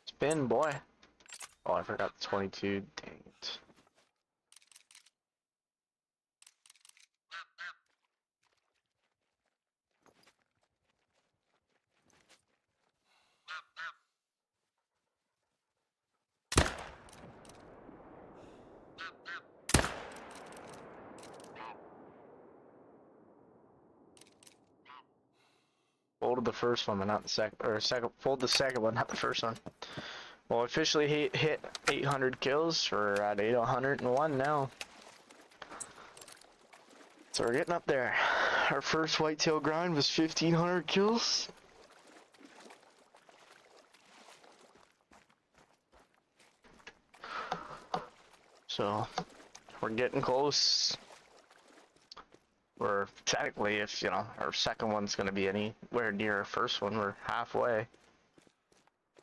Spin, boy. Oh, I forgot the 22. Dang it. Folded the first one, but not the second. Or fold the second one, not the first one. Well, officially hit 800 kills. We're at 801 now. So we're getting up there. Our first whitetail grind was 1,500 kills. So we're getting close. We're technically, if you know, our second one's gonna be anywhere near our first one, we're halfway.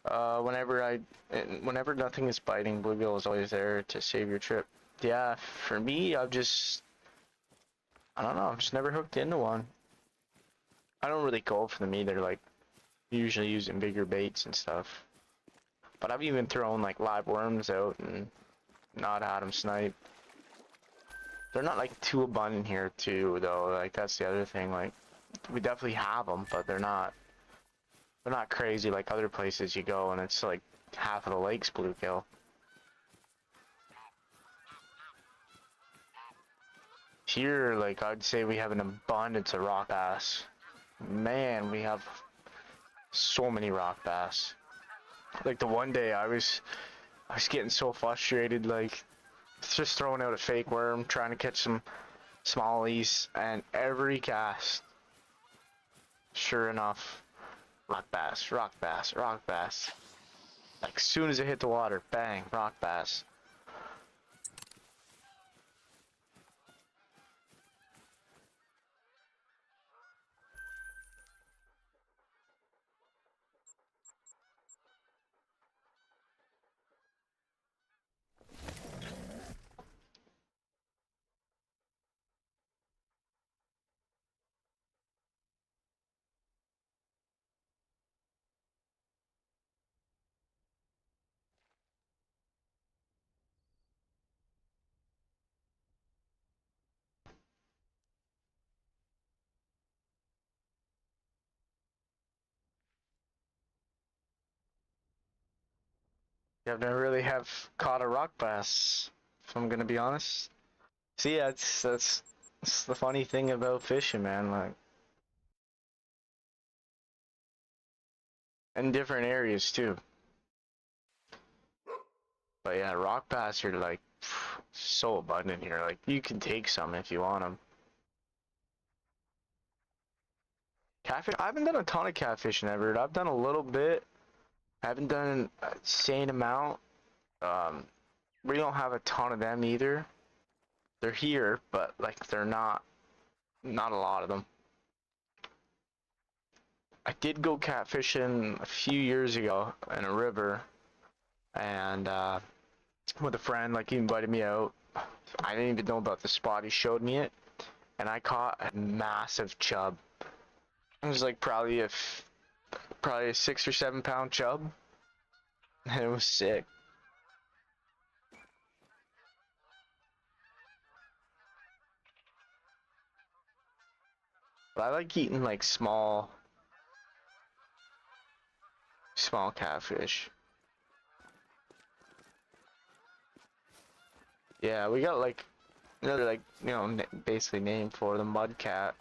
Whenever nothing is biting, bluegill is always there to save your trip. Yeah, for me, I don't know, I've just never hooked into one. I don't really go for them either, like, usually using bigger baits and stuff. But I've even thrown, like, live worms out and not had them snipe. They're not, like, too abundant here, too, though. Like, that's the other thing. Like, we definitely have them, but they're not crazy like other places you go and it's, like, half of the lake's bluegill. Here, like, I'd say we have an abundance of rock bass. Man, we have so many rock bass. Like, the one day I was getting so frustrated, like, just throwing out a fake worm, trying to catch some smallies, and every cast, sure enough, rock bass, rock bass, rock bass. Like, as soon as it hit the water, bang, rock bass. I've never really have caught a rock bass, if I'm gonna be honest. See, yeah, that's the funny thing about fishing, man. Like, in different areas too. But yeah, rock bass are like so abundant here. Like, you can take some if you want them. Catfish, I haven't done a ton of catfishing ever. I've done a little bit. I haven't done an insane amount. Um, we don't have a ton of them either. They're here, but like they're not a lot of them. I did go catfishing a few years ago in a river, and with a friend, like, he invited me out. I didn't even know about the spot. He showed me it, and I caught a massive chub. It was like probably a 6 or 7 pound chub, and it was sick. But I like eating like small catfish. Yeah, we got like another, like, you know, basically name for the mud cat.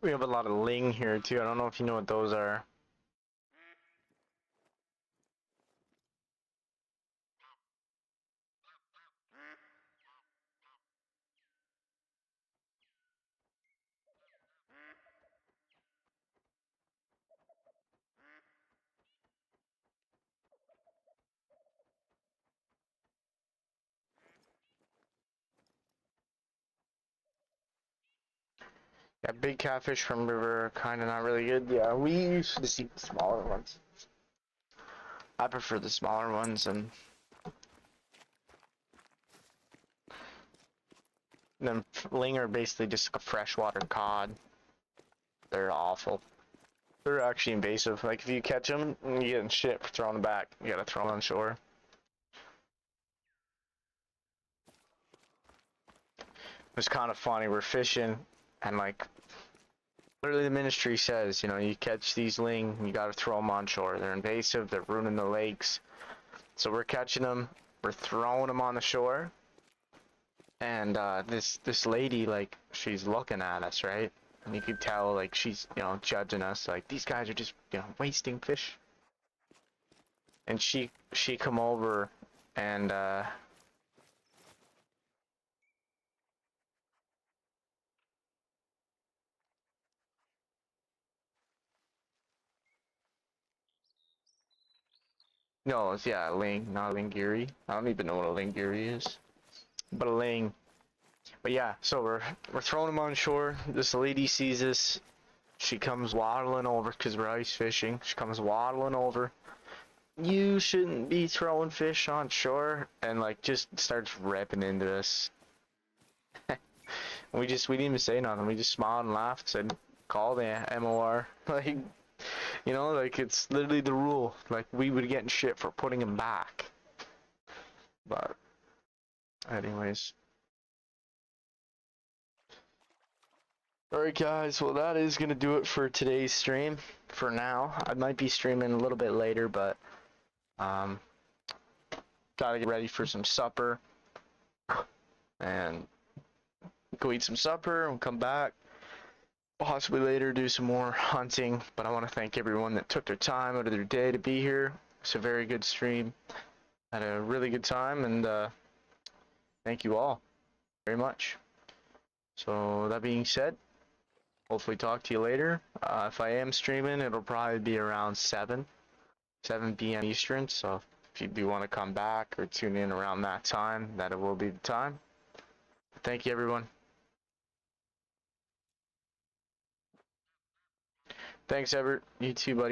We have a lot of ling here too. I don't know if you know what those are. Yeah, big catfish from river are kind of not really good. Yeah, we used to see the smaller ones. I prefer the smaller ones, and then ling are basically just a freshwater cod. They're awful. They're actually invasive. Like, if you catch them, you get shit for throwing them back. You gotta throw them on shore. was kind of funny. We're fishing, and like literally the ministry says, you know, you catch these ling, you gotta throw them on shore. They're invasive. They're ruining the lakes. So we're catching them. We're throwing them on the shore. And this lady, like, she's looking at us, right? And you could tell, like, she's, you know, judging us. Like, these guys are just, you know, wasting fish. And she come over and no, it's, yeah, a ling, not a lingiri. I don't even know what a lingiri is, but a ling. But yeah, so we're throwing them on shore. This lady sees us. She comes waddling over because we're ice fishing. She comes waddling over. You shouldn't be throwing fish on shore, and like just starts ripping into us. We didn't even say nothing. We just smiled and laughed, said, "Call the MOR." Like, you know, like it's literally the rule. Like we would get in shit for putting him back. But anyways. Alright guys, well that is gonna do it for today's stream for now. I might be streaming a little bit later, but gotta get ready for some supper and go eat some supper and come back. Possibly later do some more hunting, but I want to thank everyone that took their time out of their day to be here. It's a very good stream. Had a really good time, and thank you all very much. So that being said, hopefully talk to you later. If I am streaming, it'll probably be around 7 p.m. Eastern, so if you do want to come back or tune in around that time, that it will be the time. Thank you, everyone. Thanks, Everett. You too, buddy.